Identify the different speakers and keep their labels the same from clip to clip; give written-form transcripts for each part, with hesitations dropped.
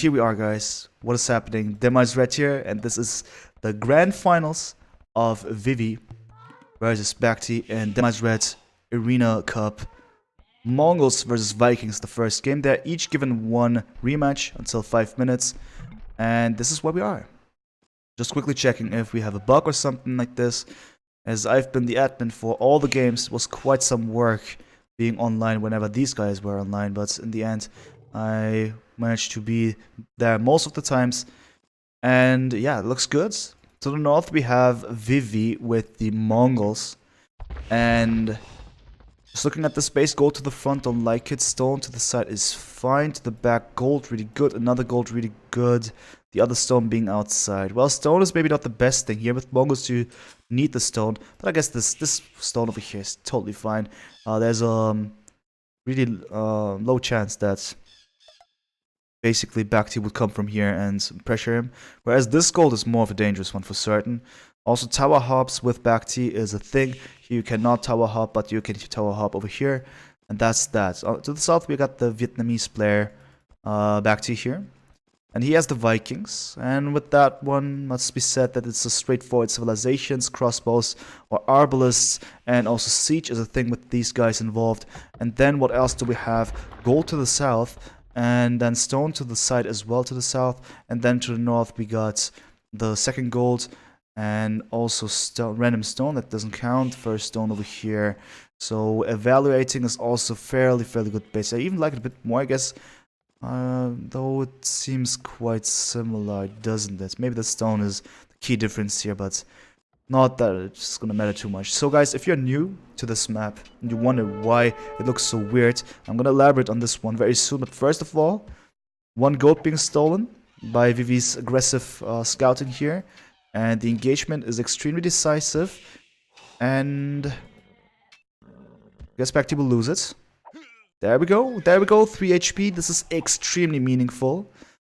Speaker 1: Here we are, guys. What is happening? DemEyesRed here, and this is the grand finals of Vivi versus BacT and DemEyesRed Arena Cup. Mongols versus Vikings, the first game. They're each given one rematch until 5 minutes, and this is where we are. Just quickly checking if we have a bug or something like this, as I've been the admin for all the games. It was quite some work being online whenever these guys were online, but in the end, I managed to be there most of the times. And yeah, it looks good. To the north, we have Vivi with the Mongols. And just looking at the space, gold to the front, don't like it. Stone to the side is fine. To the back, gold really good. Another gold really good. The other stone being outside. Well, stone is maybe not the best thing here. With Mongols, you need the stone. But I guess this stone over here is totally fine. There's a really low chance that basically BacT would come from here and pressure him. Whereas this gold is more of a dangerous one for certain. Also, tower hops with BacT is a thing. Here you cannot tower hop, but you can tower hop over here. And that's that. To the south, we got the Vietnamese player, BacT here. And he has the Vikings. And with that one, must be said that it's a straightforward civilizations, crossbows, or arbalists. And also siege is a thing with these guys involved. And then what else do we have? Gold to the south. And then stone to the side as well to the south. And then to the north, we got the second gold. And also stone, random stone, that doesn't count. First stone over here. So evaluating is also fairly good base. I even like it a bit more, I guess. Though it seems quite similar, doesn't it? Maybe the stone is the key difference here, but not that it's gonna matter too much. So guys, if you're new to this map and you wonder why it looks so weird, I'm gonna elaborate on this one very soon. But first of all, one gold being stolen by Vivi's aggressive scouting here. And the engagement is extremely decisive. And I guess BacT will lose it. There we go, 3 HP. This is extremely meaningful.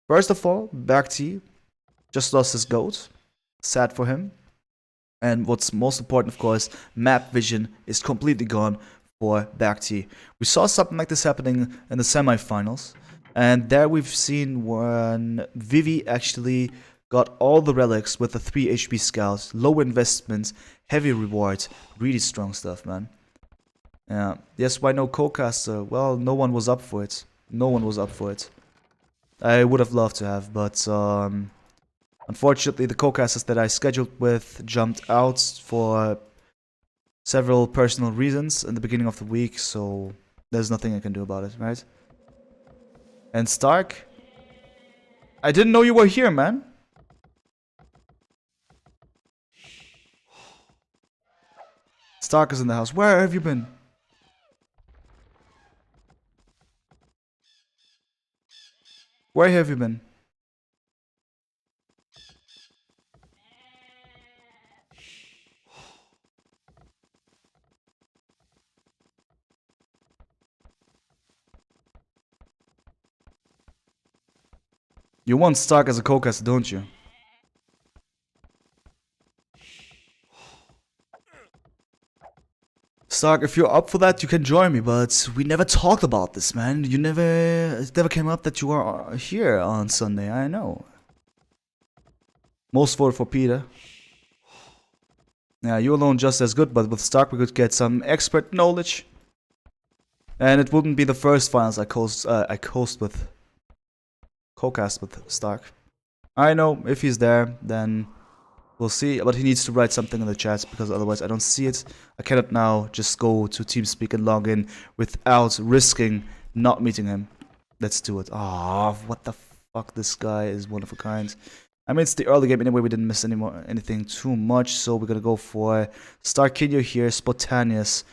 Speaker 1: First of all, BacT just lost his goat. Sad for him. And what's most important, of course, map vision is completely gone for BacT. We saw something like this happening in the semifinals. And there we've seen when Vivi actually got all the relics with the 3 HP scouts, low investments, heavy rewards, really strong stuff, man. Yeah. Yes, why no co-caster? Well, no one was up for it. No one was up for it. I would have loved to have, but unfortunately the co-casters that I scheduled with jumped out for several personal reasons in the beginning of the week, so there's nothing I can do about it, right? And St4rk? I didn't know you were here, man. St4rk is in the house. Where have you been? Where have you been? You want St4rk as a co-caster, don't you? St4rk, if you're up for that, you can join me, but we never talked about this, man. It never came up that you are here on Sunday, I know. Most voted for Peter. Yeah, you alone just as good, but with St4rk we could get some expert knowledge. And it wouldn't be the first finals I co-cast with St4rk. I know, if he's there, then we'll see, but he needs to write something in the chat, because otherwise I don't see it. I cannot now just go to TeamSpeak and log in without risking not meeting him. Let's do it. Ah, what the fuck, this guy is one of a kind. I mean, it's the early game anyway, we didn't miss anything too much, so we're gonna go for Starkinio here, spontaneous.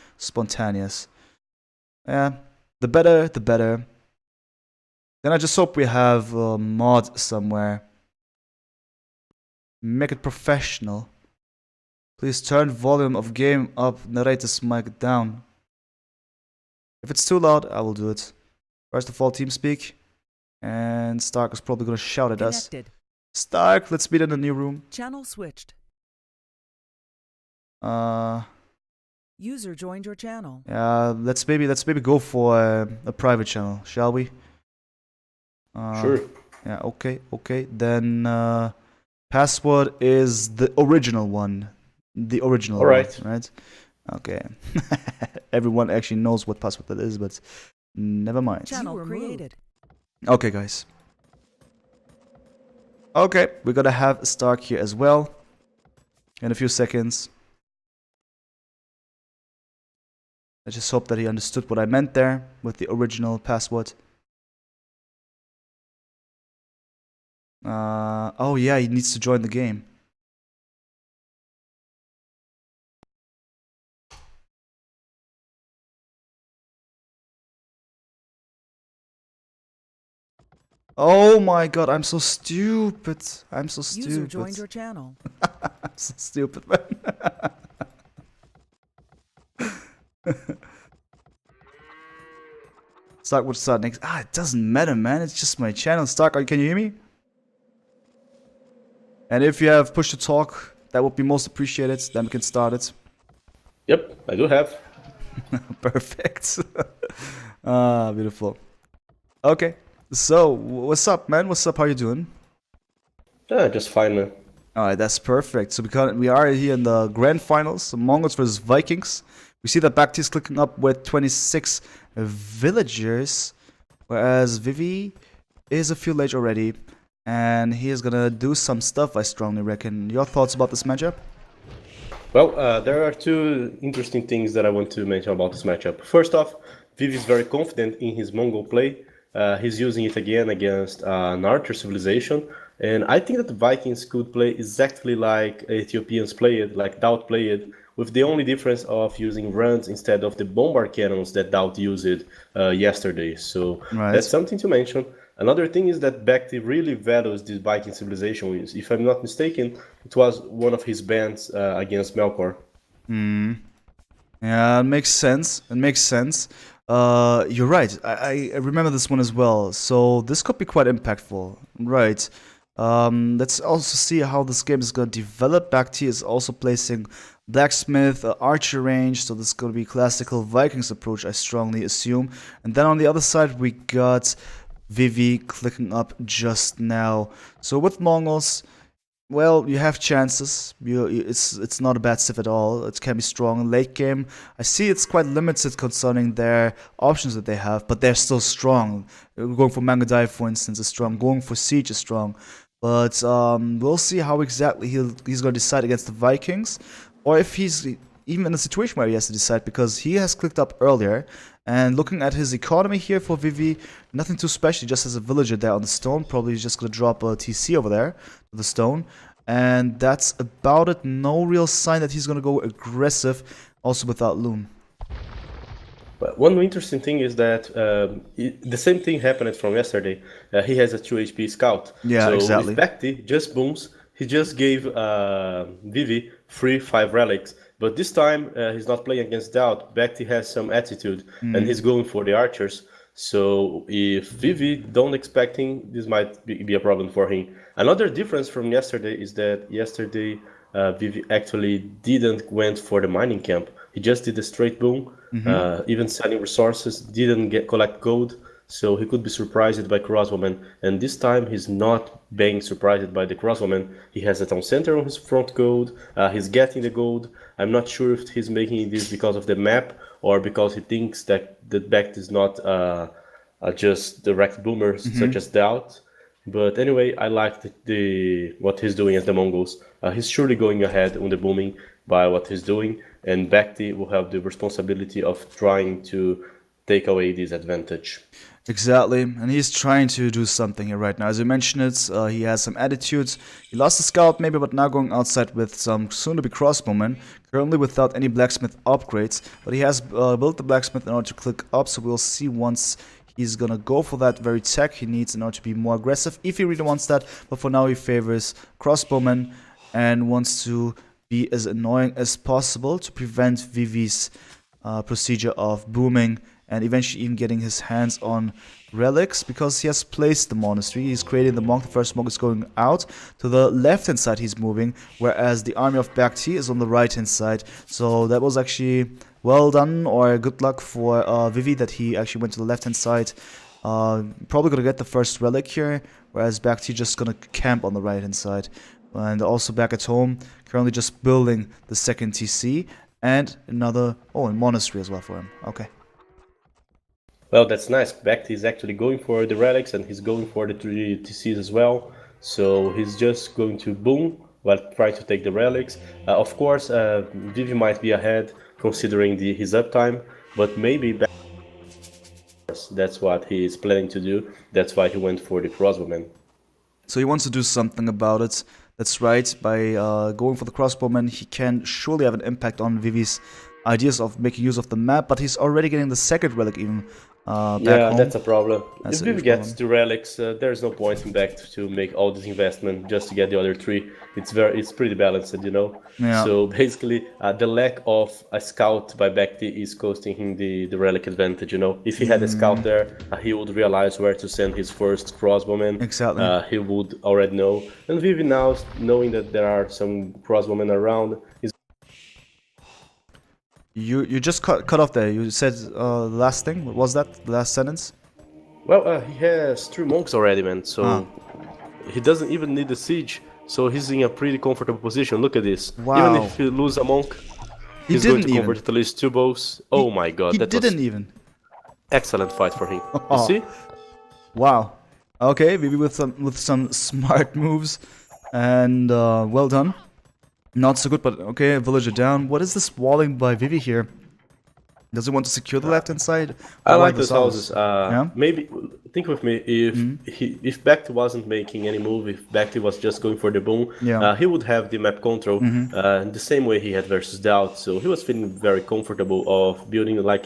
Speaker 1: Yeah, the better, the better. Then I just hope we have a mod somewhere. Make it professional. Please turn volume of game up, narrator's mic down. If it's too loud, I will do it. First of all, TeamSpeak. And St4rk is probably gonna shout at us. St4rk, let's meet in the new room.
Speaker 2: Channel switched. User joined your channel.
Speaker 1: Yeah, let's maybe go for a private channel, shall we?
Speaker 3: Sure.
Speaker 1: Yeah, okay, okay. Then password is the original one. The original
Speaker 2: All
Speaker 1: one,
Speaker 2: right.
Speaker 1: right? Okay. Everyone actually knows what password that is, but never mind.
Speaker 3: Channel created.
Speaker 1: Okay, guys. Okay, we're gonna have st4rk here as well in a few seconds. I just hope that he understood what I meant there with the original password. Oh yeah, he needs to join the game. Oh my god, I'm so stupid. I'm so stupid.
Speaker 3: User joined your channel.
Speaker 1: I'm so stupid, man. st4rk would start next. It doesn't matter, man. It's just my channel. st4rk, can you hear me? And if you have push to talk, that would be most appreciated. Then we can start it.
Speaker 2: Yep, I do have.
Speaker 1: Perfect. Beautiful. Okay. So, what's up, man? What's up? How you doing?
Speaker 2: Yeah, just fine, man.
Speaker 1: Alright, that's perfect. So we are here in the grand finals, Mongols versus Vikings. We see that BacT is clicking up with 26 villagers, whereas Vivi is a few late already, and he is gonna do some stuff, I strongly reckon. Your thoughts about this matchup?
Speaker 2: Well, there are two interesting things that I want to mention about this matchup. First off, Vivi is very confident in his Mongol play. He's using it again against an archer civilization, and I think that the Vikings could play exactly like Ethiopians played, like DAUT played, with the only difference of using runs instead of the bombard cannons that DAUT used yesterday. So that's something to mention. Another thing is that BacT really values this Viking civilization. If I'm not mistaken, it was one of his bans against Melkor.
Speaker 1: Yeah, it makes sense. It makes sense. You're right. I remember this one as well. So this could be quite impactful. Right. Let's also see how this game is going to develop. BacT is also placing blacksmith, archer range, so this is going to be classical Vikings approach, I strongly assume. And then on the other side, we got Vivi clicking up just now. So with Mongols, well, you have chances. It's not a bad civ at all. It can be strong. Late game, I see it's quite limited concerning their options that they have, but they're still strong. Going for Mangadai, for instance, is strong. Going for Siege is strong. But we'll see how exactly he's going to decide against the Vikings, or if he's even in a situation where he has to decide, because he has clicked up earlier. And looking at his economy here for Vivi, nothing too special, just as a villager there on the stone. Probably he's just going to drop a TC over there to the stone. And that's about it. No real sign that he's going to go aggressive, also without Loom.
Speaker 2: But one interesting thing is that the same thing happened from yesterday. He has a 2 HP scout.
Speaker 1: Yeah,
Speaker 2: so
Speaker 1: exactly.
Speaker 2: If BacT just booms, he just gave Vivi 5 relics. But this time, he's not playing against DAUT. BacT has some attitude, and he's going for the archers. So if Vivi don't expect him, this might be a problem for him. Another difference from yesterday is that yesterday, Vivi actually didn't went for the mining camp. He just did a straight boom, even selling resources, didn't collect gold. So he could be surprised by crossbowmen, and this time he's not being surprised by the crossbowmen. He has a town center on his front gold, he's getting the gold. I'm not sure if he's making this because of the map or because he thinks that the BacT is not just direct boomers such as DAUT. But anyway, I like what he's doing as the Mongols. He's surely going ahead on the booming by what he's doing, and BacT will have the responsibility of trying to take away this advantage.
Speaker 1: Exactly, and he's trying to do something here right now. As you mentioned it, he has some attitudes. He lost the scout maybe, but now going outside with some soon-to-be crossbowmen, currently without any blacksmith upgrades. But he has built the blacksmith in order to click up, so we'll see once he's gonna go for that very tech he needs in order to be more aggressive, if he really wants that. But for now he favors crossbowmen and wants to be as annoying as possible to prevent Vivi's procedure of booming and eventually even getting his hands on relics, because he has placed the monastery. He's creating the monk. The first monk is going out. To the left-hand side he's moving, whereas the army of BacT is on the right-hand side. So that was actually well done, or good luck for Vivi, that he actually went to the left-hand side. Probably gonna get the first relic here, whereas BacT just gonna camp on the right hand side. And also back at home, currently just building the second TC and another, a monastery as well for him. Okay.
Speaker 2: Well, that's nice. BacT is actually going for the relics and he's going for the 3 TCs as well. So he's just going to boom while trying to take the relics. Of course, Vivi might be ahead considering his uptime, but maybe that's what he is planning to do. That's why he went for the crossbowman.
Speaker 1: So he wants to do something about it. That's right. By going for the crossbowman, he can surely have an impact on Vivi's ideas of making use of the map, but he's already getting the second relic even back home.
Speaker 2: That's a problem.
Speaker 1: That's
Speaker 2: if Vivi gets the relics, there's no point in BacT to make all this investment just to get the other 3. It's pretty balanced, you know.
Speaker 1: Yeah.
Speaker 2: So basically, the lack of a scout by BacT is costing him the relic advantage, you know. If he had a scout there, he would realize where to send his first crossbowman.
Speaker 1: Exactly.
Speaker 2: He would already know. And Vivi now, knowing that there are some crossbowmen around, is
Speaker 1: You just cut off there. You said the last thing. What was that? The last sentence?
Speaker 2: well, he has 3 monks already, man. So he doesn't even need the siege. So he's in a pretty comfortable position. Look at this.
Speaker 1: Wow.
Speaker 2: Even if he loses a monk, he's going to convert at least 2 bows. Oh my god,
Speaker 1: He
Speaker 2: that
Speaker 1: didn't
Speaker 2: was
Speaker 1: even.
Speaker 2: excellent fight for him. You see?
Speaker 1: Wow. Okay, Vivi with some smart moves, and well done. Not so good, but okay, villager down. What is this walling by Vivi here? Does he want to secure the left hand side?
Speaker 2: I like
Speaker 1: this
Speaker 2: those houses.
Speaker 1: Yeah?
Speaker 2: Maybe think with me, if BacT wasn't making any move, if BacT was just going for the boom, he would have the map control the same way he had versus Doubt. So he was feeling very comfortable of building like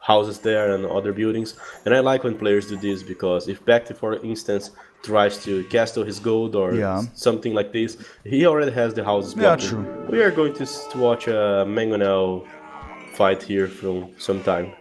Speaker 2: houses there and other buildings. And I like when players do this because if BacT, for instance, tries to castle his gold or something like this, he already has the houses blocked.
Speaker 1: Yeah, true.
Speaker 2: We are going to watch a Mangonel fight here from some time.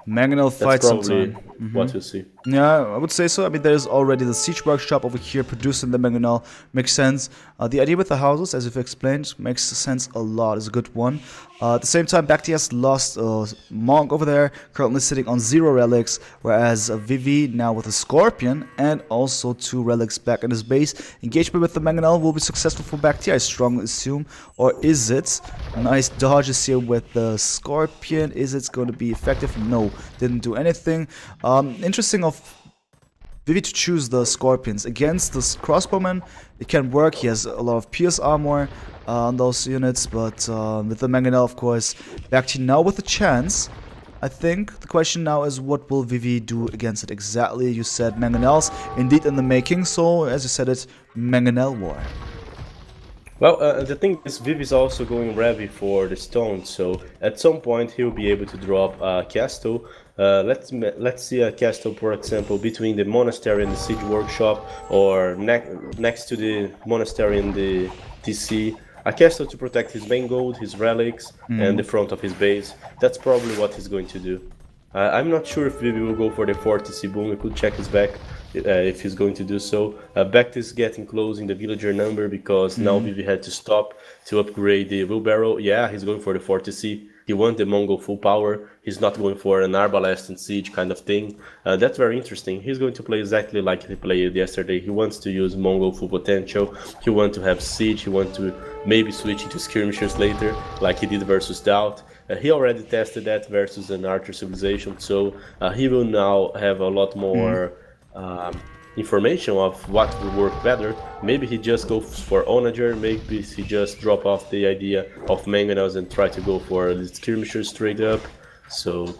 Speaker 1: Mangonel fight
Speaker 2: That's probably
Speaker 1: sometime.
Speaker 2: what you see.
Speaker 1: Yeah, I would say so. I mean, there's already the siege workshop over here producing the Mangonel. Makes sense. The idea with the houses, as you've explained, makes sense a lot. Is a good one. At the same time, BacT has lost a monk over there, currently sitting on 0 relics, whereas Vivi now with a scorpion and also 2 relics back in his base. Engagement with the Mangonel will be successful for BacT, I strongly assume. Or is it? Nice dodges here with the scorpion. Is it going to be effective? No, didn't do anything. Interesting of Vivi to choose the scorpions against this crossbowman. It can work. He has a lot of pierce armor on those units, but with the Mangonel, of course, BacT now with a chance. I think the question now is, what will Vivi do against it exactly? You said Mangonels indeed in the making, so as you said it, Mangonel war.
Speaker 2: Well, the thing is, Vivi is also going heavy for the stone, so at some point he'll be able to drop a castle. Let's see a castle, for example, between the monastery and the siege workshop, or next to the monastery and the TC. A castle to protect his main gold, his relics, and the front of his base. That's probably what he's going to do. I'm not sure if Vivi will go for the 4 TC boom. We could check his back if he's going to do so. BacT is getting close in the villager number because now Vivi had to stop to upgrade the wheelbarrow. Yeah, he's going for the 4 TC. He wants the Mongol full power. He's not going for an Arbalest and Siege kind of thing. That's very interesting. He's going to play exactly like he played yesterday. He wants to use Mongol full potential. He wants to have Siege. He wants to maybe switch into skirmishers later, like he did versus Doubt. He already tested that versus an Archer civilization, so he will now have a lot more information of what will work better. Maybe he just goes for Onager, maybe he just drop off the idea of Mangonels and try to go for the skirmishers straight up. So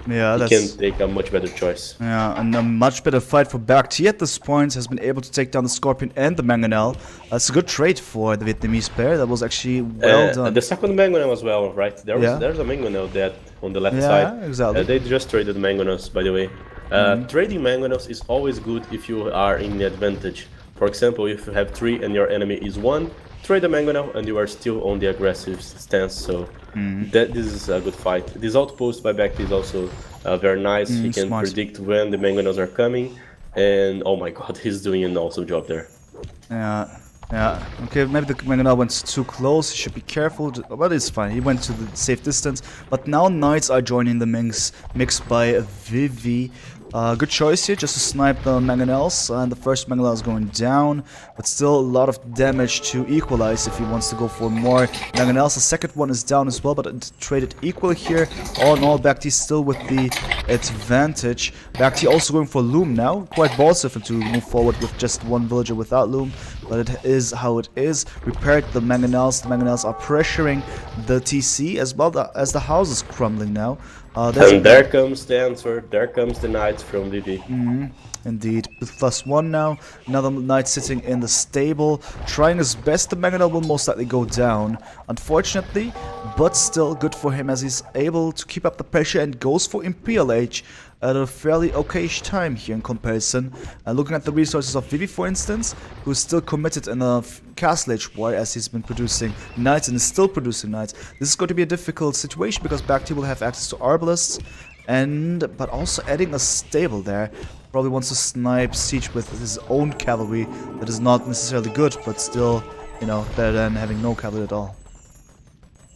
Speaker 1: yeah,
Speaker 2: he can take a much better choice.
Speaker 1: Yeah, and a much better fight for BacT at this point. Has been able to take down the Scorpion and the Mangonel. That's a good trade for the Vietnamese pair. That was actually well done.
Speaker 2: The second Mangonel as well, right? There's a Mangonel that on the left side.
Speaker 1: Yeah, exactly.
Speaker 2: They just traded Mangonels, by the way. Trading Mangonels is always good if you are in the advantage. For example, if you have 3 and your enemy is 1, trade a Mangonel and you are still on the aggressive stance. So this is a good fight. This outpost by BacT is also very nice. He can predict when the Mangonels are coming, and oh my god, he's doing an awesome job there.
Speaker 1: Yeah. Okay, maybe the Mangonel went too close. He should be careful, but it's fine. He went to the safe distance. But now Knights are joining the mix by Vivi. Good choice here, just to snipe the mangonels, and the first mangonel is going down, but still a lot of damage to equalize if he wants to go for more mangonels. The second one is down as well, but it traded equally here. All in all, BacT still with the advantage. BacT also going for Loom now. Quite bold of him to move forward with just one villager without Loom, but it is how it is. Repaired the mangonels. The mangonels are pressuring the TC as well as the house is crumbling now.
Speaker 2: And there comes the answer, there comes the knights from Vivi.
Speaker 1: Indeed, with +1 now, another knight sitting in the stable, trying his best. The mangonel will most likely go down, unfortunately, but still good for him as he's able to keep up the pressure and goes for Imperial Age at a fairly okayish time here in comparison. Looking at the resources of Vivi, for instance, who's still committed in a Castle Age war as he's been producing knights and is still producing knights. This is going to be a difficult situation because BacT will have access to Arbalists, but also adding a stable there. Probably wants to snipe siege with his own cavalry. That is not necessarily good, but still, you know, better than having no cavalry at all.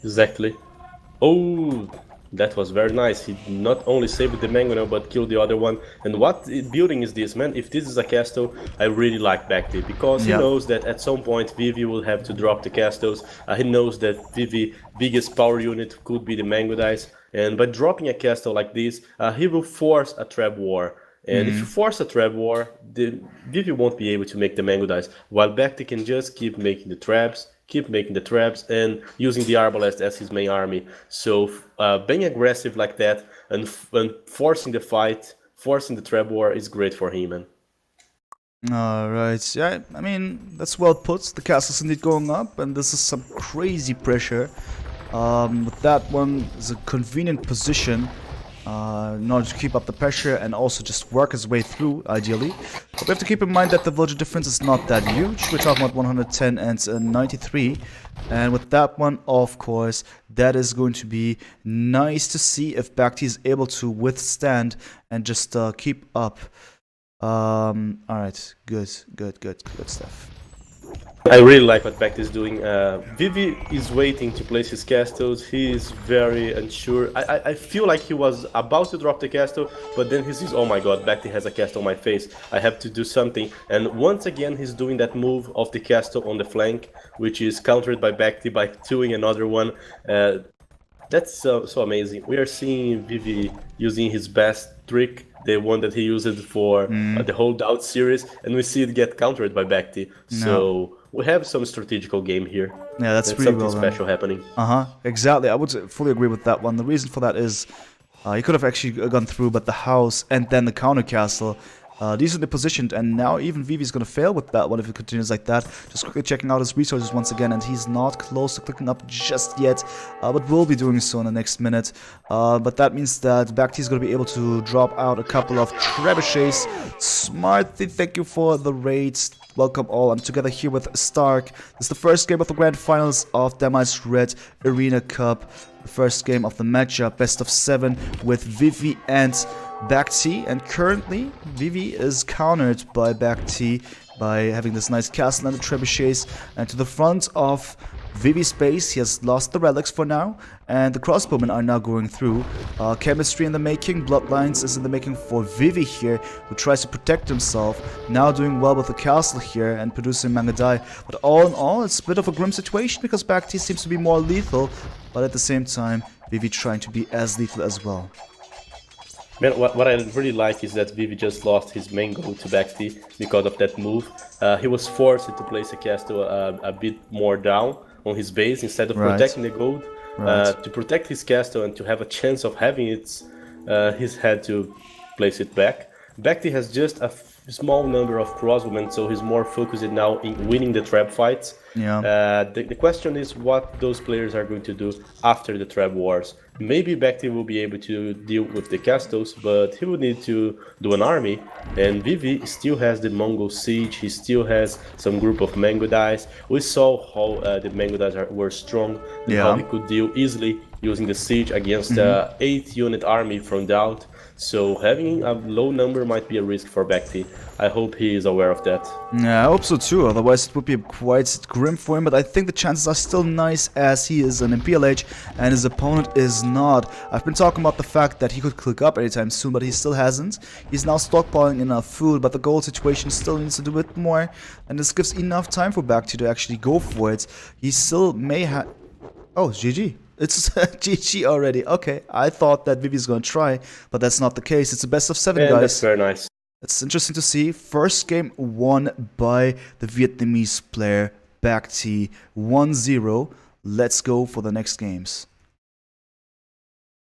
Speaker 2: Exactly. Oh, that was very nice. He not only saved the mangonel, but killed the other one. And what building is this, man? If this is a castle, I really like BacT, because he knows that at some point Vivi will have to drop the castles. He knows that Vivi biggest power unit could be the mango dice, and by dropping a castle like this, he will force a trap war. And if you force a trap war, the Vivi won't be able to make the mango dice, while BacT can just keep making the traps, and using the arbalest as his main army. So being aggressive like that and forcing the fight, forcing the trap war is great for him, man.
Speaker 1: Alright, yeah, I mean, that's well put. The castle's indeed going up, and this is some crazy pressure. With that one, is a convenient position in order to keep up the pressure and also just work his way through, ideally. But we have to keep in mind that the villager difference is not that huge. We're talking about 110 and 93. And with that one, of course, that is going to be nice to see if BacT is able to withstand and just keep up. Alright, good stuff.
Speaker 2: I really like what BacT is doing. Vivi is waiting to place his castles. He is very unsure. I feel like he was about to drop the castle, but then he sees, oh my god, BacT has a castle on my face. I have to do something. And once again, he's doing that move of the castle on the flank, which is countered by BacT by doing another one. That's so amazing. We are seeing Vivi using his best trick, the one that he used for the holdout series, and we see it get countered by BacT. So we have some strategical game here.
Speaker 1: Yeah, that's pretty
Speaker 2: something
Speaker 1: well
Speaker 2: special happening.
Speaker 1: Exactly. I would fully agree with that one. The reason for that is he could have actually gone through, but the house and then the counter castle decently positioned, and now even Vivi's gonna fail with that one if it continues like that. Just quickly checking out his resources once again, and he's not close to clicking up just yet, but will be doing so in the next minute. But that means that BacT is gonna be able to drop out a couple of trebuchets. Smartly, thank you for the raids. Welcome all. I'm together here with St4rk. This is the first game of the grand finals of DemEyesRed Arena Cup. The first game of the matchup, best of 7 with Vivi and BacT, and currently Vivi is countered by BacT by having this nice castle and the trebuchets, and to the front of Vivi's base he has lost the relics for now, and the crossbowmen are now going through. Chemistry in the making, bloodlines is in the making for Vivi here, who tries to protect himself, now doing well with the castle here and producing Mangadai. But all in all, it's a bit of a grim situation because BacT seems to be more lethal, but at the same time Vivi trying to be as lethal as well.
Speaker 2: Man, what I really like is that Vivi just lost his main goal to BacT because of that move. He was forced to place a castle a bit more down on his base instead of protecting the gold. To protect his castle and to have a chance of having it, he's had to place it back. BacT has just a small number of crossbowmen, so he's more focused now in winning the trap fights. The question is what those players are going to do after the trap wars. Maybe BacT will be able to deal with the castles, but he will need to do an army, and Vivi still has the Mongol siege, he still has some group of mango dice. We saw how the mango dice were strong, and how he could deal easily using the siege against the 8-unit army from Doubt. So having a low number might be a risk for BacT. I hope he is aware of that.
Speaker 1: Yeah, I hope so too, otherwise it would be quite grim for him, but I think the chances are still nice as he is an MPLH and his opponent is not. I've been talking about the fact that he could click up anytime soon, but he still hasn't. He's now stockpiling enough food, but the gold situation still needs to do a bit more, and this gives enough time for BacT to actually go for it. He still may have... Oh, GG. It's GG already. Okay, I thought that Vivi's gonna try, but that's not the case. It's a best of 7,
Speaker 2: And
Speaker 1: guys.
Speaker 2: that's very nice.
Speaker 1: It's interesting to see. First game won by the Vietnamese player BacT 1-0. Let's go for the next games.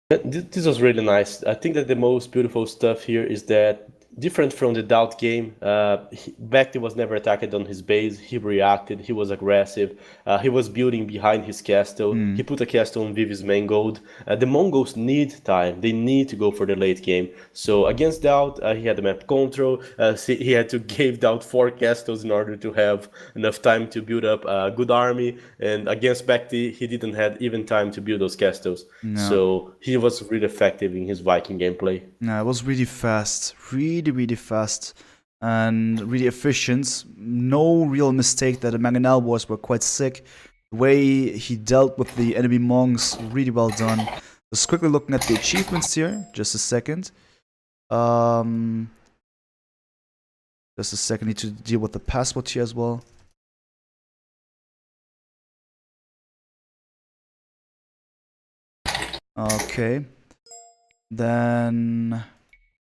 Speaker 2: This was really nice. I think that the most beautiful stuff here is that, different from the DOUBT game, BacT was never attacked on his base. He reacted, he was aggressive, he was building behind his castle. He put a castle on Vivi's main gold. The Mongols need time, they need to go for the late game. So against DOUBT, he had the map control, he had to give DOUBT 4 castles in order to have enough time to build up a good army, and against BacT, he didn't have even time to build those castles.
Speaker 1: No.
Speaker 2: So he was really effective in his Viking gameplay.
Speaker 1: No, it was really fast. Really fast and really efficient. No real mistake that the Mangonel wars were quite sick. The way he dealt with the enemy monks, really well done. Just quickly looking at the achievements here, just a second. Just a second, need to deal with the passport here as well. Okay. Then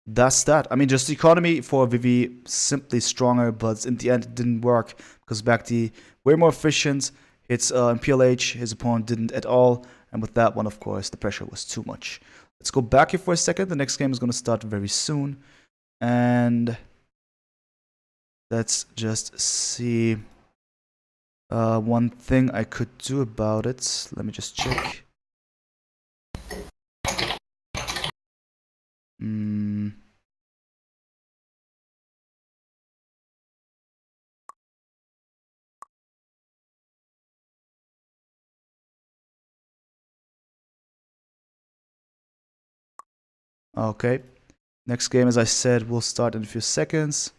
Speaker 1: that's that. I mean, just the economy for Vivi simply stronger, but in the end it didn't work because BacT way more efficient. It's PLH, his opponent didn't at all, and with that one, of course, the pressure was too much. Let's go back here for a second. The next game is going to start very soon, and let's just see one thing I could do about it. Let me just check. Okay, next game, as I said, will start in a few seconds.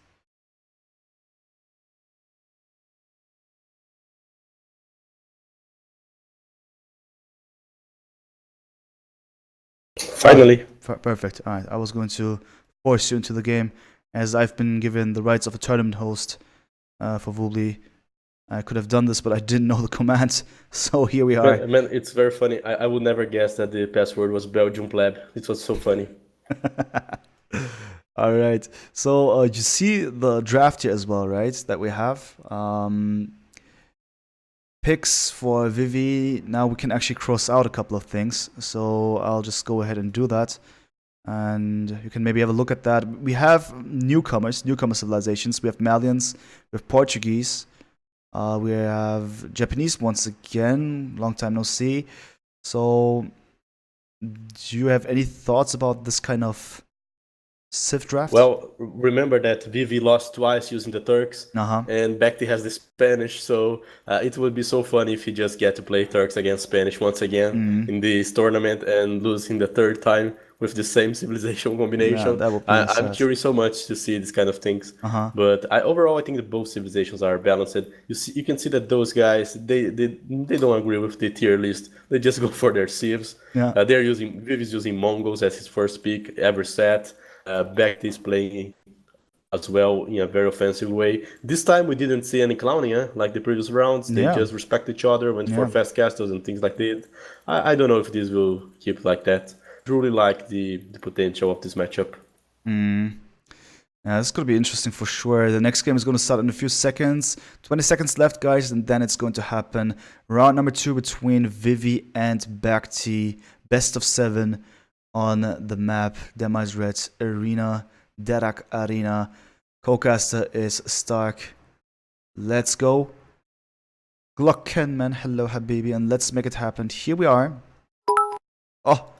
Speaker 2: Finally.
Speaker 1: Perfect. All right, I was going to force you into the game as I've been given the rights of a tournament host for Woobly. I could have done this, but I didn't know the command, so here we are.
Speaker 2: Man, it's very funny. I would never guess that the password was Belgium Pleb. It was so funny.
Speaker 1: All right, so you see the draft here as well, right? That we have picks for Vivi. Now we can actually cross out a couple of things, so I'll just go ahead and do that, and you can maybe have a look at that. We have newcomer civilizations. We have Malians, we have Portuguese, we have Japanese once again. Long time no see. So, do you have any thoughts about this kind of Civ draft?
Speaker 2: Well, remember that Vivi lost twice using the Turks, and BacT has the Spanish, so it would be so funny if he just get to play Turks against Spanish once again in this tournament and losing the third time with the same civilization combination.
Speaker 1: Yeah, that would be
Speaker 2: I'm curious so much to see these kind of things. But overall, I think that both civilizations are balanced. You can see that those guys, they don't agree with the tier list. They just go for their civs.
Speaker 1: Yeah.
Speaker 2: Vivi's using Mongols as his first pick every set. BacT is playing as well in a very offensive way. This time we didn't see any clowning, like the previous rounds. They just respect each other, went for fast castles and things like that. I don't know if this will keep like that. Truly like the potential of this matchup.
Speaker 1: Yeah, this is going to be interesting for sure. The next game is going to start in a few seconds. 20 seconds left, guys, and then it's going to happen. Round number 2 between Vivi and BacT. Best of 7 on the map. DemEyesRed Arena, DERAC Arena. Co-caster is st4rk. Let's go. Glocken, man. Hello, Habibi. And let's make it happen. Here we are. Oh,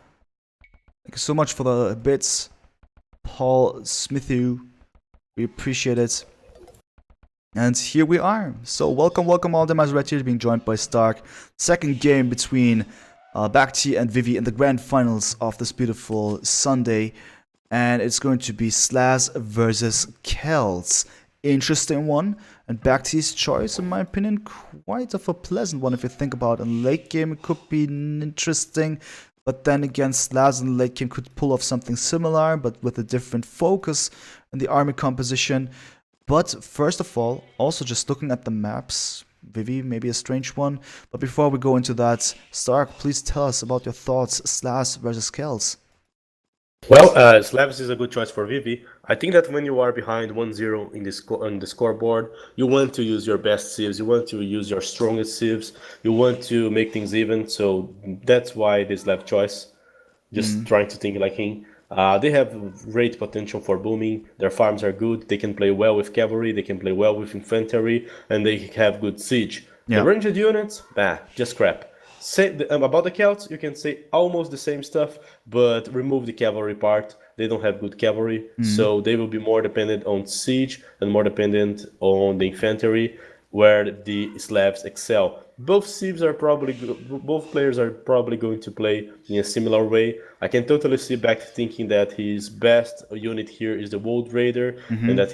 Speaker 1: thank you so much for the bits, Paul Smithu. We appreciate it. And here we are. So welcome all DemEyesRed here, being joined by st4rk. Second game between BacT and Vivi in the grand finals of this beautiful Sunday. and it's going to be Slavs versus Celts. Interesting one, and BacT's choice, in my opinion, quite of a pleasant one if you think about it. In late game, it could be interesting, but then again, Slavs in late game could pull off something similar, but with a different focus in the army composition. But first of all, also just looking at the maps, Vivi, maybe a strange one. But before we go into that, st4rk, please tell us about your thoughts, Slavs versus Celts.
Speaker 2: Well, Slavs is a good choice for Vivi. I think that when you are behind 1-0 in on the scoreboard, you want to use your best civs, you want to use your strongest civs, you want to make things even. So that's why this Slav choice. Just trying to think like him. They have great potential for booming. Their farms are good. They can play well with cavalry. They can play well with infantry, and they have good siege.
Speaker 1: Yeah.
Speaker 2: The ranged units, just crap. About the Celts, you can say almost the same stuff, but remove the cavalry part. They don't have good cavalry, so they will be more dependent on siege and more dependent on the infantry, where the Slavs excel. Both players are probably going to play in a similar way. I can totally see BacT thinking that his best unit here is the Wold Raider, and that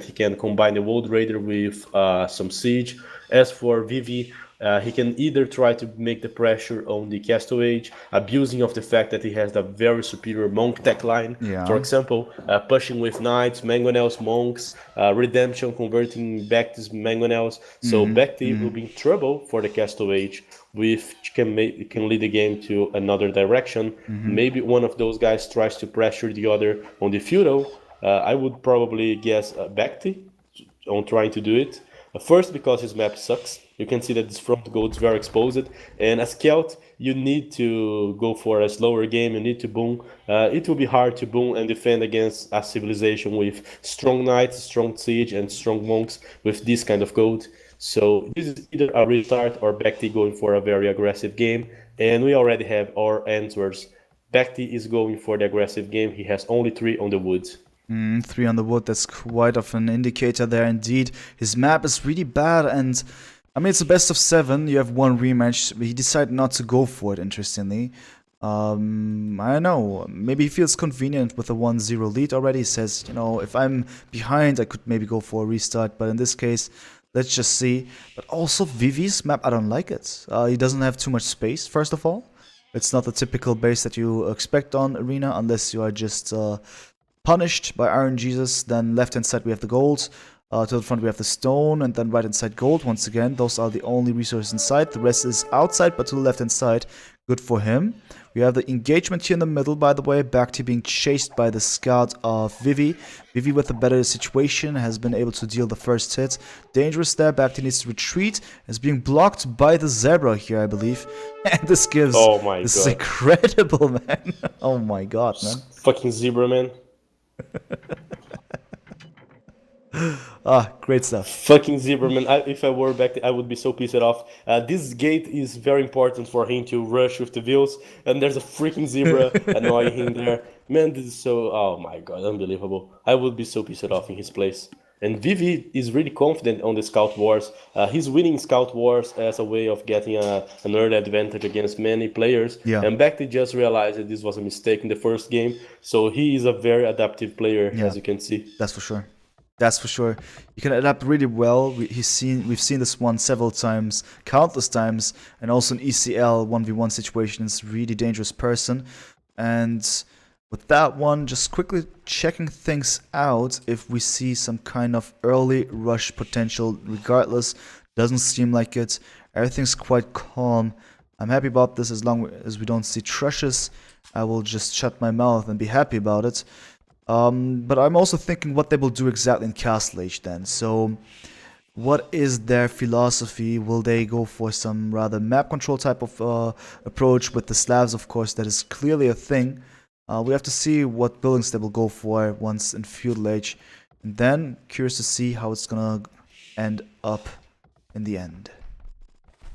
Speaker 2: he can combine the Wold Raider with some siege. As for Vivi, he can either try to make the pressure on the Castle Age, abusing of the fact that he has a very superior monk tech line.
Speaker 1: Yeah.
Speaker 2: For example, pushing with knights, mangonels, monks, redemption, converting back to mangonels. So BacT will be in trouble for the Castle Age, which can lead the game to another direction. Maybe one of those guys tries to pressure the other on the feudal. I would probably guess BacT on trying to do it. First, because his map sucks. You can see that his front goal is very exposed. And as Celt, you need to go for a slower game. You need to boom. It will be hard to boom and defend against a civilization with strong knights, strong siege, and strong monks with this kind of code. So this is either a restart or BacT going for a very aggressive game. And we already have our answers. BacT is going for the aggressive game. He has only 3 on the woods.
Speaker 1: 3 on the wood, that's quite of an indicator there indeed. His map is really bad, and I mean, it's a best of 7. You have 1 rematch, but he decided not to go for it, interestingly. I don't know, maybe he feels convenient with a 1-0 lead already. He says, you know, if I'm behind, I could maybe go for a restart, but in this case, let's just see. But also, Vivi's map, I don't like it. He doesn't have too much space, first of all. It's not the typical base that you expect on Arena, unless you are just punished by Iron Jesus. Then left hand side we have the gold, to the front we have the stone, and then right hand side gold. Once again, those are the only resources inside. The rest is outside, but to the left hand side. Good for him. We have the engagement here in the middle, by the way. BacT being chased by the scout of Vivi. Vivi with a better situation has been able to deal the first hit. Dangerous there. BacT needs to retreat. Is being blocked by the zebra here, I believe. And this gives...
Speaker 2: Oh my
Speaker 1: this
Speaker 2: god.
Speaker 1: is incredible, man. Oh my god, man.
Speaker 2: Fucking zebra, man.
Speaker 1: Great stuff.
Speaker 2: Fucking zebra, man. If I were BacT, I would be so pissed off. This gate is very important for him to rush with the wheels, and there's a freaking zebra annoying him there. Man, this is so... Oh my god, unbelievable. I would be so pissed off in his place. And Vivi is really confident on the Scout Wars. He's winning Scout Wars as a way of getting an early advantage against many players.
Speaker 1: Yeah.
Speaker 2: And BacT just realized that this was a mistake in the first game. So he is a very adaptive player, as you can see.
Speaker 1: That's for sure. That's for sure. You can adapt really well. We've seen this one several times, countless times, and also in ECL 1v1 situations. Really dangerous person. And with that one, just quickly checking things out if we see some kind of early rush potential. Regardless, doesn't seem like it. Everything's quite calm. I'm happy about this as long as we don't see trushes. I will just shut my mouth and be happy about it. But I'm also thinking what they will do exactly in Castle Age then. So, what is their philosophy? Will they go for some rather map control type of approach with the Slavs? Of course, that is clearly a thing. We have to see what buildings they will go for once in Feudal Age. And then, curious to see how it's gonna end up in the end.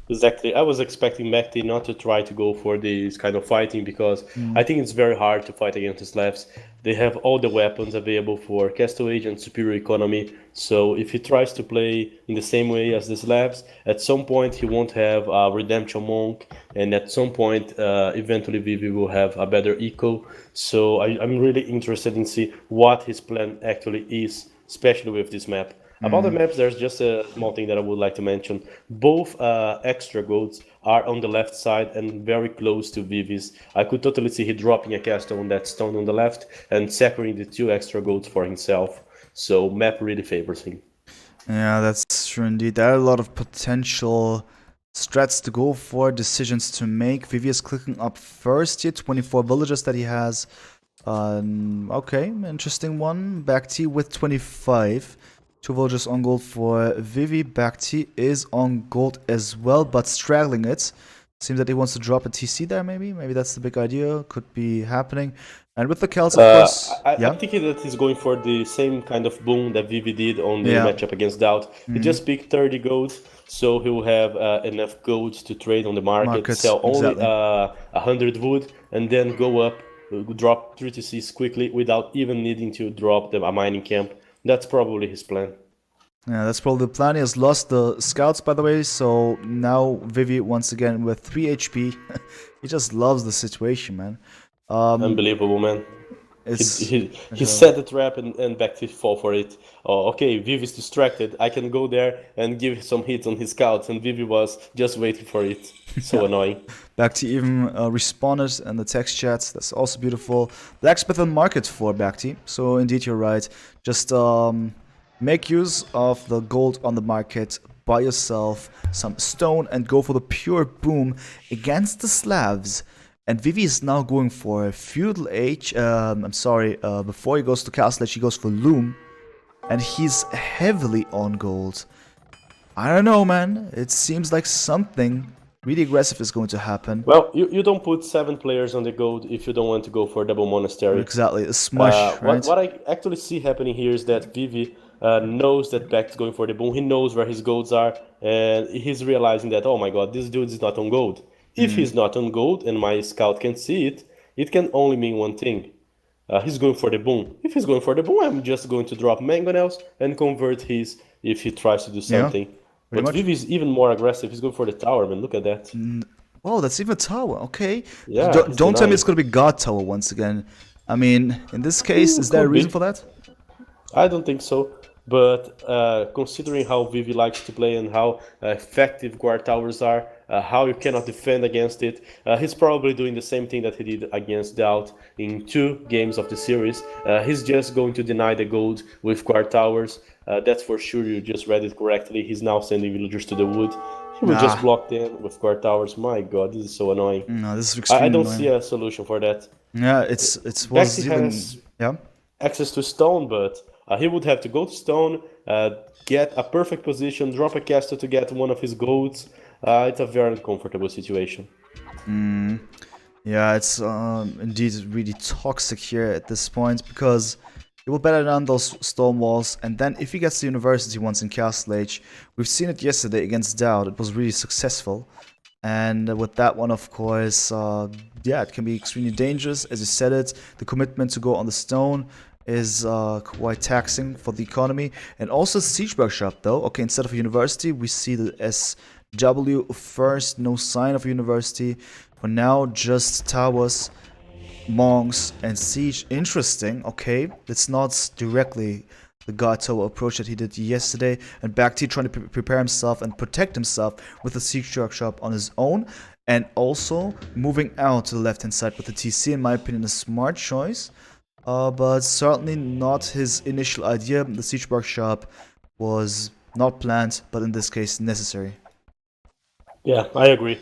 Speaker 2: Exactly. I was expecting BacT not to try to go for this kind of fighting because I think it's very hard to fight against the Slavs. They have all the weapons available for Castle Age and superior economy. So if he tries to play in the same way as the Slavs, at some point he won't have a Redemption Monk, and at some point, eventually Vivi will have a better eco. So I'm really interested in see what his plan actually is, especially with this map. About the maps, there's just a small thing that I would like to mention. Both extra goats are on the left side and very close to Vivi's. I could totally see he dropping a castle on that stone on the left and sacrificing the 2 extra goats for himself. So map really favors him.
Speaker 1: Yeah, that's true indeed. There are a lot of potential strats to go for, decisions to make. Vivi is clicking up first here, 24 villagers that he has. Okay, interesting one. BacT with 25. 2 villagers on gold for Vivi. BacT is on gold as well, but straggling it. Seems that he wants to drop a TC there, maybe. Maybe that's the big idea. Could be happening. And with the Celts, of course.
Speaker 2: I'm thinking that he's going for the same kind of boom that Vivi did on the matchup against DOUT. He just picked 30 gold, so he will have enough gold to trade on the market, sell only 100 wood, and then go up, drop 3 TCs quickly without even needing to drop a mining camp. That's probably his plan.
Speaker 1: Yeah, that's probably the plan. He has lost the scouts, by the way, so now Vivi once again with 3 HP. He just loves the situation, man.
Speaker 2: Unbelievable, man. He set the trap and BacT fall for it. Oh, okay, Vivi's distracted. I can go there and give some hits on his scouts, and Vivi was just waiting for it. So annoying.
Speaker 1: BacT even responded in the text chats. That's also beautiful. Blacksmith and market for BacT. So indeed, you're right. Just make use of the gold on the market. Buy yourself some stone and go for the pure boom against the Slavs. And Vivi is now going for Feudal Age. Before he goes to Castle Age, he goes for Loom. And he's heavily on gold. I don't know, man. It seems like something really aggressive is going to happen.
Speaker 2: Well, you don't put 7 players on the gold if you don't want to go for double monastery.
Speaker 1: Exactly, a smush, right?
Speaker 2: What I actually see happening here is that Vivi knows that BacT is going for the boom. He knows where his golds are, and he's realizing that, oh my god, this dude is not on gold. If he's not on gold and my scout can see it, it can only mean one thing. He's going for the boom. If he's going for the boom, I'm just going to drop mangonels and convert his if he tries to do something. But Vivi is even more aggressive. He's going for the tower, man. Look at that.
Speaker 1: Oh, that's even tower. Okay.
Speaker 2: Yeah,
Speaker 1: don't tell me it's going to be God Tower once again. I mean, in this case, is there a reason for that?
Speaker 2: I don't think so. But considering how Vivi likes to play and how effective guard towers are, how you cannot defend against it, he's probably doing the same thing that he did against DOUT in 2 games of the series. He's just going to deny the gold with guard towers. That's for sure, you just read it correctly. He's now sending villagers to the wood. He will just block them with guard towers. My god, this is so annoying.
Speaker 1: No, this is extremely
Speaker 2: I don't
Speaker 1: annoying.
Speaker 2: see a solution for that.
Speaker 1: Yeah, it's was even...
Speaker 2: has access to stone, but he would have to go to stone, get a perfect position, drop a caster to get one of his goats. It's a very uncomfortable situation.
Speaker 1: Yeah, it's indeed really toxic here at this point, because he will batter down those stone walls, and then if he gets the university once in Castle Age, we've seen it yesterday against DOUT, it was really successful. And with that one, of course, yeah, it can be extremely dangerous. As you said it, the commitment to go on the stone is quite taxing for the economy. And also Siege Workshop, though. Okay, instead of a university, we see the SW first. No sign of a university. For now, just towers, monks, and siege. Interesting. Okay, it's not directly the God Tower approach that he did yesterday. And BacT trying to prepare himself and protect himself with the Siege Workshop on his own. And also moving out to the left-hand side with the TC, in my opinion, a smart choice. But certainly not his initial idea. The Siege Workshop was not planned, but in this case necessary.
Speaker 2: Yeah, I agree.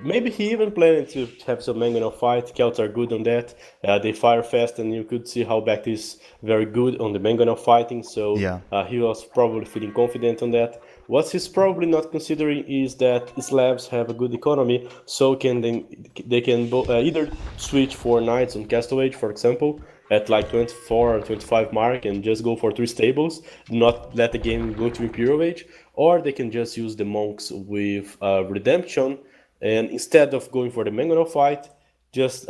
Speaker 2: Maybe he even planned to have some mangonel fight. Celts are good on that. They fire fast, and you could see how BacT is very good on the mangonel fighting. So
Speaker 1: yeah.
Speaker 2: He was probably feeling confident on that. What he's probably not considering is that Slavs have a good economy, so they can either switch for knights on Castle Age, for example, at like 24 or 25 mark and just go for 3 stables, not let the game go to Imperial Age, or they can just use the monks with Redemption, and instead of going for the mangonel fight, just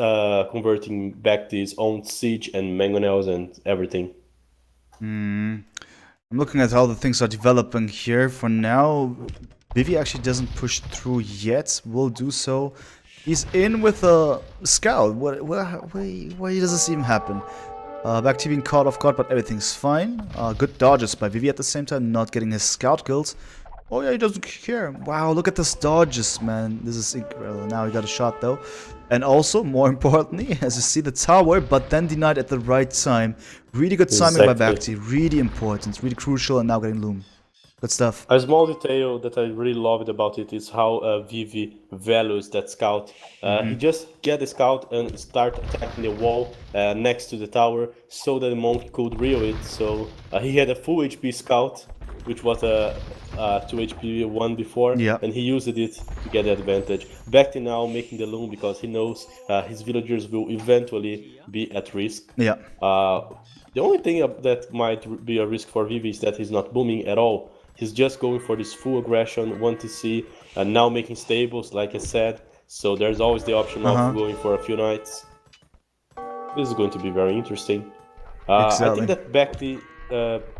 Speaker 2: converting back to his own siege and mangonels and everything.
Speaker 1: I'm looking at how the things are developing here. For now, Vivi actually doesn't push through yet. Will do so. He's in with a scout. Why does this even happen? BacT being caught off guard, but everything's fine. Good dodges by Vivi at the same time, not getting his scout killed. Oh yeah, he doesn't care. Wow, look at this dodges, man. This is incredible. Now he got a shot though. And also, more importantly, as you see the tower, but then denied at the right time. Really good timing by BacT. Really important, really crucial, and now getting Loom. Good stuff.
Speaker 2: A small detail that I really loved about it is how Vivi values that scout. He just get the scout and start attacking the wall next to the tower so that the monk could reel it. So he had a full HP scout, which was a 2 HP one before, and he used it to get the advantage. BacT now making the Loom because he knows his villagers will eventually be at risk.
Speaker 1: Yeah.
Speaker 2: The only thing that might be a risk for Vivi is that he's not booming at all. He's just going for this full aggression, 1 TC, and now making stables, like I said. So there's always the option of going for a few knights. This is going to be very interesting. I think that BacT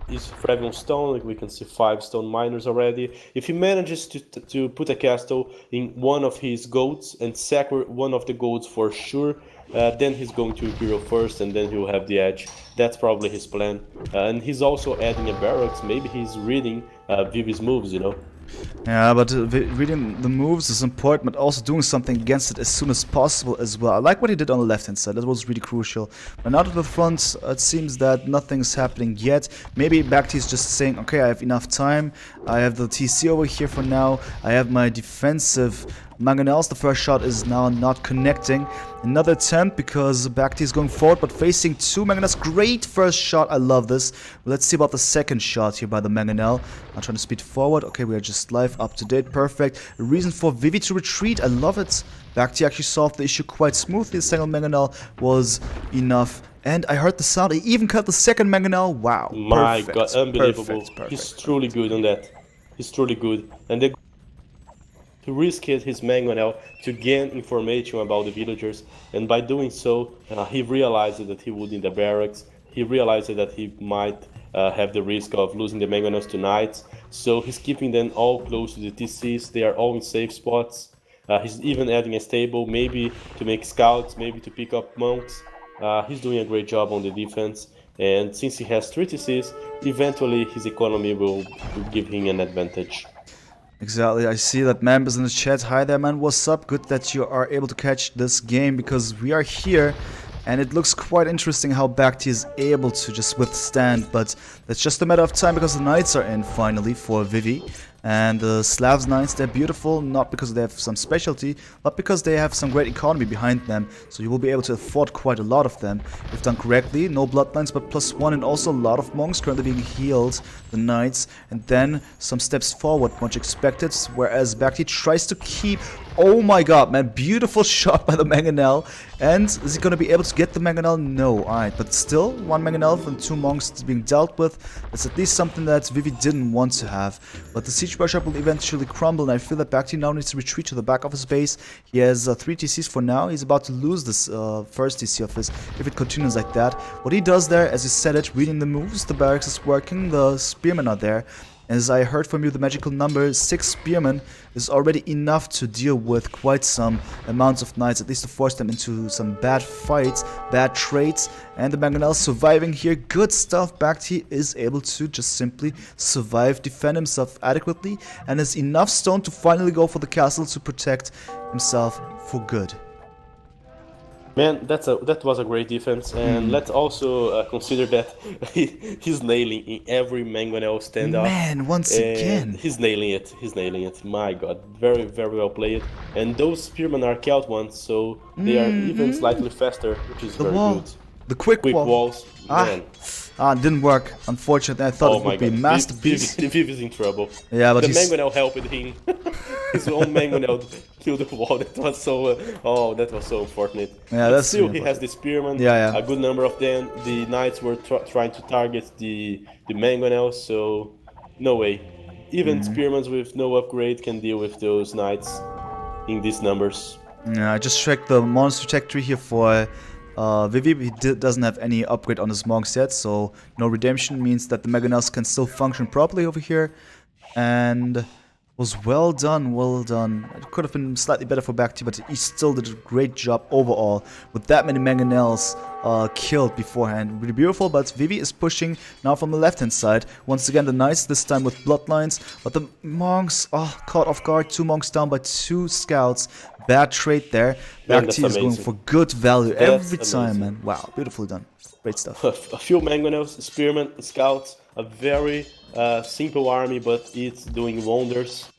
Speaker 2: is thriving on stone. Like we can see 5 stone miners already. If he manages to put a castle in one of his goats and sack one of the goats for sure, then he's going to Imperial first, and then he'll have the edge. That's probably his plan. And he's also adding a barracks. Maybe he's reading Vivi's moves, you know.
Speaker 1: Yeah, but reading the moves is important, but also doing something against it as soon as possible as well. I like what he did on the left-hand side. That was really crucial. But now to the front, it seems that nothing's happening yet. Maybe BacT is just saying, okay, I have enough time. I have the TC over here for now. I have my defensive mangonels. The first shot is now not connecting. Another attempt because BacT is going forward, but facing 2 mangonels. Great first shot. I love this. Let's see about the second shot here by the mangonel. I'm trying to speed forward. Okay, we are just live, up to date. Perfect. A reason for Vivi to retreat. I love it. BacT actually solved the issue quite smoothly. The second mangonel was enough. And I heard the sound. He even cut the second mangonel. Wow.
Speaker 2: My God, unbelievable.
Speaker 1: Perfect.
Speaker 2: He's truly good on that. He's truly good. And they to risk his mangonel to gain information about the villagers, and by doing so, he realized that he would need the barracks. He realized that he might have the risk of losing the mangonels to knights, so he's keeping them all close to the TCs. They are all in safe spots. He's even adding a stable, maybe to make scouts, maybe to pick up monks. He's doing a great job on the defense, and since he has 3 TCs, eventually his economy will give him an advantage.
Speaker 1: Exactly, I see that members in the chat. Hi there, man, what's up? Good that you are able to catch this game because we are here and it looks quite interesting how BacT is able to just withstand, but that's just a matter of time because the knights are in finally for Vivi. And the Slavs Knights, they're beautiful, not because they have some specialty, but because they have some great economy behind them. So you will be able to afford quite a lot of them. If done correctly, no bloodlines, but +1, and also a lot of monks currently being healed, the Knights. And then some steps forward, much expected, whereas BacT tries to keep... Oh my god, man, beautiful shot by the mangonel. And is he going to be able to get the mangonel? No, alright, but still, 1 mangonel and 2 monks being dealt with. That's at least something that Vivi didn't want to have. But the siege workshop will eventually crumble, and I feel that BacT now needs to retreat to the back of his base. He has 3 TCs for now. He's about to lose this first TC of his if it continues like that. What he does there, as you said it, reading the moves, the barracks is working, the spearmen are there. As I heard from you, the magical number 6 spearmen is already enough to deal with quite some amounts of knights, at least to force them into some bad fights, bad trades, and the mangonels surviving here. Good stuff. BacT is able to just simply survive, defend himself adequately, and has enough stone to finally go for the castle to protect himself for good.
Speaker 2: Man, that was a great defense, and let's also consider that he's nailing in every mangonel standoff.
Speaker 1: Man, once again,
Speaker 2: he's nailing it. He's nailing it. My God, very very well played. And those spearmen are Celt ones, so they are even slightly faster, which is very good.
Speaker 1: The quick
Speaker 2: walls. Man.
Speaker 1: Didn't work. Unfortunately, I thought it would be masterpiece.
Speaker 2: Vivi is in trouble.
Speaker 1: Yeah, but
Speaker 2: the mangonel helped him. His own mangonel killed the wall. That was so. That was so unfortunate.
Speaker 1: Yeah,
Speaker 2: but
Speaker 1: that's
Speaker 2: still
Speaker 1: really
Speaker 2: he has the spearmen.
Speaker 1: Yeah.
Speaker 2: A good number of them. The knights were trying to target the mangonel, so no way. Even spearmen with no upgrade can deal with those knights in these numbers.
Speaker 1: Yeah, I just checked the monster trajectory here for Vivi. He doesn't have any upgrade on his monks yet, so no redemption means that the Mangonels can still function properly over here. And was well done, well done. It could have been slightly better for BacT, but he still did a great job overall with that many Mangonels killed beforehand. Really beautiful, but Vivi is pushing now from the left-hand side. Once again, the Knights, this time with Bloodlines, but the Monks, caught off guard. 2 Monks down by 2 Scouts. Bad trade there. BacT is going for good value every time, man. Wow, beautifully done. Great stuff.
Speaker 2: A few Mangonels, Spearmen, Scouts, a very simple army, but it's doing wonders.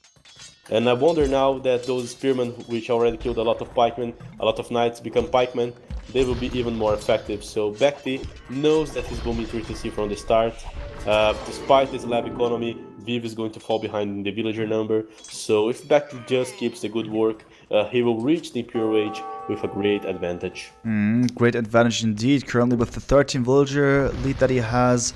Speaker 2: And I wonder now that those Spearmen, which already killed a lot of Pikemen, a lot of Knights become Pikemen, they will be even more effective. So BacT knows that he's booming 3TC from the start. Despite his lab economy, Vivi is going to fall behind in the villager number. So if BacT just keeps the good work, he will reach the Imperial Age with a great advantage.
Speaker 1: Great advantage indeed. Currently with the 13 villager lead that he has.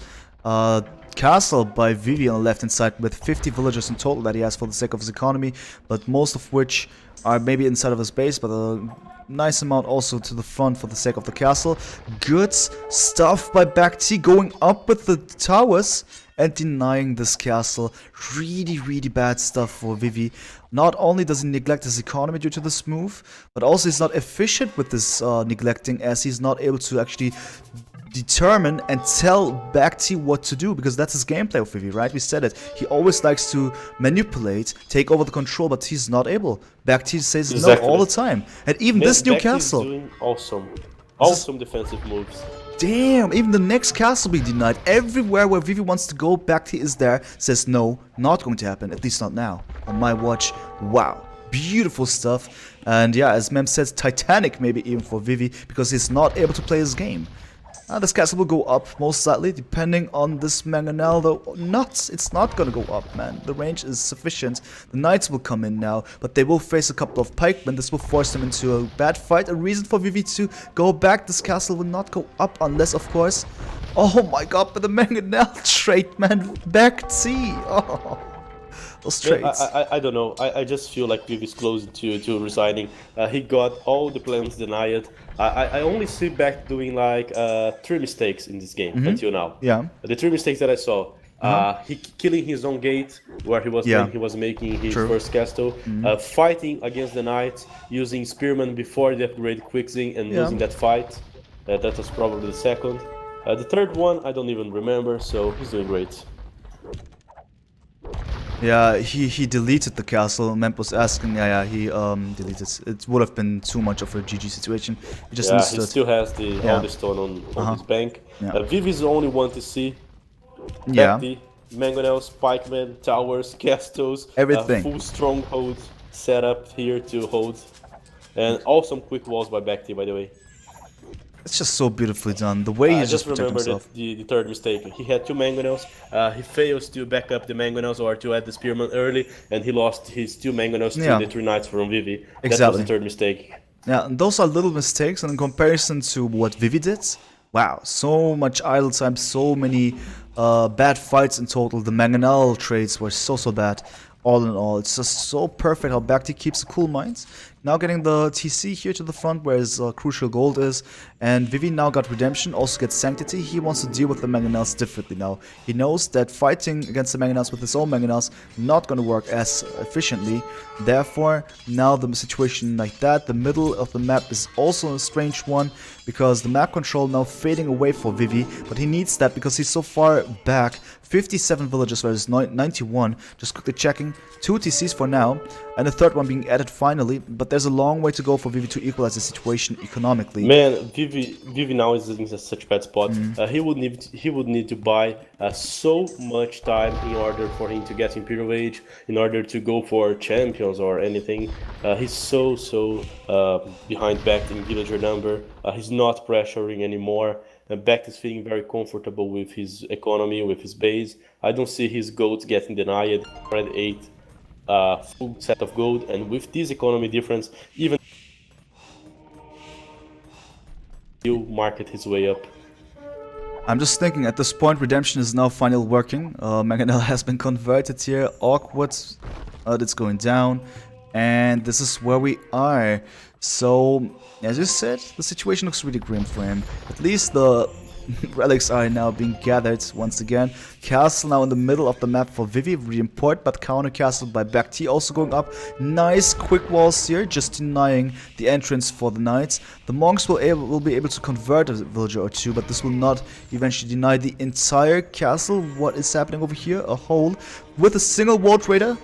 Speaker 1: Castle by Vivi on the left hand side with 50 villagers in total that he has for the sake of his economy, but most of which are maybe inside of his base, but a nice amount also to the front for the sake of the castle. Good stuff by BacT, going up with the towers and denying this castle. Really bad stuff for Vivi. Not only does he neglect his economy due to this move, but also he's not efficient with this neglecting, as he's not able to actually determine and tell BacT what to do, because that's his gameplay of Vivi, right? We said it. He always likes to manipulate, take over the control, but he's not able. BacT says
Speaker 2: Exactly.
Speaker 1: no all the time. And even this new
Speaker 2: BacT
Speaker 1: castle.
Speaker 2: is doing awesome defensive moves.
Speaker 1: Damn, even the next castle being denied. Everywhere where Vivi wants to go, BacT is there, says no, not going to happen, at least not now. On my watch, wow. Beautiful stuff. And yeah, as Mem says, Titanic maybe even for Vivi, because he's not able to play his game. This castle will go up, most likely, depending on this Mangonel, though it's not gonna go up, man. The range is sufficient. The Knights will come in now, but they will face a couple of pikemen. This will force them into a bad fight. A reason for Vivi to go back. This castle will not go up unless, of course... Oh my god, but the Mangonel trade, man. BacT. Oh. Those trades.
Speaker 2: I don't know. I just feel like Vivi's close to resigning. He got all the plans denied. I only see BacT doing like 3 mistakes in this game until now.
Speaker 1: Yeah.
Speaker 2: The 3 mistakes that I saw. He killing his own gate where he was making his first castle. Fighting against the Knights, using Spearman before the upgrade Quickzing and losing that fight. That was probably the second. The third one I don't even remember, so he's doing great.
Speaker 1: Yeah, he deleted the castle. Memp was asking, he deleted. It would have been too much of a GG situation. He just
Speaker 2: he still has all the stone on his bank. Vivi is the only one to see. BacT, Mangonels, Pikemen, towers, castles,
Speaker 1: everything.
Speaker 2: Full stronghold set up here to hold. And awesome quick walls by BacT, by the way.
Speaker 1: It's just so beautifully done. The way he just protected himself.
Speaker 2: The third mistake. He had 2 Mangonels. He fails to back up the Mangonels or to add the Spearman early, and he lost his 2 Mangonels to the 3 Knights from Vivi.
Speaker 1: Exactly.
Speaker 2: That was the third mistake.
Speaker 1: Yeah, and those are little mistakes, and in comparison to what Vivi did, wow, so much idle time, so many bad fights in total. The Mangonel trades were so bad. All in all, it's just so perfect how BacT keeps a cool mind. Now getting the TC here to the front where his crucial gold is. And Vivi now got redemption, also gets sanctity. He wants to deal with the Mangonels differently now. He knows that fighting against the Mangonels with his own Mangonels not going to work as efficiently. Therefore, now the situation like that, the middle of the map is also a strange one, because the map control now fading away for Vivi, but he needs that because he's so far back. 57 villagers versus 91, just quickly checking. 2 TCs for now, and the third one being added finally, but there's a long way to go for Vivi to equalize the situation economically.
Speaker 2: Man, Vivi now is in such a bad spot. He would need to buy so much time in order for him to get Imperial Age, in order to go for champions or anything. He's so behind BacT in villager number. He's not pressuring anymore. BacT is feeling very comfortable with his economy, with his base. I don't see his gold getting denied. Already 8 full set of gold, and with this economy difference, even he'll market his way up.
Speaker 1: I'm just thinking, at this point, redemption is now finally working. Mangonel has been converted here. Awkward. It's going down. And this is where we are. So, as you said, the situation looks really grim for him. At least the relics are now being gathered once again. Castle now in the middle of the map for Vivi, really important, but counter castle by BacT also going up. Nice quick walls here, just denying the entrance for the knights. The monks will be able to convert a villager or two, but this will not eventually deny the entire castle. What is happening over here? A hole with a single wall trader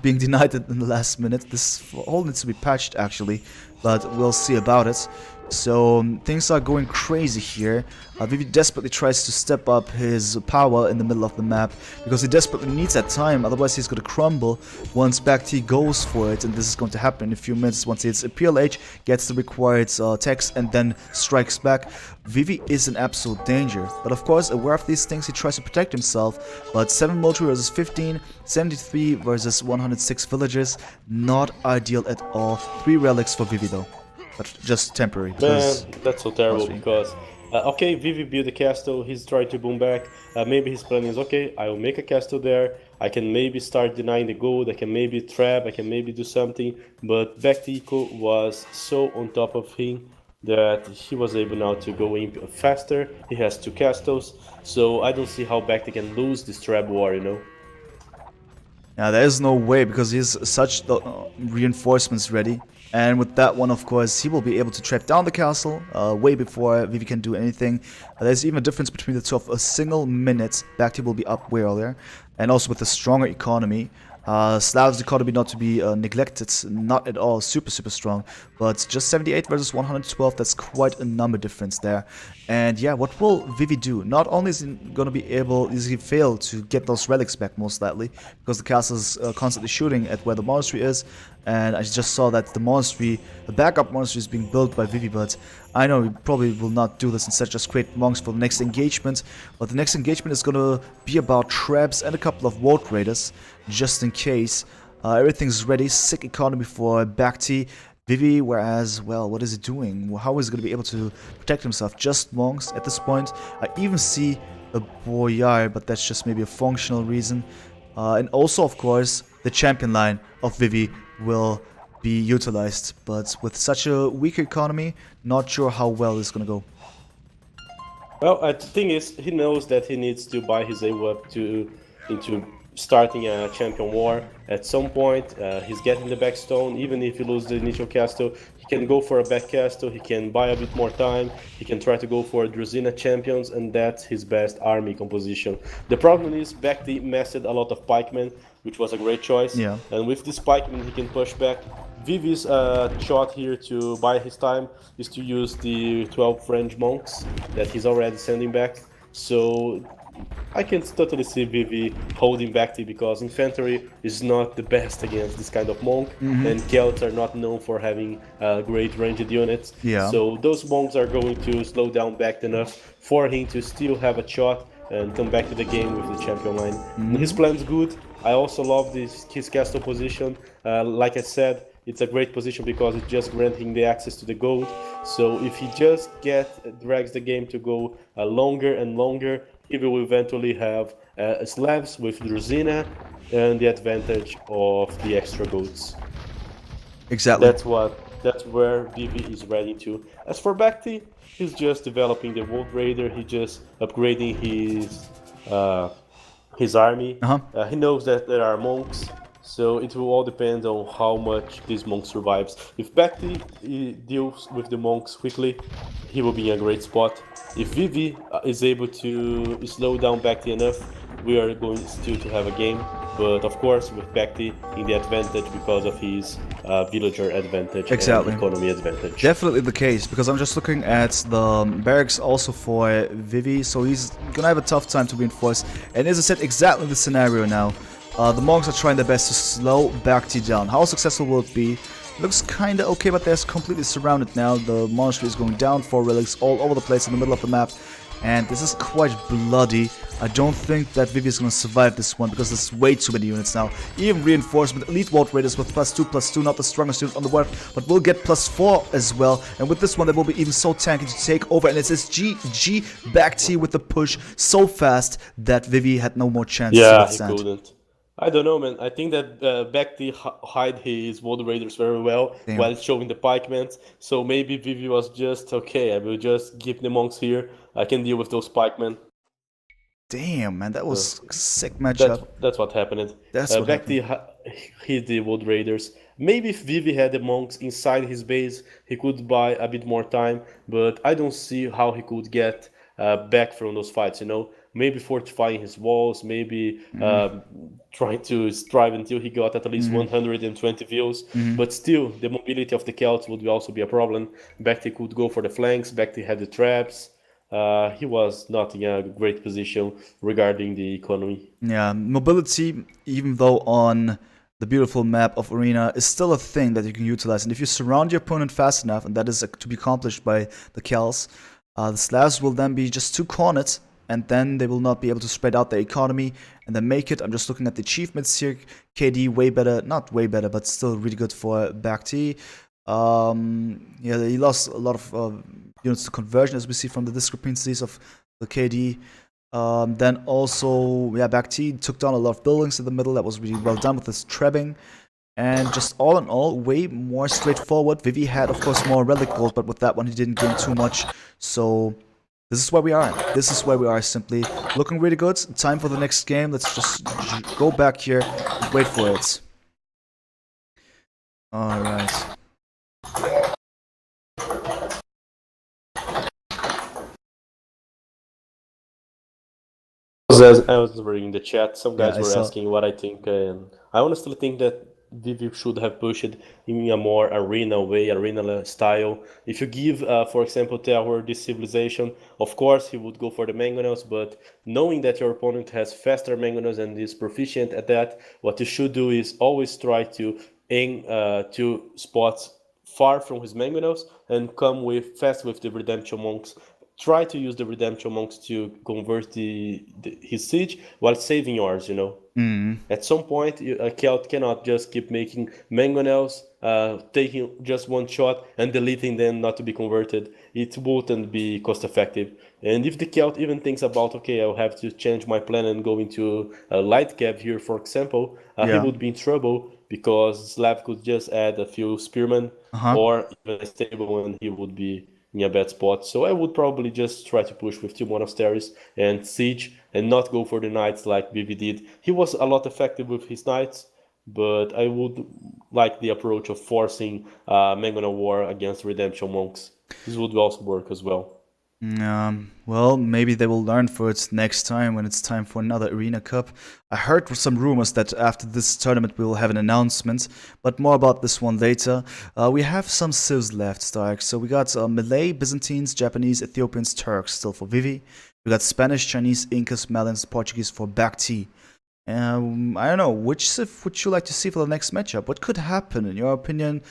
Speaker 1: being denied in the last minute. This hole needs to be patched actually, but we'll see about it. So things are going crazy here. Vivi desperately tries to step up his power in the middle of the map because he desperately needs that time, otherwise he's going to crumble once BacT goes for it, and this is going to happen in a few minutes once hits a PLH, gets the required text and then strikes back. Vivi is in absolute danger, but of course aware of these things he tries to protect himself, but 7 military versus 15, 73 versus 106 villagers, not ideal at all. 3 relics for Vivi though. But just temporary.
Speaker 2: Man, that's so terrible because, okay, Vivi built a castle, he's trying to boom back, maybe his plan is, okay, I will make a castle there, I can maybe start denying the gold, I can maybe trap, I can maybe do something, but BacT was so on top of him that he was able now to go in faster. He has 2 castles, so I don't see how BacT can lose this trap war, you know.
Speaker 1: Yeah, there is no way because he's such reinforcements ready. And with that one, of course, he will be able to trap down the castle way before Vivi can do anything. There's even a difference between the two of a single minute. BacT will be up way earlier. And also with a stronger economy. Slav's economy not to be neglected, not at all, super strong, but just 78 versus 112, that's quite a number difference there. And yeah, what will Vivi do? Not only is he going to be able, is he fail to get those relics back most likely, because the castle is constantly shooting at where the monastery is, and I just saw that the monastery, the backup monastery is being built by Vivi, but I know he probably will not do this, instead just create monks for the next engagement. But the next engagement is gonna be about traps and a couple of ward raiders, just in case. Everything's ready, sick economy for BacT. Vivi, whereas, well, what is he doing? How is he gonna be able to protect himself? Just monks at this point. I even see a boyar, but that's just maybe a functional reason. And also, of course, the champion line of Vivi will be utilized, but with such a weak economy, not sure how well it's gonna go.
Speaker 2: Well, the thing is, he knows that he needs to buy his AWAP into starting a champion war. At some point, he's getting the backstone. Even if he loses the initial castle, he can go for a back castle, he can buy a bit more time, he can try to go for Druzina champions, and that's his best army composition. The problem is, BacT messed a lot of pikemen, which was a great choice.
Speaker 1: Yeah.
Speaker 2: And with this pikemen, he can push back. Vivi's shot here to buy his time is to use the 12 French monks that he's already sending back. So I can totally see Vivi holding BacT because infantry is not the best against this kind of monk, and Celts are not known for having great ranged units.
Speaker 1: Yeah.
Speaker 2: So those monks are going to slow down BacT enough for him to still have a shot and come back to the game with the champion line. And his plan's good. I also love his castle position. Like I said, it's a great position because it's just granting the access to the gold. So if he just drags the game to go longer and longer, he will eventually have Slavs with Druzina and the advantage of the extra goats.
Speaker 1: Exactly.
Speaker 2: That's where Vivi is ready to. As for BacT, he's just developing the World Raider. He's just upgrading his army. He knows that there are monks, so it will all depend on how much this monk survives. If BacT deals with the monks quickly, he will be in a great spot. If Vivi is able to slow down BacT enough, we are going still to have a game. But of course, with BacT in the advantage because of his villager advantage and economy advantage.
Speaker 1: Definitely the case, because I'm just looking at the barracks also for Vivi, so he's gonna have a tough time to reinforce. And as I said, exactly the scenario now. The monks are trying their best to slow BacT down. How successful will it be? Looks kinda okay, but they're completely surrounded now. The monastery is going down, 4 relics all over the place in the middle of the map. And this is quite bloody. I don't think that Vivi is going to survive this one because there's way too many units now. Even reinforcement, elite ward raiders with +2/+2, not the strongest unit on the world, but we'll get +4 as well. And with this one, they will be even so tanky to take over. And it's this GG BacT with the push so fast that Vivi had no more chance to
Speaker 2: Yeah, he
Speaker 1: withstand.
Speaker 2: couldn't. I don't know, man. I think that BacT hide his World Raiders very well
Speaker 1: Damn.
Speaker 2: while showing the pikemen. So maybe Vivi was just okay. I will just keep the monks here. I can deal with those pikemen.
Speaker 1: Damn, man, that
Speaker 2: Uh,
Speaker 1: was sick matchup.
Speaker 2: that's what happened.
Speaker 1: That's what happened.
Speaker 2: Hit the World Raiders. Maybe if Vivi had the monks inside his base, he could buy a bit more time. But I don't see how he could get back from those fights. Maybe fortifying his walls, maybe trying to strive until he got at least 120 views. But still, the mobility of the Celts would also be a problem. BacT could go for the flanks. BacT had the traps. He was not in a great position regarding the economy.
Speaker 1: Yeah, mobility, even though on the beautiful map of Arena, is still a thing that you can utilize. And if you surround your opponent fast enough, and that is to be accomplished by the Kells, the Slavs will then be just too cornered, and then they will not be able to spread out their economy and then make it. I'm just looking at the achievements here. KD way better, not way better, but still really good for BacT. Yeah, he lost a lot of units to conversion, as we see from the discrepancies of the KD. Then also, yeah, BacT took down a lot of buildings in the middle. That was really well done with this trebbing. And just all in all, way more straightforward. Vivi had, of course, more relic gold, but with that one, he didn't gain too much. So this is where we are. This is where we are, simply. Looking really good. Time for the next game. Let's just go back here and wait for it. Alright.
Speaker 2: I was reading the chat. Some guys
Speaker 1: Yeah, I
Speaker 2: were
Speaker 1: saw.
Speaker 2: asking what I think, and I honestly think that Vivi should have pushed in a more arena way, arena style. If you give, for example, Terror this civilization, of course he would go for the mangonels, but knowing that your opponent has faster mangonels and is proficient at that, what you should do is always try to aim to spots far from his mangonels and come fast with the redemption monks. Try to use the redemption monks to convert his siege while saving yours. At some point, a Celt cannot just keep making mangonels, taking just one shot and deleting them not to be converted. It wouldn't be cost effective. And if the Celt even thinks about, okay, I'll have to change my plan and go into a light cap here, for example, he would be in trouble because Slav could just add a few spearmen or even a stable and he would be in a bad spot. So I would probably just try to push with 2 monasteries and siege and not go for the knights like Vivi did. He was a lot effective with his knights, but I would like the approach of forcing Mangonel War against Redemption Monks. This would also work as well.
Speaker 1: Well, maybe they will learn for it next time when it's time for another Arena Cup. I heard some rumors that after this tournament we will have an announcement, but more about this one later. We have some civs left, st4rk. So we got Malay, Byzantines, Japanese, Ethiopians, Turks still for Vivi. We got Spanish, Chinese, Incas, Malins, Portuguese for BacT. I don't know, which civ would you like to see for the next matchup? What could happen, in your opinion?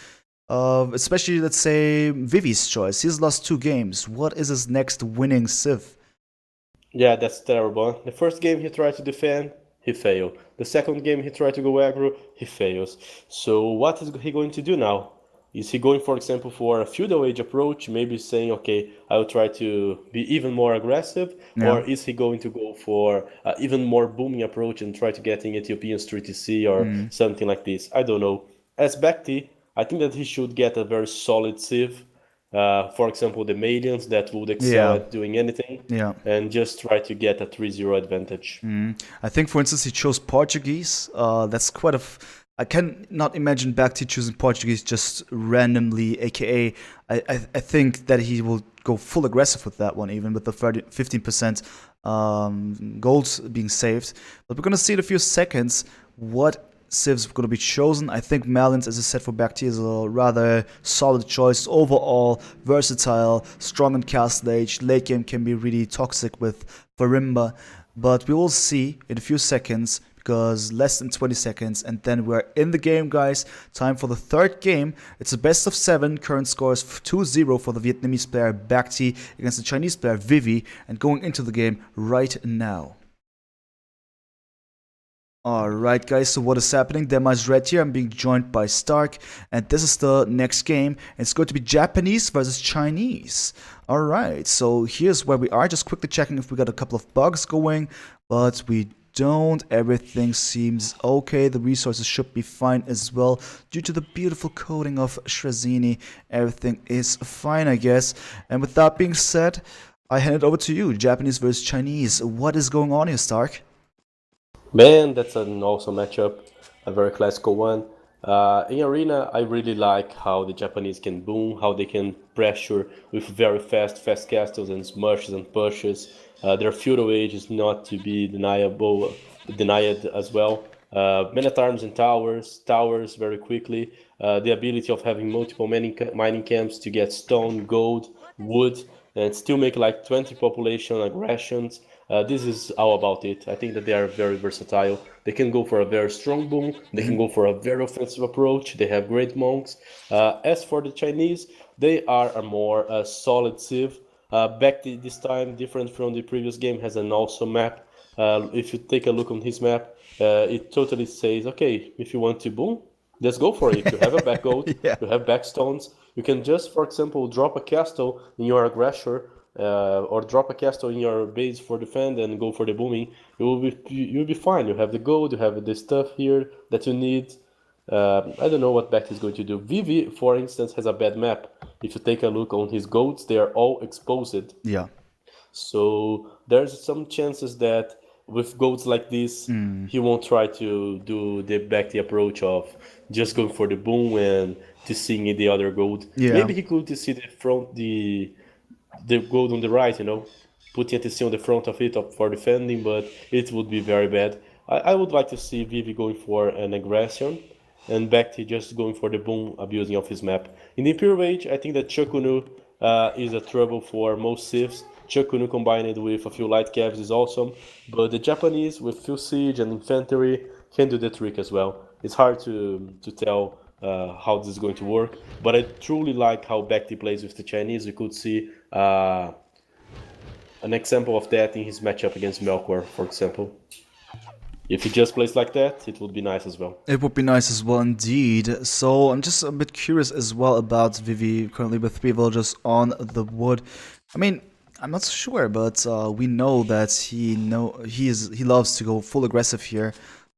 Speaker 1: Especially, let's say, Vivi's choice. He's lost 2 games. What is his next winning civ?
Speaker 2: Yeah, that's terrible. The first game he tried to defend, he failed. The second game he tried to go aggro, he fails. So what is he going to do now? Is he going, for example, for a feudal age approach, maybe saying, okay, I will try to be even more aggressive?
Speaker 1: Yeah.
Speaker 2: Or is he going to go for even more booming approach and try to get in Ethiopian 3TC or something like this? I don't know. As BacT, I think that he should get a very solid civ. For example, the Malians that would excel at doing anything. And just try to get a 3-0 advantage.
Speaker 1: I think, for instance, he chose Portuguese. That's quite a... I cannot imagine BacT choosing Portuguese just randomly, aka I think that he will go full aggressive with that one, even with the 15% gold being saved. But we're going to see in a few seconds what civs are going to be chosen. I think Malins, as I said, for BacT is a rather solid choice. Overall, versatile, strong in castle age. Late game can be really toxic with Farimba. But we will see in a few seconds, because less than 20 seconds, and then we're in the game, guys. Time for the 3rd game. It's a best of 7. Current score is 2-0 for the Vietnamese player BacT against the Chinese player Vivi, and going into the game right now. Alright, guys, so what is happening? DemEyesRed here. I'm being joined by st4rk, and this is the next game. It's going to be Japanese versus Chinese. Alright, so here's where we are. Just quickly checking if we got a couple of bugs going, but we don't. Everything seems okay. The resources should be fine as well. Due to the beautiful coding of Shrazini, everything is fine, I guess. And with that being said, I hand it over to you. Japanese versus Chinese. What is going on here, Stark?
Speaker 2: Man, that's an awesome matchup, a very classical one. In Arena, I really like how the Japanese can boom, how they can pressure with very fast castles and smushes and pushes. Their feudal age is not to be denied as well. Men at arms and towers very quickly. The ability of having multiple mining camps to get stone, gold, wood, and still make like 20 population aggressions. This is all about it. I think that they are very versatile. They can go for a very strong boom. They can go for a very offensive approach. They have great monks. As for the Chinese, they are a more solid civ. BacT this time, different from the previous game, has an awesome map. If you take a look on his map, it totally says, okay, if you want to boom, let's go for it. You have a back goat,
Speaker 1: Yeah.
Speaker 2: you have back stones. You can just, for example, drop a castle in your aggressor, or drop a castle in your base for defend and go for the booming. You'll be fine. You have the gold, you have the stuff here that you need. I don't know what BacT is going to do. Vivi, for instance, has a bad map. If you take a look on his goats, they are all exposed.
Speaker 1: Yeah.
Speaker 2: So there's some chances that with goats like this, he won't try to do the BacT approach of just going for the boom and to seeing the other gold.
Speaker 1: Yeah.
Speaker 2: Maybe he could see the gold on the right, putting a TC on the front of it for defending, but it would be very bad. I would like to see Vivi going for an aggression and BacT just going for the boom, abusing of his map. In the Imperial Age, I think that Chukunu is a trouble for most civs. Chukunu combined with a few light cavs is awesome, but the Japanese with few siege and infantry can do the trick as well. It's hard to tell how this is going to work, but I truly like how BacT plays with the Chinese. You could see an example of that in his matchup against Melkor, for example. If he just plays like that, it would be nice as well.
Speaker 1: It would be nice as well indeed. So I'm just a bit curious as well about Vivi currently with 3 villagers on the wood. I mean, I'm not so sure, but we know that he loves to go full aggressive here.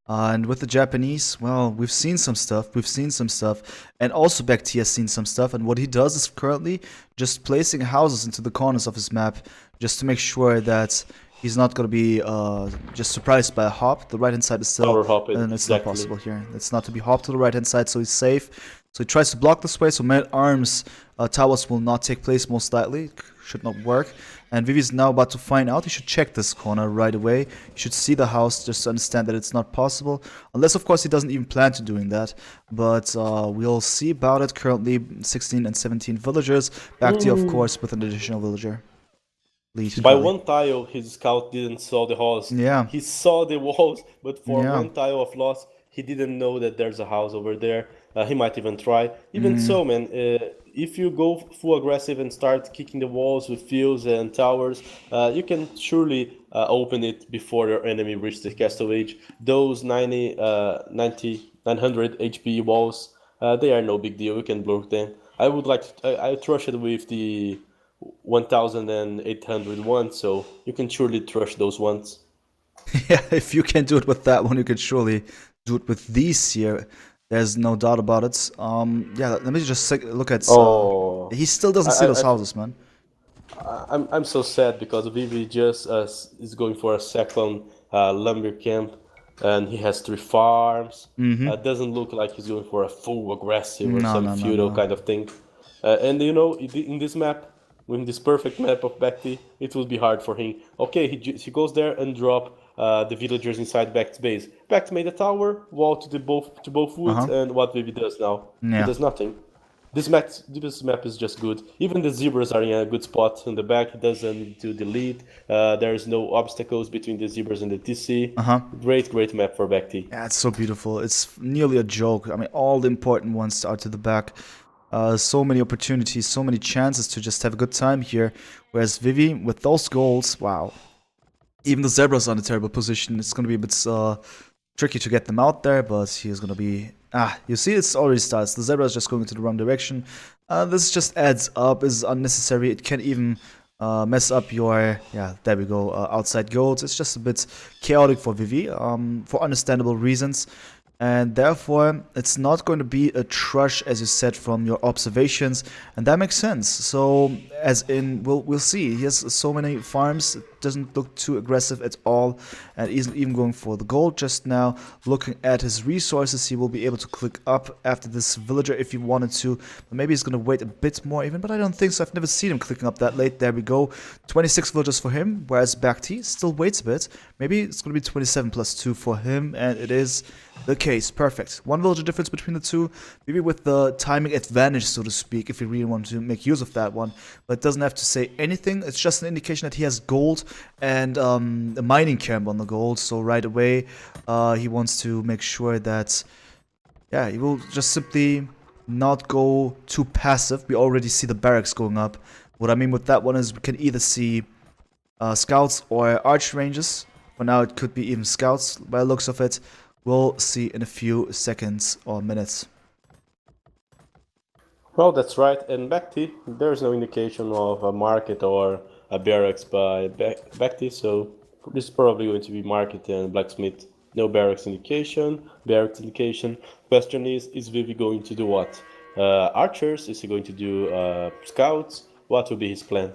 Speaker 1: And with the Japanese, well, we've seen some stuff, and also BacT has seen some stuff, and what he does is currently just placing houses into the corners of his map, just to make sure that he's not going to be just surprised by a hop. The right-hand side is still,
Speaker 2: Power hop it,
Speaker 1: and it's
Speaker 2: exactly.
Speaker 1: not possible here. It's not to be hopped to the right-hand side, so he's safe. So he tries to block this way, so man-at-arms towers will not take place most likely. Should not work. And Vivi's now about to find out. He should check this corner right away. He should see the house just to understand that it's not possible. Unless, of course, he doesn't even plan to doing that. But we'll see about it. Currently, 16 and 17 villagers. BacT, of course, with an additional villager.
Speaker 2: By one tile, his scout didn't saw the house.
Speaker 1: Yeah.
Speaker 2: He saw the walls, but for
Speaker 1: Yeah.
Speaker 2: one tile of loss, he didn't know that there's a house over there. He might even try. Even so, man, if you go full aggressive and start kicking the walls with fields and towers, you can surely open it before your enemy reaches the castle age. Those 900 HP walls, they are no big deal. You can block them. I would like to, I trust it with the 1800 ones, so you can surely trust those ones.
Speaker 1: Yeah, if you can do it with that one, you can surely do it with these here. There's no doubt about it. Yeah, let me just look at. He still doesn't see those houses, man.
Speaker 2: I'm so sad because Vivi just is going for a second lumber camp, and he has 3 farms. Doesn't look like he's going for a full aggressive or some feudal kind of thing. And in this map, with this perfect map of BacT, it will be hard for him. Okay, he goes there and drop the villagers inside BacT's base. BacT made a tower, wall to both woods, and what Vivi does now?
Speaker 1: Yeah.
Speaker 2: He does nothing. This map is just good. Even the zebras are in a good spot in the back. He doesn't need to delete. There's no obstacles between the zebras and the TC. Great map for BacT.
Speaker 1: Yeah, it's so beautiful. It's nearly a joke. I mean, all the important ones are to the back. So many opportunities, so many chances to just have a good time here. Whereas Vivi, with those goals, wow. Even the zebras are in a terrible position. It's going to be a bit tricky to get them out there, but he's going to be... you see, it's already starts. The zebra is just going into the wrong direction. This just adds up, is unnecessary. It can even mess up your, yeah, there we go, outside goals. It's just a bit chaotic for Vivi, for understandable reasons. And therefore, it's not going to be a trush, as you said, from your observations, and that makes sense. So, as in, we'll see. He has so many farms, it doesn't look too aggressive at all, and isn't even going for the gold just now. Looking at his resources, he will be able to click up after this villager if he wanted to. But maybe he's going to wait a bit more even, but I don't think so. I've never seen him clicking up that late. There we go. 26 villagers for him, whereas BacT still waits a bit. Maybe it's going to be 27 plus 2 for him, and it is the case. Perfect. One villager difference between the two. Maybe with the timing advantage, so to speak, if you really want to make use of that one. But it doesn't have to say anything. It's just an indication that he has gold and a mining camp on the gold. So right away, he wants to make sure that, yeah, he will just simply not go too passive. We already see the barracks going up. What I mean with that one is we can either see scouts or arch ranges. For now, it could be even scouts by the looks of it. We'll see in a few seconds or minutes.
Speaker 2: Well, that's right. And BacT, there's no indication of a market or a barracks by BacT, so this is probably going to be market and blacksmith. No barracks indication, barracks indication. Question is Vivi going to do what? Archers? Is he going to do scouts? What will be his plan?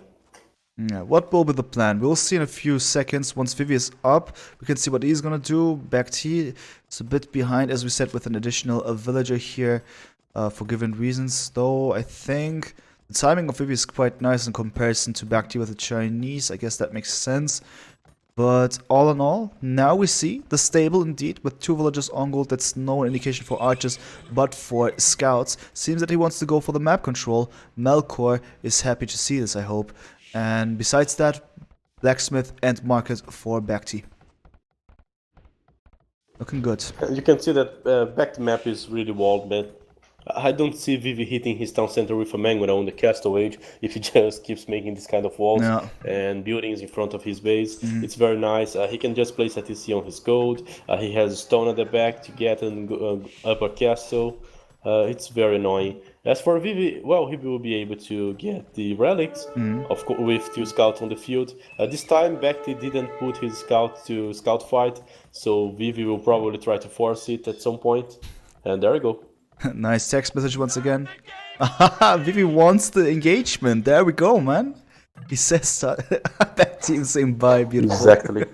Speaker 1: Yeah, what will be the plan? We'll see in a few seconds. Once Vivi is up, we can see what he's gonna do. BacT is a bit behind, as we said, with an additional villager here for given reasons. Though I think the timing of Vivi is quite nice in comparison to BacT with the Chinese. I guess that makes sense. But all in all, now we see the stable indeed with 2 villagers on gold. That's no indication for archers, but for scouts. Seems that he wants to go for the map control. Melkor is happy to see this, I hope. And besides that, blacksmith and market for BacT. Looking good.
Speaker 2: You can see that BacT map is really walled, but I don't see Vivi hitting his town center with a Manguna on the Castle Age if he just keeps making this kind of walls and buildings in front of his base. It's very nice. He can just place a TC on his gold. He has stone at the back to get an upper castle. It's very annoying. As for Vivi, well, he will be able to get the relics, of course, with 2 scouts on the field. This time, BacT didn't put his scout to scout fight, so Vivi will probably try to force it at some point. And there we go.
Speaker 1: Nice text message once again. Vivi wants the engagement. There we go, man. He says BacT saying bye. Beautiful.
Speaker 2: Exactly.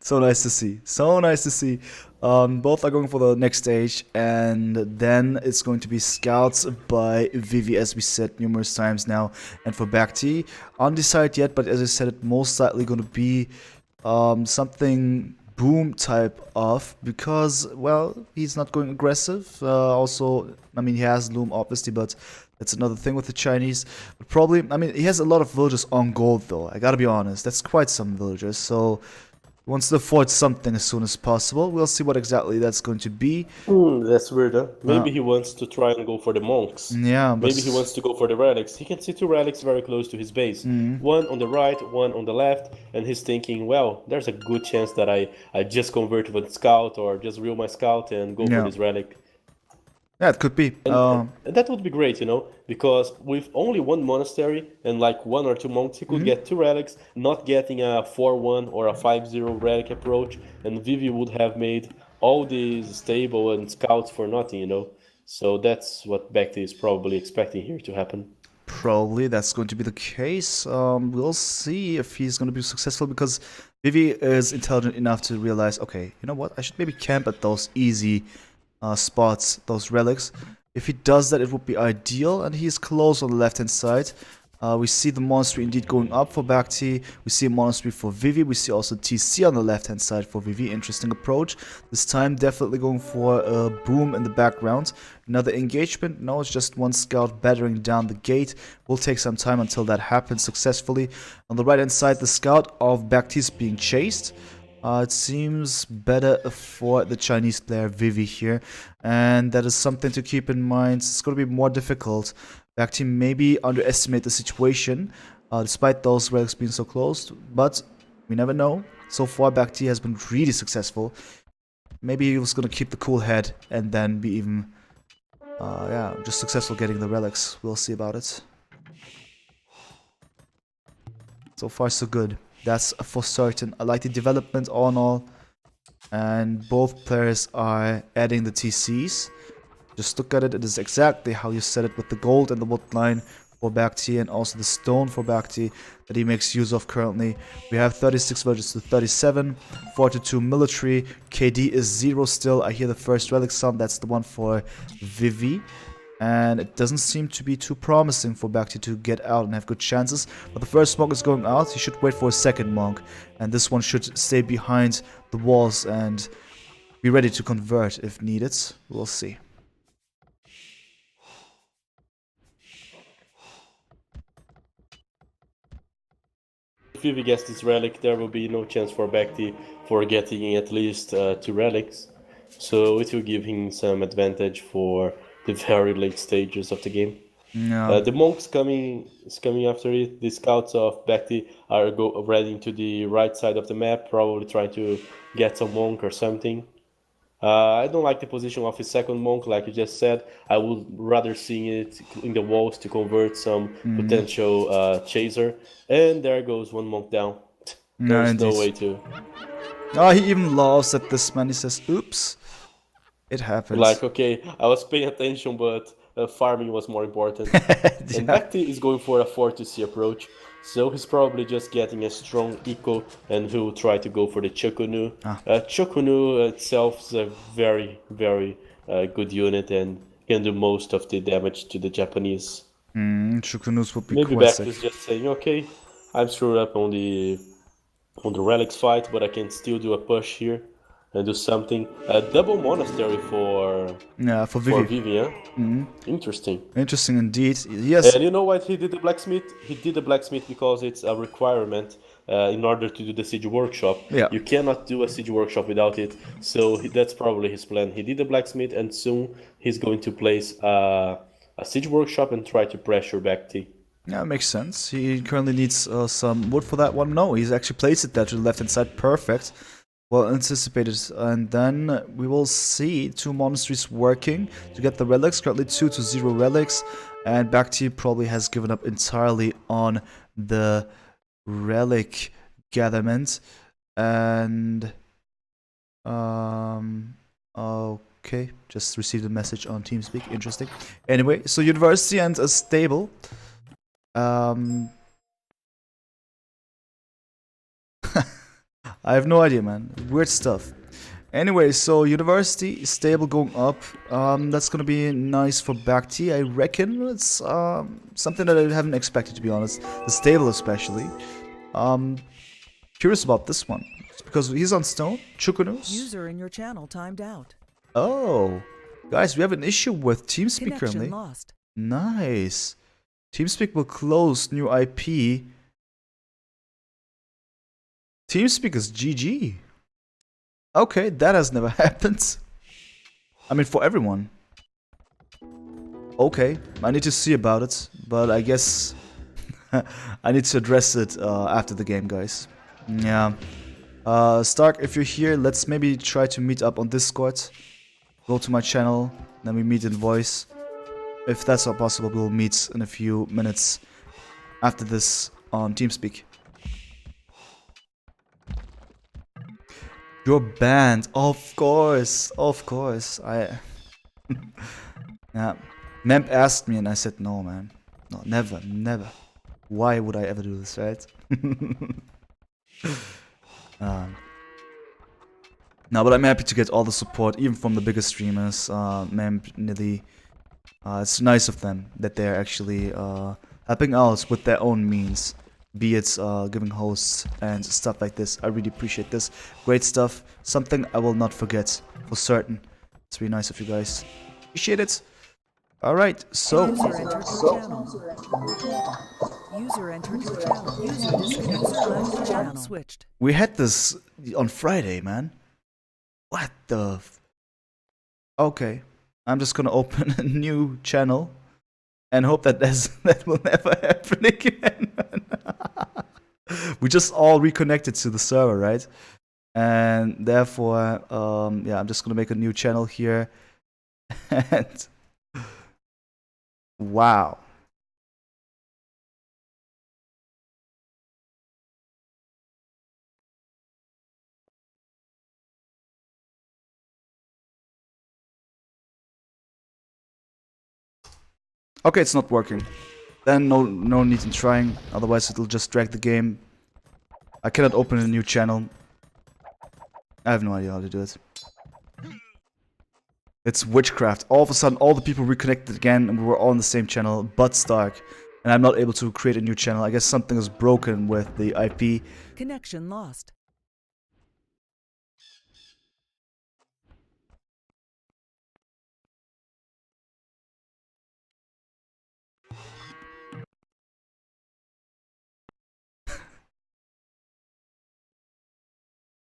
Speaker 1: So nice to see. So nice to see. Both are going for the next stage, and then it's going to be scouts by Vivi, as we said numerous times now. And for BacT, undecided yet, but as I said, it most likely going to be something boom type of, because, well, he's not going aggressive. Also, I mean, he has loom obviously, but that's another thing with the Chinese. But probably, I mean, he has a lot of villagers on gold though. I gotta be honest, that's quite some villagers. So he wants to afford something as soon as possible. We'll see what exactly that's going to be.
Speaker 2: That's weird, huh? Maybe he wants to try and go for the monks.
Speaker 1: Yeah, but
Speaker 2: maybe he wants to go for the relics. He can see 2 relics very close to his base. One on the right, one on the left, and he's thinking, well, there's a good chance that I just convert with scout or just reel my scout and go for this relic.
Speaker 1: Yeah, it could be.
Speaker 2: And that would be great, you know, because with only 1 monastery and like 1 or 2 monks, he could get 2 relics, not getting a 4-1 or a 5-0 relic approach, and Vivi would have made all these stable and scouts for nothing, you know. So that's what BacT is probably expecting here to happen.
Speaker 1: Probably that's going to be the case. We'll see if he's going to be successful, because Vivi is intelligent enough to realize, okay, you know what, I should maybe camp at those easy spots, those relics. If he does that, it would be ideal, and he's close on the left hand side. We see the monastery indeed going up for BacT. We see a monastery for Vivi. We see also TC on the left hand side for Vivi. Interesting approach. This time definitely going for a boom in the background. Another engagement. No, it's just 1 scout battering down the gate. Will take some time until that happens successfully. On the right hand side, the scout of BacT is being chased. It seems better for the Chinese player Vivi here, and that is something to keep in mind. It's going to be more difficult. BacT maybe underestimate the situation, despite those relics being so close, but we never know. So far, BacT has been really successful. Maybe he was going to keep the cool head and then be even, yeah, just successful getting the relics. We'll see about it. So far, so good. That's for certain. I like the development all in all. And both players are adding the TCs. Just look at it. It is exactly how you said it with the gold and the wood line for BacT and also the stone for BacT that he makes use of currently. We have 36 villages to 37, 42 military. KD is 0 still. I hear the first relic sound. That's the one for Vivi. And it doesn't seem to be too promising for BacT to get out and have good chances. But the first monk is going out. He should wait for a second monk. And this one should stay behind the walls and be ready to convert if needed. We'll see.
Speaker 2: If Vivi gets this relic, there will be no chance for BacT for getting at least 2 relics. So it will give him some advantage for the very late stages of the game.
Speaker 1: No.
Speaker 2: The monks is coming after it. The scouts of BacT are riding to the right side of the map, probably trying to get some monk or something. I don't like the position of his second monk, like you just said. I would rather see it in the walls to convert some potential chaser. And there goes one monk down. There's no way to.
Speaker 1: Oh, he even laughs at this man. He says, oops. It happens.
Speaker 2: Like, okay, I was paying attention, but farming was more important. And BacT is going for a 4-2C approach. So he's probably just getting a strong eco and he will try to go for the Chukunu. Chukunu itself is a very, very good unit and can do most of the damage to the Japanese.
Speaker 1: Chukunus would be
Speaker 2: Maybe
Speaker 1: quite
Speaker 2: BacT is just saying, okay, I'm screwed up on the relics fight, but I can still do a push here and do something. A double monastery for Vivi, huh? Interesting.
Speaker 1: Interesting indeed. Yes.
Speaker 2: And you know what he did the blacksmith? He did the blacksmith because it's a requirement in order to do the siege workshop.
Speaker 1: Yeah.
Speaker 2: You cannot do a siege workshop without it. So that's probably his plan. He did the blacksmith and soon he's going to place a siege workshop and try to pressure BacT.
Speaker 1: Yeah, it makes sense. He currently needs some wood for that one. No, he's actually placed it there to the left hand side. Perfect. Well anticipated. And then we will see 2 monasteries working to get the relics. Currently 2 to 0 relics. And BacT probably has given up entirely on the relic gatherment. And okay, just received a message on TeamSpeak. Interesting. Anyway, so university and a stable. I have no idea, man. Weird stuff. Anyway, so university stable going up. That's gonna be nice for BacT. I reckon it's something that I haven't expected, to be honest. The stable especially. Curious about this one. It's because he's on stone. Chukunus.
Speaker 3: User in your channel timed out.
Speaker 1: Oh, guys, we have an issue with TeamSpeak currently.
Speaker 3: Connection lost.
Speaker 1: Nice. TeamSpeak will close new IP. TeamSpeak is GG. Okay, that has never happened. I mean, for everyone. Okay, I need to see about it, but I guess I need to address it after the game, guys. Yeah. St4rk, if you're here, let's maybe try to meet up on Discord. Go to my channel, then we meet in voice. If that's not possible, we'll meet in a few minutes after this on TeamSpeak. You're banned, of course, I yeah, Memp asked me and I said no, man, no, never. Why would I ever do this, right? No, but I'm happy to get all the support, even from the biggest streamers, Memp, Nilly. It's nice of them that they're actually helping out with their own means. Be it giving hosts and stuff like this. I really appreciate this. Great stuff. Something I will not forget for certain. It's really nice of you guys. Appreciate it. Alright, so.
Speaker 3: User entered your channel. User entered your channel. User disconnected. User channel switched.
Speaker 1: We had this on Friday, man. What the okay. I'm just gonna open a new channel and hope that that will never happen again. We just all reconnected to the server, right? And therefore, yeah, I'm just gonna make a new channel here. And wow. Okay, it's not working. Then no need in trying, otherwise it'll just drag the game. I cannot open a new channel. I have no idea how to do it. It's witchcraft. All of a sudden, all the people reconnected again, and we were all on the same channel, but Stark. And I'm not able to create a new channel. I guess something is broken with the IP.
Speaker 3: Connection lost.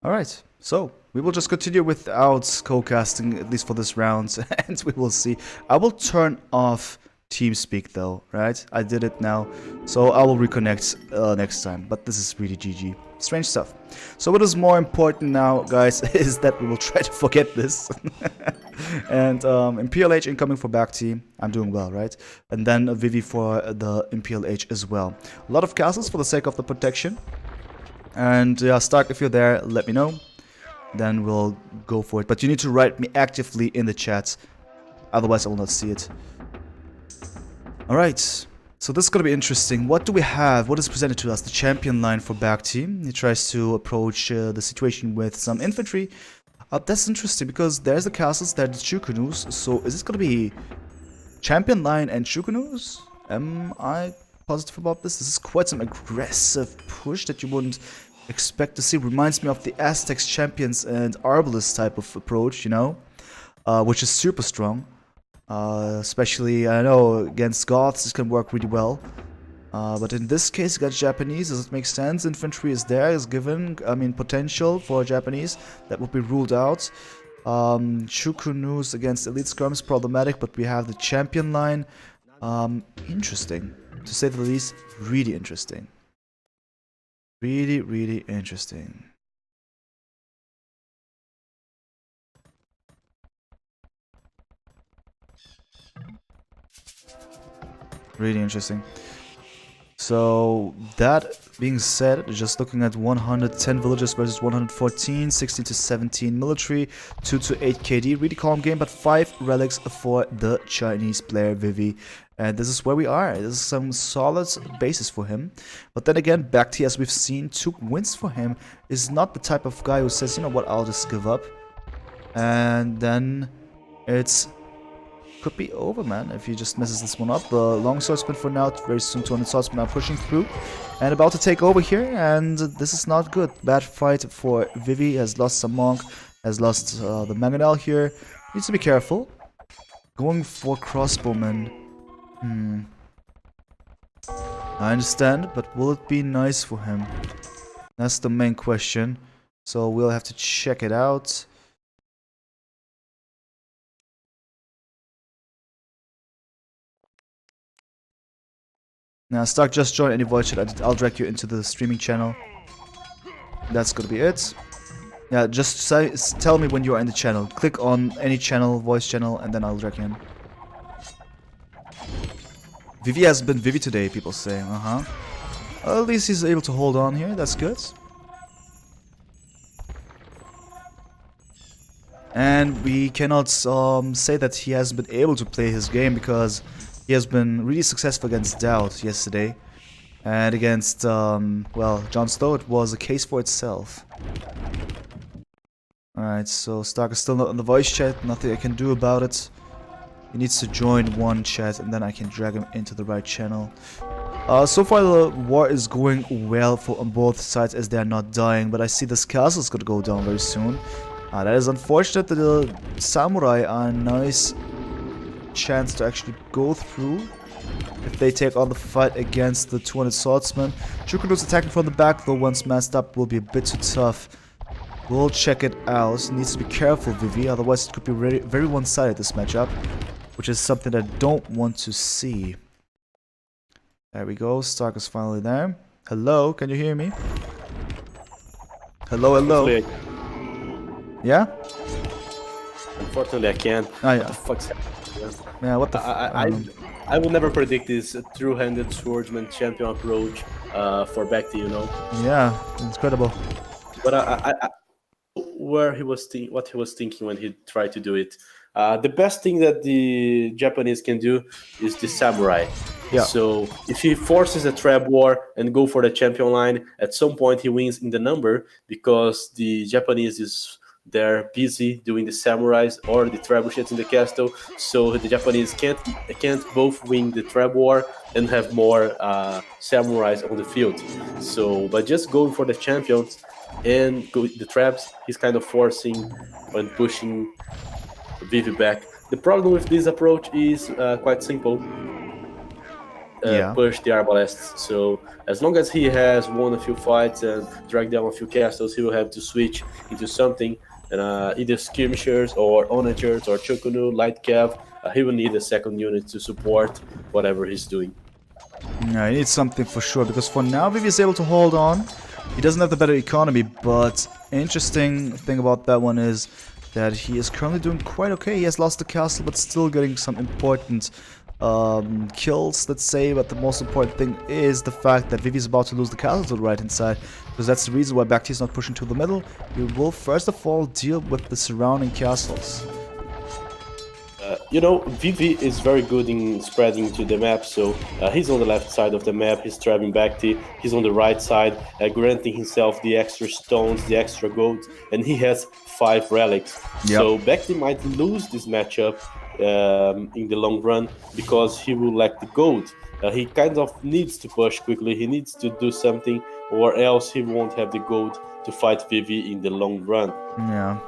Speaker 1: Alright, so we will just continue without co-casting, at least for this round, and we will see. I will turn off TeamSpeak though, right? I did it now, so I will reconnect next time, but this is really GG. Strange stuff. So what is more important now, guys, is that we will try to forget this. And Imperial H incoming for BacT. I'm doing well, right? And then Vivi for the Imperial H as well. A lot of castles for the sake of the protection. And yeah, Stark, if you're there, let me know. Then we'll go for it. But you need to write me actively in the chat. Otherwise, I will not see it. Alright. So this is going to be interesting. What do we have? What is presented to us? The champion line for BacT. He tries to approach the situation with some infantry. That's interesting because there's the castles, there's the Chukunus. So is this going to be champion line and Chukunus? Am I positive about this? This is quite some aggressive push that you wouldn't expect to see. Reminds me of the Aztecs champions and Arbalest type of approach, you know, which is super strong. Especially, I know, against Goths this can work really well. But in this case, against Japanese, does it make sense? Infantry is there, is given, I mean, potential for Japanese. That would be ruled out. Chukunus against Elite Scrum is problematic, but we have the champion line. Interesting. To say the least, really interesting. Really, really interesting. Really interesting. So, that being said, just looking at 110 villagers versus 114, 16 to 17 military, 2 to 8 KD, really calm game, but 5 relics for the Chinese player Vivi. And this is where we are. This is some solid basis for him. But then again, BacT, as we've seen, 2 wins for him, is not the type of guy who says, you know what, I'll just give up. And then it's could be over, man, if he just messes this one up. The long swordsman for now, very soon 200 swordsmen are pushing through and about to take over here, and this is not good. Bad fight for Vivi, has lost some monk, has lost the mangonel here. Needs to be careful. Going for crossbowman. I understand, but will it be nice for him? That's the main question. So we'll have to check it out. Now, Stark, just join any voice chat. I'll drag you into the streaming channel. That's gonna be it. Yeah, just tell me when you are in the channel. Click on any channel, voice channel, and then I'll drag you in. Vivi has been Vivi today, people say. At least he's able to hold on here. That's good. And we cannot say that he hasn't been able to play his game because he has been really successful against Doubt yesterday. And against, well, Jon Stow, it was a case for itself. Alright, so Stark is still not on the voice chat. Nothing I can do about it. He needs to join one chat and then I can drag him into the right channel. So far the war is going well on both sides as they are not dying. But I see this castle is going to go down very soon. That is unfortunate. The samurai are a nice chance to actually go through if they take on the fight against the 200 swordsmen. Chukunus attacking from the back, though once masked up will be a bit too tough. We'll check it out. Needs to be careful, Vivi, otherwise it could be very one-sided, this matchup, which is something I don't want to see. There we go, Stark is finally there. Hello, can you hear me? Hello, hello. Yeah?
Speaker 2: Unfortunately, I can't.
Speaker 1: Oh, yeah.
Speaker 2: What the fuck's happening?
Speaker 1: Yeah, what the
Speaker 2: I will never predict this two-handed swordsman champion approach for BacT, you know?
Speaker 1: Yeah, incredible.
Speaker 2: But what he was thinking when he tried to do it. The best thing that the Japanese can do is the samurai.
Speaker 1: Yeah.
Speaker 2: So if he forces a trap war and go for the champion line, at some point he wins in the number, because the Japanese they're busy doing the samurais or the trebuchets in the castle. So the Japanese can't both win the trap war and have more samurais on the field. So by just going for the champions and go the traps, he's kind of forcing and pushing Vivi back. The problem with this approach is quite simple. Push the arbalests. So as long as he has won a few fights and dragged down a few castles, he will have to switch into something, and either skirmishers or onagers or chokunu, light cav. He will need a second unit to support whatever he's doing.
Speaker 1: Yeah, he needs something for sure, because for now Vivi is able to hold on. He doesn't have the better economy, but interesting thing about that one is that he is currently doing quite okay. He has lost the castle, but still getting some important kills, let's say. But the most important thing is the fact that Vivi is about to lose the castle to the right hand side, because that's the reason why BacT is not pushing to the middle. He will first of all deal with the surrounding castles.
Speaker 2: Vivi is very good in spreading to the map, so he's on the left side of the map, he's trapping BacT, he's on the right side, granting himself the extra stones, the extra gold, and he has 5 relics. Yep. So BacT might lose this matchup in the long run, because he will lack the gold. He kind of needs to push quickly, he needs to do something, or else he won't have the gold to fight Vivi in the long run.
Speaker 1: Yeah.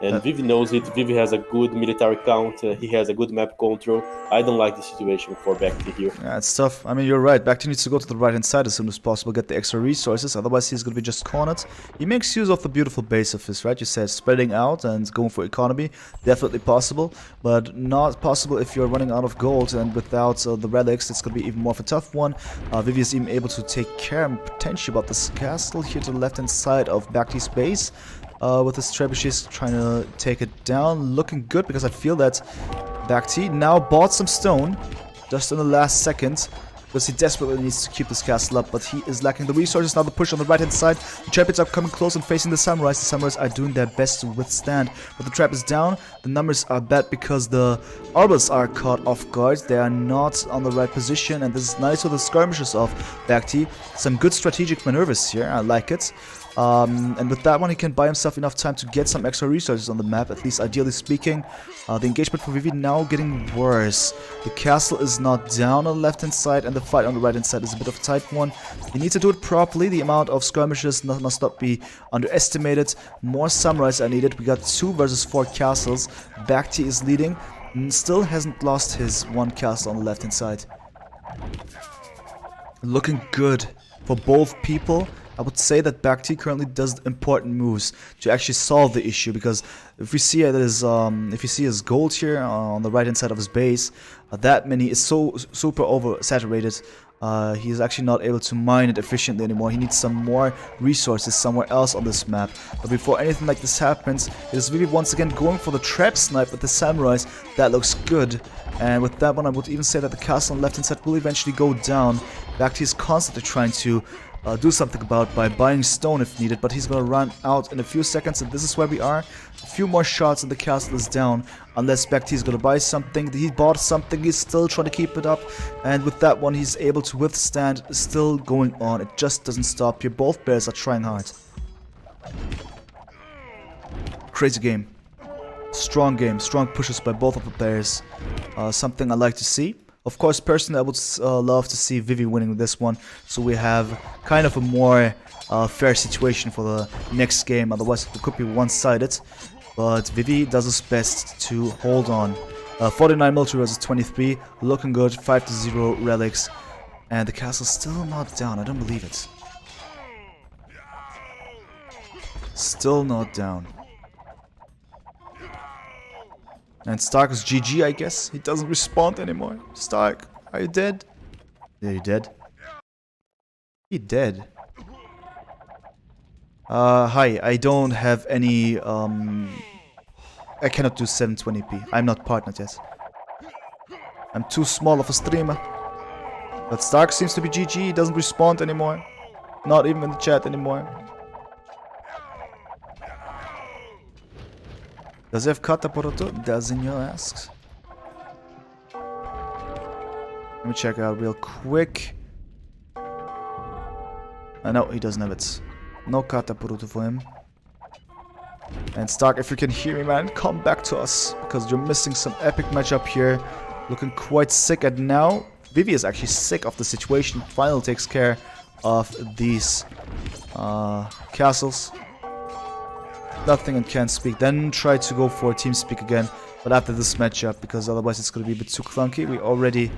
Speaker 2: And Vivi knows it. Vivi has a good military count. He has a good map control. I don't like the situation for BacT here.
Speaker 1: Yeah, it's tough. I mean, you're right. BacT needs to go to the right-hand side as soon as possible, get the extra resources. Otherwise, he's going to be just cornered. He makes use of the beautiful base of his, right? You said spreading out and going for economy. Definitely possible, but not possible if you're running out of gold. And without the relics, it's going to be even more of a tough one. Vivi is even able to take care and potentially about this castle here to the left-hand side of BacT's base. With his trebuchets trying to take it down. Looking good, because I feel that BacT now bought some stone just in the last second, because he desperately needs to keep this castle up, but he is lacking the resources. Now the push on the right hand side. The champions are coming close and facing the samurais. The samurais are doing their best to withstand, but the trap is down. The numbers are bad because the arbals are caught off guard. They are not on the right position, and this is nice for the skirmishes of BacT. Some good strategic maneuvers here. I like it. And with that one, he can buy himself enough time to get some extra resources on the map, at least ideally speaking. The engagement for Vivi now getting worse. The castle is not down on the left hand side, and the fight on the right hand side is a bit of a tight one. You need to do it properly. The amount of skirmishes must not be underestimated. More samurais are needed. We got 2 versus 4 castles. BacT is leading and still hasn't lost his 1 castle on the left hand side. Looking good for both people. I would say that BacT currently does important moves to actually solve the issue, because if we see if you see his gold here on the right hand side of his base, that many is so super oversaturated. He is actually not able to mine it efficiently anymore. He needs some more resources somewhere else on this map. But before anything like this happens, it is Vivi once again going for the trap snipe with the samurais. That looks good. And with that one, I would even say that the castle on the left hand side will eventually go down. BacT is constantly trying to do something about by buying stone if needed, but he's gonna run out in a few seconds, and this is where we are. A few more shots and the castle is down, unless BacT is gonna buy something. He bought something, he's still trying to keep it up, and with that one he's able to withstand. Still going on, it just doesn't stop here. Both players are trying hard. Crazy game. Strong game, strong pushes by both of the players. Something I like to see. Of course, personally, I would love to see Vivi winning this one, so we have kind of a more fair situation for the next game. Otherwise, it could be one-sided. But Vivi does his best to hold on. 49 military versus 23, looking good. 5-0 relics, and the castle's still not down. I don't believe it. Still not down. And St4rk is GG, I guess. He doesn't respond anymore. St4rk, are you dead? Yeah, you dead? He dead. Hi, I don't have any, I cannot do 720p. I'm not partnered yet. I'm too small of a streamer. But St4rk seems to be GG. He doesn't respond anymore. Not even in the chat anymore. Does he have kata Poroto? Dazinho asks. Let me check out real quick. No, he doesn't have it. No kata Poroto for him. And st4rk, if you can hear me, man, come back to us. Because you're missing some epic matchup here. Looking quite sick. And now, Vivi is actually sick of the situation. Finally takes care of these castles. Nothing and can't speak. Then try to go for team speak again. But after this matchup, because otherwise it's going to be a bit too clunky. We already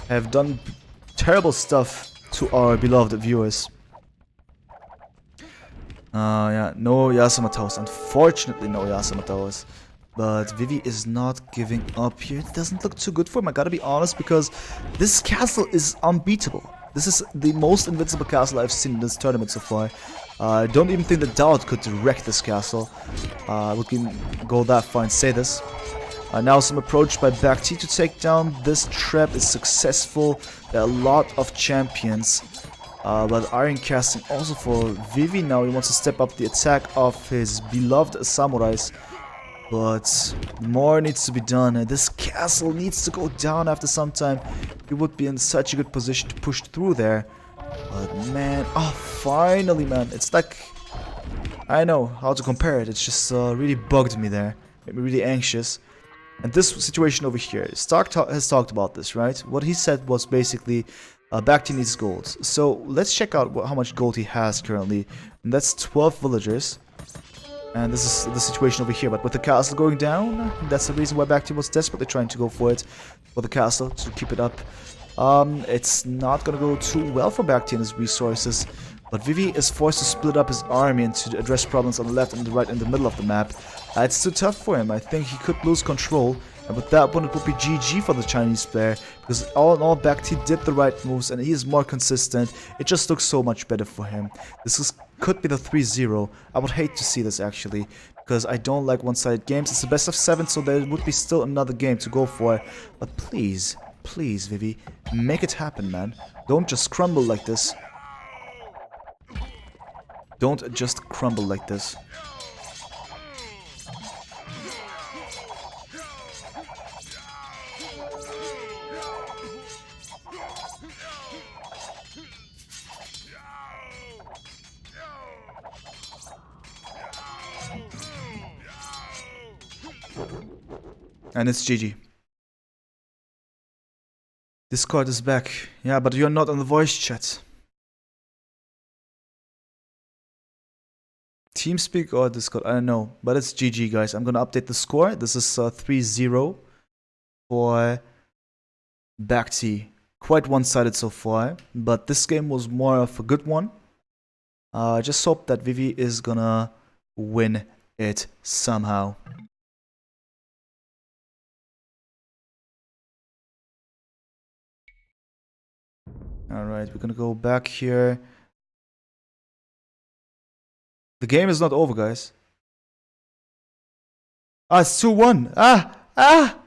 Speaker 1: have done terrible stuff to our beloved viewers. Yeah, no Yasumatowers. Unfortunately, no Yasumatowers. But Vivi is not giving up here. It doesn't look too good for him, I gotta be honest, because this castle is unbeatable. This is the most invincible castle I've seen in this tournament so far. I don't even think that DERAC could wreck this castle. We can go that far and say this. Now some approach by BacT to take down this trap is successful. There are a lot of champions. But iron casting also for Vivi now. He wants to step up the attack of his beloved samurais. But more needs to be done. And this castle needs to go down after some time. He would be in such a good position to push through there. But man, oh finally man. It's like, I know how to compare it. It's just really bugged me there. Made me really anxious. And this situation over here, st4rk has talked about this, right? What he said was basically, BacT needs gold. So let's check out how much gold he has currently. And that's 12 villagers. And this is the situation over here. But with the castle going down, that's the reason why BacT was desperately trying to go for it. For the castle, to keep it up. It's not gonna go too well for BacT and his resources. But Vivi is forced to split up his army and to address problems on the left and the right and the middle of the map. It's too tough for him. I think he could lose control. And with that one, it would be GG for the Chinese player. Because all in all, BacT did the right moves and he is more consistent. It just looks so much better for him. Could be the 3-0. I would hate to see this actually. Because I don't like one-sided games. It's the best of 7, so there would be still another game to go for. But please, please, Vivi, make it happen, man. Don't just crumble like this. Don't just crumble like this. And it's GG. Discord is back. Yeah, but you're not on the voice chat. TeamSpeak or Discord, I don't know. But it's GG, guys. I'm gonna update the score. This is 3-0 for BacT. Quite one-sided so far. But this game was more of a good one. I just hope that Vivi is gonna win it somehow. Alright, we're gonna go back here. The game is not over, guys. Ah, it's 2-1. Ah!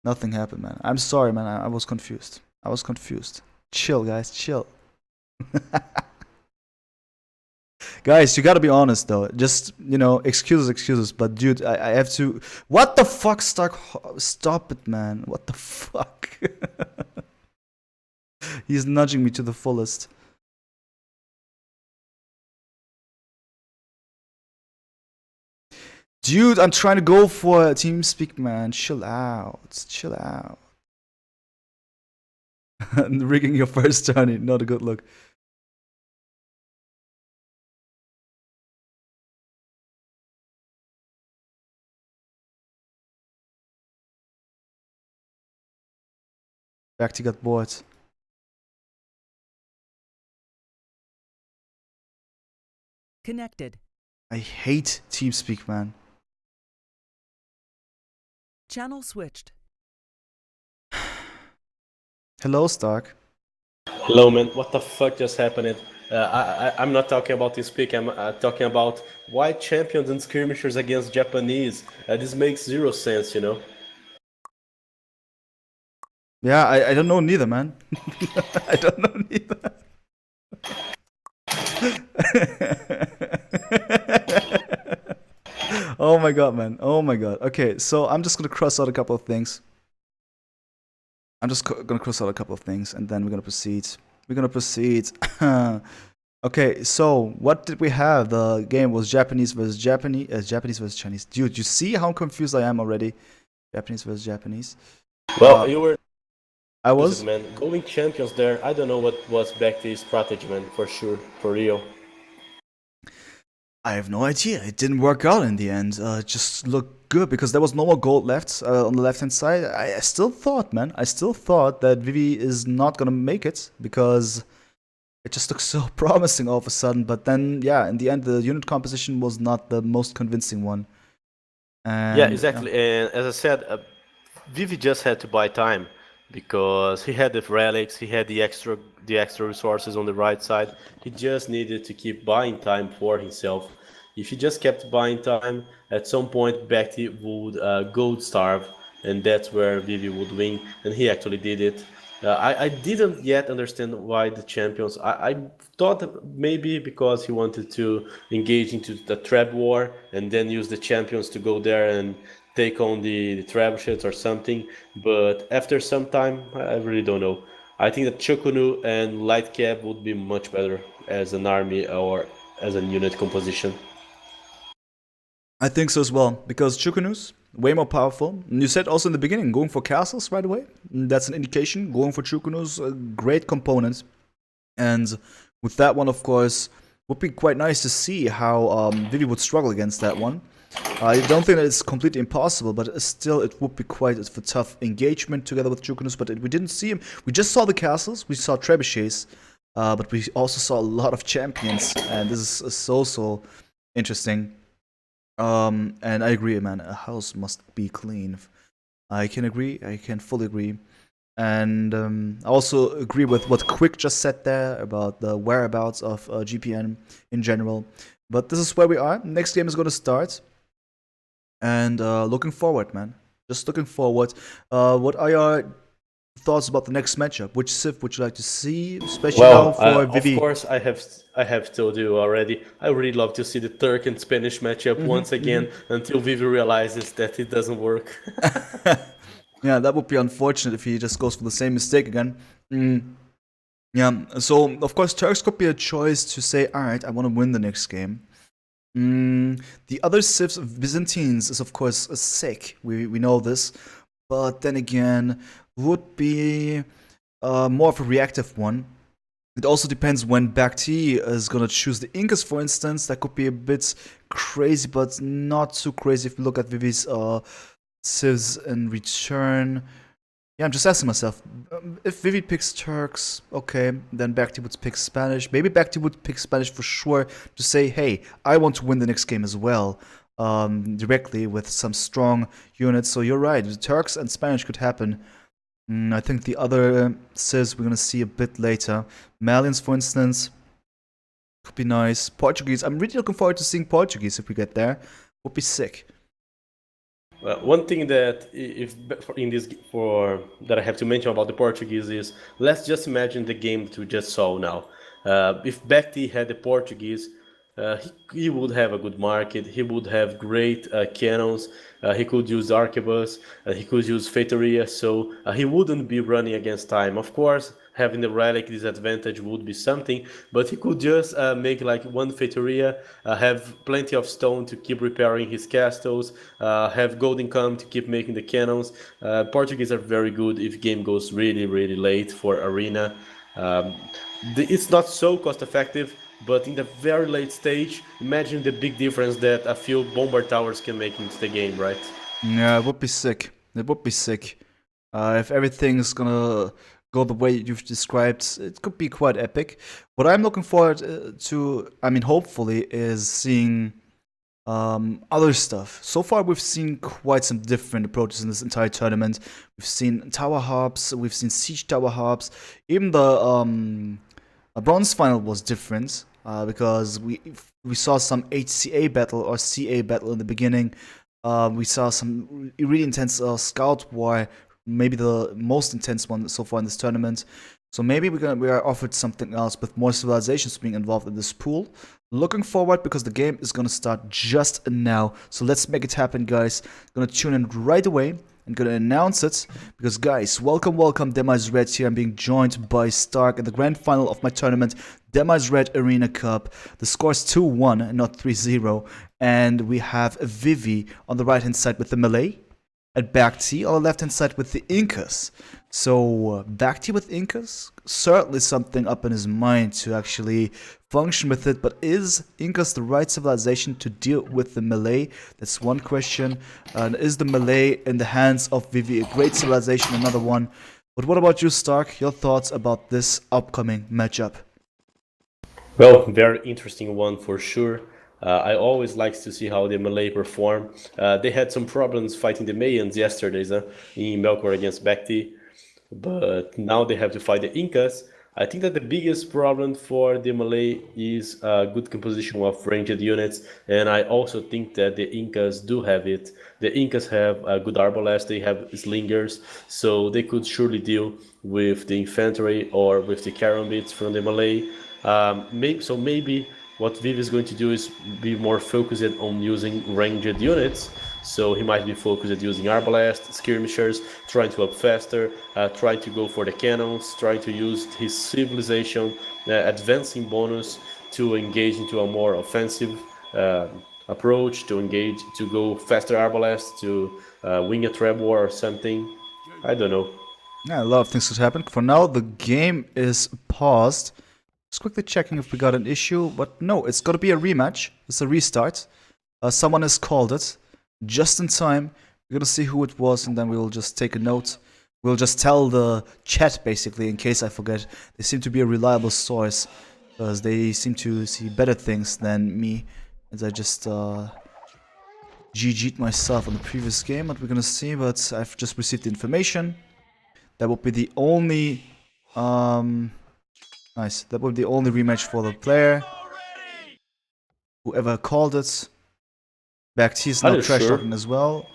Speaker 1: Nothing happened, man. I'm sorry, man. I was confused. I was confused. Chill, guys. Chill. Guys, you gotta be honest, though. Just, you know, excuses. But, dude, I have to... What the fuck, st4rk? Stop it, man. What the fuck? He's nudging me to the fullest. Dude, I'm trying to go for TeamSpeak, man. Chill out. Chill out. Rigging your first turn, not a good look. BacT got bored.
Speaker 3: Connected.
Speaker 1: I hate TeamSpeak, man.
Speaker 3: Channel switched.
Speaker 1: Hello, st4rk.
Speaker 2: Hello, man. What the fuck just happened? I'm not talking about TeamSpeak. I'm talking about white champions and skirmishers against Japanese. This makes zero sense, you know?
Speaker 1: Yeah, I don't know neither, man. I don't know neither. Oh my god, man. Oh my god. Okay, so I'm just gonna cross out a couple of things. Gonna cross out a couple of things, and then we're gonna proceed. We're gonna proceed. Okay, so what did we have? The game was Japanese versus Japanese, Japanese versus Chinese. Dude, you see how confused I am already? Japanese versus Japanese.
Speaker 2: Well, you were
Speaker 1: I was.
Speaker 2: man. Going champions there, I don't know what was BacT's strategy, man, for sure, for real.
Speaker 1: I have no idea. It didn't work out in the end. It just looked good because there was no more gold left on the left-hand side. I still thought, man, I still thought that Vivi is not gonna make it because it just looked so promising all of a sudden. But then, yeah, in the end, the unit composition was not the most convincing one. And,
Speaker 2: Yeah, exactly. And as I said, Vivi just had to buy time because he had the relics, he had the extra resources on the right side. He just needed to keep buying time for himself. If he just kept buying time, at some point BacT would gold starve, and that's where Vivi would win, and he actually did it. I didn't yet understand why the champions. I thought maybe because he wanted to engage into the trap war and then use the champions to go there and take on the trebuchets or something. But after some time, I really don't know. I think that Chukunu and Light Cab would be much better as an army or as a unit composition.
Speaker 1: I think so as well, because Chukunus, way more powerful. And you said also in the beginning, going for castles right away. That's an indication. Going for Chukunus, a great component. And with that one, of course, would be quite nice to see how Vivi would struggle against that one. I don't think that it's completely impossible, but still it would be quite a tough engagement together with Chukunus, but we didn't see him. We just saw the castles, we saw trebuchets, but we also saw a lot of champions, and this is so interesting. And I agree, man, a house must be clean. I can agree, I can fully agree. And I also agree with what Quick just said there about the whereabouts of GPN in general. But this is where we are. Next game is going to start. And looking forward, man. Just looking forward. What are your thoughts about the next matchup? Which Civ would you like to see, especially now for Vivi?
Speaker 2: Of course, I have told you already. I really love to see the Turk and Spanish matchup once again until Vivi realizes that it doesn't work.
Speaker 1: Yeah, that would be unfortunate if he just goes for the same mistake again. Yeah, so of course Turks could be a choice to say, alright, I want to win the next game. The other Civs of Byzantines is of course sick, we know this, but then again, would be more of a reactive one. It also depends when BacT is gonna choose the Incas, for instance. That could be a bit crazy, but not too crazy if you look at Vivi's Civs in return. Yeah, I'm just asking myself, if Vivi picks Turks, okay, then BacT would pick Spanish. Maybe BacT would pick Spanish for sure to say, hey, I want to win the next game as well, directly with some strong units. So you're right, the Turks and Spanish could happen. I think the other Civs we're gonna see a bit later. Malians, for instance, could be nice. Portuguese, I'm really looking forward to seeing Portuguese if we get there. Would be sick.
Speaker 2: One thing that that I have to mention about the Portuguese is, let's just imagine the game that we just saw now. If BacT had the Portuguese, he would have a good market. He would have great cannons. He could use arquebus. He could use feitoria. So he wouldn't be running against time. Of course, having the relic disadvantage would be something, but he could just make like one feitoria, have plenty of stone to keep repairing his castles, have golden come to keep making the cannons. Portuguese are very good if game goes really late for arena. It's not so cost effective, but in the very late stage, imagine the big difference that a few bombard towers can make into the game, right?
Speaker 1: Yeah, it would be sick. It would be sick. If everything's gonna go the way you've described, it could be quite epic. What I'm looking forward to, I mean, hopefully, is seeing other stuff. So far, we've seen quite some different approaches in this entire tournament. We've seen tower hops, we've seen siege tower hops. Even the bronze final was different because we saw some HCA battle or CA battle in the beginning. We saw some really intense scout war, maybe the most intense one so far in this tournament. So maybe we are offered something else with more civilizations being involved in this pool. Looking forward because the game is gonna start just now. So let's make it happen, guys. Gonna tune in right away and gonna announce it because, guys, welcome, DemEyesRed here. I'm being joined by St4rk in the grand final of my tournament, DemEyesRed Arena Cup. The score's 2-1 and not 3-0, and we have Vivi on the right hand side with the melee, at BacT on the left hand side with the Incas. So BacT with Incas, certainly something up in his mind to actually function with it, but is Incas the right civilization to deal with the melee? That's one question. And is the melee in the hands of Vivi a great civilization? Another one. But what about you, St4rk? Your thoughts about this upcoming matchup?
Speaker 2: Well, very interesting one for sure. I always like to see how the Malay perform. They had some problems fighting the Mayans yesterday in Melkor against BacT, but now they have to fight the Incas. I think that the biggest problem for the Malay is a good composition of ranged units, and I also think that the Incas do have it. The Incas have a good arbalest, they have slingers, so they could surely deal with the infantry or with the karambits from the Malay. Maybe what Vivi is going to do is be more focused on using ranged units. So he might be focused at using arbalest, skirmishers, trying to up faster, trying to go for the cannons, trying to use his civilization advancing bonus to engage into a more offensive approach, to go faster arbalest, to wing a trap war or something. I don't know.
Speaker 1: Yeah, a lot of things could happen. For now, the game is paused. Just quickly checking if we got an issue, but no, it's got to be a rematch. It's a restart. Someone has called it just in time. We're gonna see who it was, and then we'll just take a note. We'll just tell the chat, basically, in case I forget. They seem to be a reliable source, because they seem to see better things than me, as I just GG'd myself on the previous game. What we're gonna see, but I've just received the information. That would be the only nice. That would be the only rematch for the player. Whoever called it. BacT is now trash talking as well.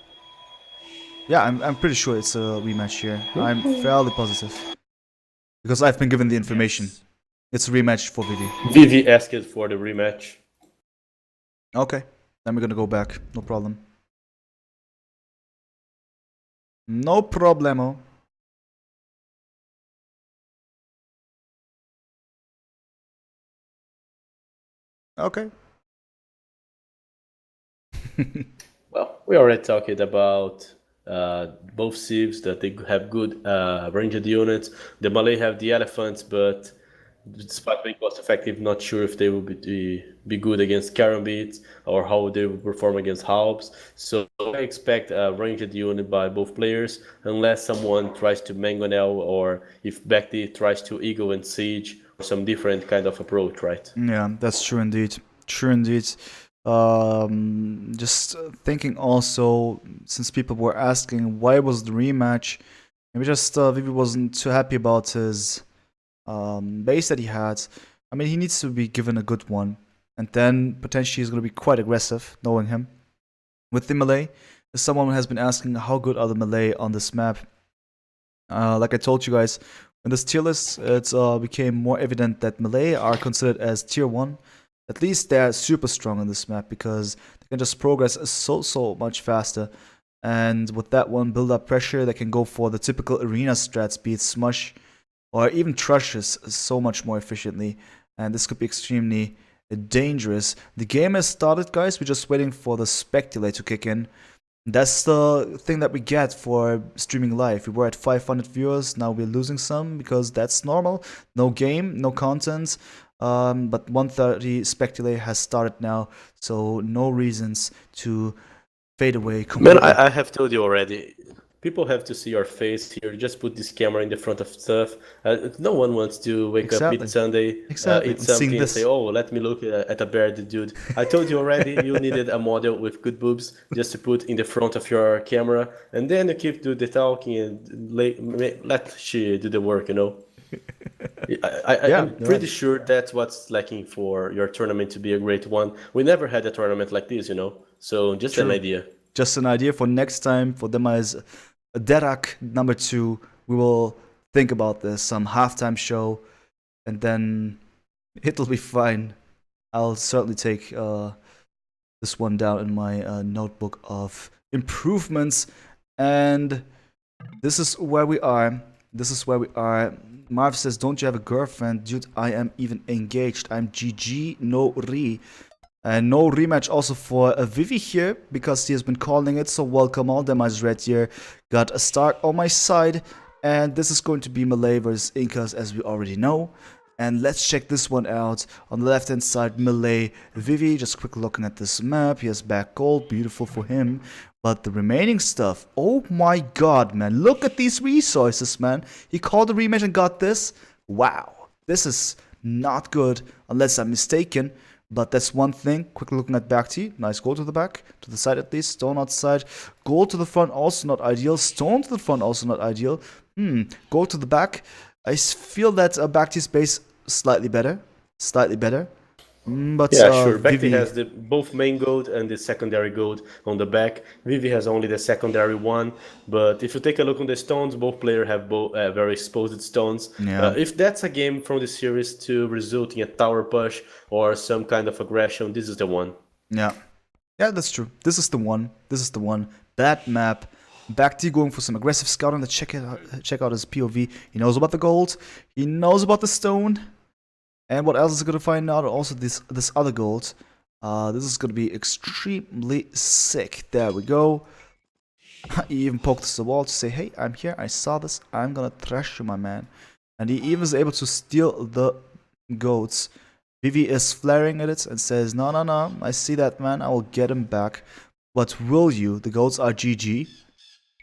Speaker 1: Yeah, I'm pretty sure it's a rematch here. I'm fairly positive. Because I've been given the information. It's a rematch for Vivi.
Speaker 2: Vivi asked for the rematch.
Speaker 1: Okay. Then we're gonna go back. No problem. No problemo. Okay.
Speaker 2: Well, we already talked about both civs, that they have good ranged units. The Malay have the elephants, but despite being cost effective, not sure if they will be good against karambits or how they will perform against halbs. So I expect a ranged unit by both players, unless someone tries to mangonel or if BacT tries to eagle and siege or some different kind of approach, right?
Speaker 1: Yeah, that's true indeed. True indeed. Just thinking also, since people were asking why was the rematch, maybe just Vivi wasn't too happy about his base that he had. I mean, he needs to be given a good one, and then potentially he's going to be quite aggressive, knowing him. With the Malay, someone has been asking how good are the Malay on this map. Like I told you guys, in this tier list, it became more evident that Malay are considered as tier 1. At least they're super strong on this map because they can just progress so much faster. And with that one, build up pressure, they can go for the typical arena strats, be it Smush or even Trushes so much more efficiently. And this could be extremely dangerous. The game has started, guys. We're just waiting for the spec delay to kick in. That's the thing that we get for streaming live. We were at 500 viewers, now we're losing some because that's normal. No game, no content. But 130 spec delay has started now, so no reasons to fade away completely.
Speaker 2: Man, I have told you already. People have to see your face here. Just put this camera in the front of stuff. No one wants to wake up mid-Sunday, eat something and say, oh, let me look at a bearded dude. I told you already you needed a model with good boobs just to put in the front of your camera. And then you keep do the talking and let she do the work, you know. I'm pretty sure that's what's lacking for your tournament to be a great one. We never had a tournament like this, you know. So just an idea.
Speaker 1: Just an idea for next time for DemEyesRed DERAC number 2. We will think about this, some halftime show, and then it'll be fine. I'll certainly take this one down in my notebook of improvements. And this is where we are. This is where we are. Marv says, don't you have a girlfriend? Dude, I am even engaged. I'm GG, no re. And no rematch also for Vivi here, because he has been calling it. So welcome all. DemEyesRed here. Got a start on my side. And this is going to be Melee versus Incas, as we already know. And let's check this one out. On the left hand side, Melee Vivi. Just quick looking at this map. He has back gold. Beautiful for him. But the remaining stuff, oh my god, man. Look at these resources, man. He called the rematch and got this. Wow. This is not good, unless I'm mistaken. But that's one thing. Quick looking at BacT. Nice gold to the back. To the side at least. Stone outside. Gold to the front, also not ideal. Stone to the front, also not ideal. Gold to the back. I feel that BacT's base slightly better. Slightly better. But
Speaker 2: yeah, sure. BacT
Speaker 1: Vivi
Speaker 2: has both main gold and the secondary gold on the back. Vivi has only the secondary one. But if you take a look on the stones, both players have both very exposed stones.
Speaker 1: Yeah.
Speaker 2: If that's a game from the series to result in a tower push or some kind of aggression, this is the one.
Speaker 1: Yeah. Yeah, that's true. This is the one. This is the one. That map. BacT going for some aggressive scouting. Let's check out his POV. He knows about the gold. He knows about the stone. And what else is going to find out? Also this other gold. This is going to be extremely sick. There we go. He even poked the wall to say, hey, I'm here. I saw this. I'm going to thrash you, my man. And he even was able to steal the goats. Vivi is flaring at it and says, no, no, no. I see that, man. I will get him back. But will you? The goats are GG.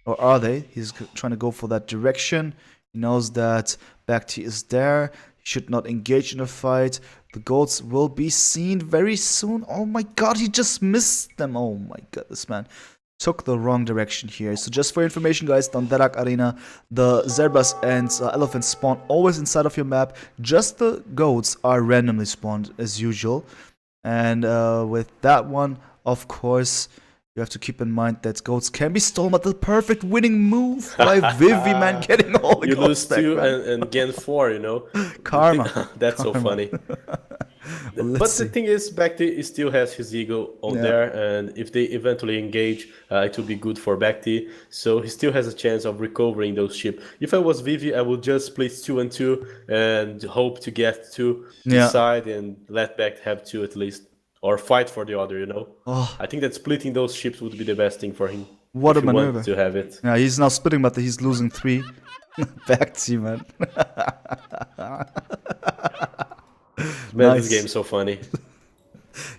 Speaker 1: Or are they? He's trying to go for that direction. He knows that BacT is there. Should not engage in a fight. The goats will be seen very soon. Oh my god, he just missed them. Oh my god, this man took the wrong direction here. So just for information, guys, on DERAC Arena, the zebras and elephants spawn always inside of your map. Just the goats are randomly spawned as usual. And with that one, of course, you have to keep in mind that goats can be stolen, but the perfect winning move by Vivi, man, getting all the
Speaker 2: you
Speaker 1: goats
Speaker 2: lose
Speaker 1: back,
Speaker 2: 2
Speaker 1: man.
Speaker 2: and gain 4, you know.
Speaker 1: Karma.
Speaker 2: That's
Speaker 1: Karma.
Speaker 2: so funny.
Speaker 1: Well,
Speaker 2: But the thing is, BacT still has his ego on there, and if they eventually engage, it will be good for BacT. So he still has a chance of recovering those ships. If I was Vivi, I would just place 2 and 2 and hope to get 2 inside and let BacT have 2 at least. Or fight for the other, you know.
Speaker 1: Oh.
Speaker 2: I think that splitting those ships would be the best thing for him.
Speaker 1: What a
Speaker 2: if he
Speaker 1: maneuver.
Speaker 2: wants to have it.
Speaker 1: Yeah, he's now splitting, but he's losing 3. BacT, man.
Speaker 2: Man,
Speaker 1: Nice.
Speaker 2: this game is so funny.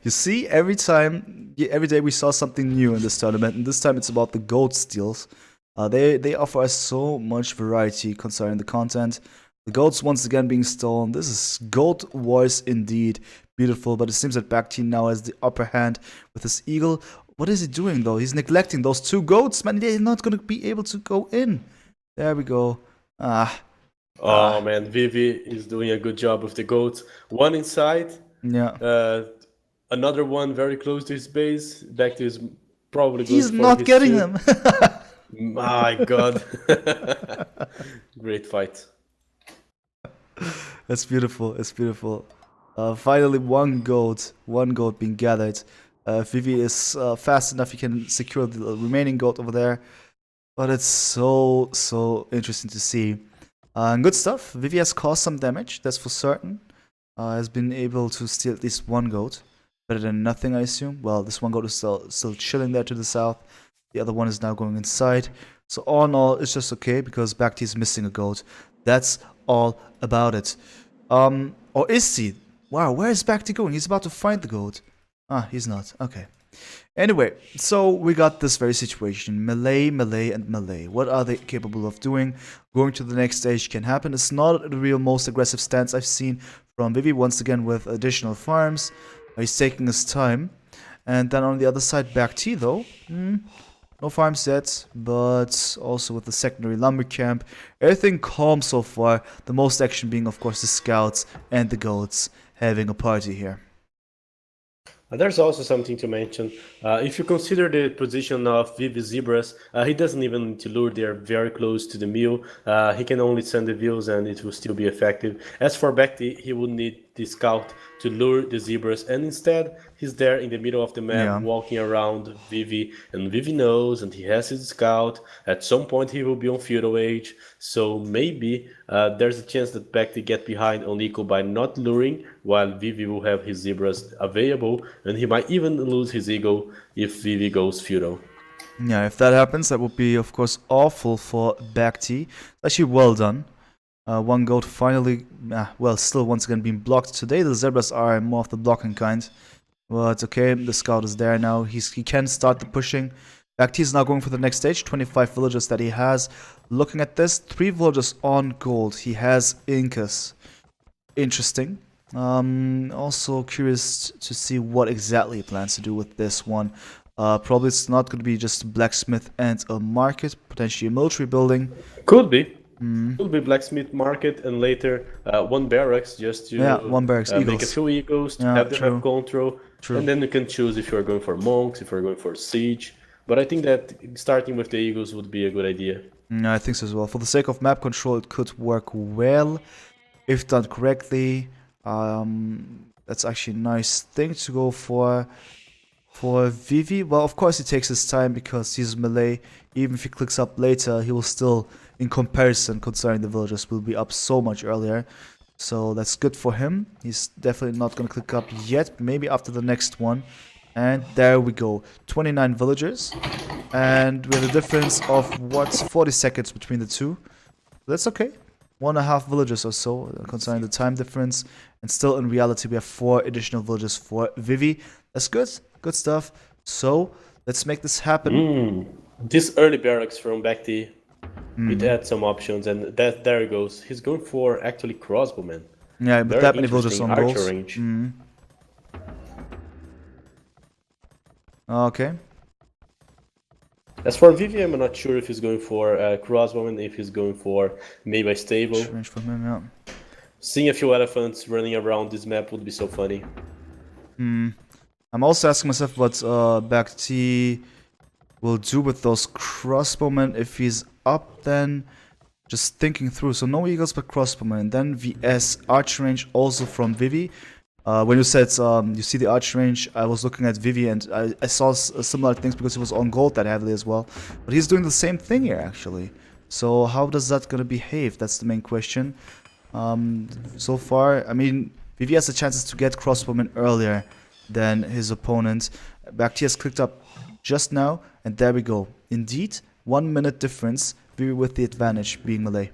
Speaker 1: You see, every day we saw something new in this tournament, and this time it's about the gold steals. They offer us so much variety concerning the content. The goats once again being stolen. This is gold wars indeed. Beautiful, but it seems that BacT now has the upper hand with his eagle. What is he doing though? He's neglecting those 2 goats, man. They're not going to be able to go in. There we go.
Speaker 2: Oh man, Vivi is doing a good job with the goats. One inside,
Speaker 1: Yeah.
Speaker 2: another one very close to his base. BacT is probably good
Speaker 1: He's
Speaker 2: for
Speaker 1: not
Speaker 2: his
Speaker 1: getting
Speaker 2: 2.
Speaker 1: them.
Speaker 2: My god. Great fight.
Speaker 1: That's beautiful. It's beautiful. Finally, one gold being gathered. Vivi is fast enough; he can secure the remaining gold over there. But it's so interesting to see. Good stuff. Vivi has caused some damage. That's for certain. Has been able to steal at least 1 gold. Better than nothing, I assume. Well, this 1 gold is still chilling there to the south. The other one is now going inside. So all in all, it's just okay because BacT is missing a gold. That's all about it. Or is he? Wow, where is BacT going? He's about to find the gold. He's not. Okay. Anyway, so we got this very situation. Melee, melee, and melee. What are they capable of doing? Going to the next stage can happen. It's not the real most aggressive stance I've seen from Vivi. Once again with additional farms. He's taking his time. And then on the other side, BacT though. No farms yet, but also with the secondary lumber camp. Everything calm so far. The most action being, of course, the scouts and the goats having a party here.
Speaker 2: There's also something to mention. If you consider the position of Vivi Zebras, he doesn't even need to lure. They're very close to the mill. He can only send the views and it will still be effective. As for BacT, he would need the scout to lure the Zebras, and instead he's there in the middle of the map
Speaker 1: Yeah.
Speaker 2: walking around Vivi, and Vivi knows and he has his scout. At some point he will be on feudal age, so maybe there's a chance that BacT get behind on Eco by not luring, while Vivi will have his Zebras available, and he might even lose his ego if Vivi goes feudal.
Speaker 1: Yeah, if that happens, that would be, of course, awful for BacT. Actually, well done. One gold finally, well, still once again being blocked. Today the Zebras are more of the blocking kind. Well, it's okay, the scout is there now. He can start the pushing. BacT is now going for the next stage, 25 villagers that he has. Looking at this, 3 villagers on gold. He has Incas. Interesting. Also curious to see what exactly he plans to do with this one. Probably it's not going to be just a blacksmith and a market, potentially a military building.
Speaker 2: Could be. Could be blacksmith market and later one barracks just to
Speaker 1: one barracks,
Speaker 2: make a few eagles to have them have control. And then you can choose if you're going for monks, if you're going for siege. But I think that starting with the eagles would be a good idea.
Speaker 1: I think so as well. For the sake of map control, it could work well if done correctly. That's actually a nice thing to go for Vivi. Well, of course he takes his time because he's melee. Even if he clicks up later, he will still, in comparison, concerning the villagers, will be up so much earlier. So that's good for him. He's definitely not going to click up yet. Maybe after the next one. And there we go. 29 villagers. And we have a difference of, 40 seconds between the two. That's okay. 1.5 villagers or so, concerning the time difference. And still, in reality, we have 4 additional villagers for Vivi. That's good. Good stuff. So, let's make this happen.
Speaker 2: This early barracks from BacT, it adds some options, and there he goes. He's going for actually crossbowman.
Speaker 1: Yeah, but
Speaker 2: Very
Speaker 1: that many villagers on
Speaker 2: archer
Speaker 1: goals.
Speaker 2: range.
Speaker 1: Okay.
Speaker 2: As for Vivi, I'm not sure if he's going for crossbowman, if he's going for maybe a stable.
Speaker 1: Range from him, yeah.
Speaker 2: Seeing a few elephants running around this map would be so funny.
Speaker 1: I'm also asking myself what BacT will do with those crossbowmen if he's up. Then just thinking through. So no eagles but crossbowmen. And then VS archer range also from Vivi. When you said you see the archer range, I was looking at Vivi and I saw similar things because he was on gold that heavily as well. But he's doing the same thing here actually. So how does that gonna behave? That's the main question. So far, I mean, Vivi has the chances to get crossbowmen earlier than his opponent. BacT has clicked up just now, and there we go. Indeed, 1 minute difference, Vivi with the advantage, being melee.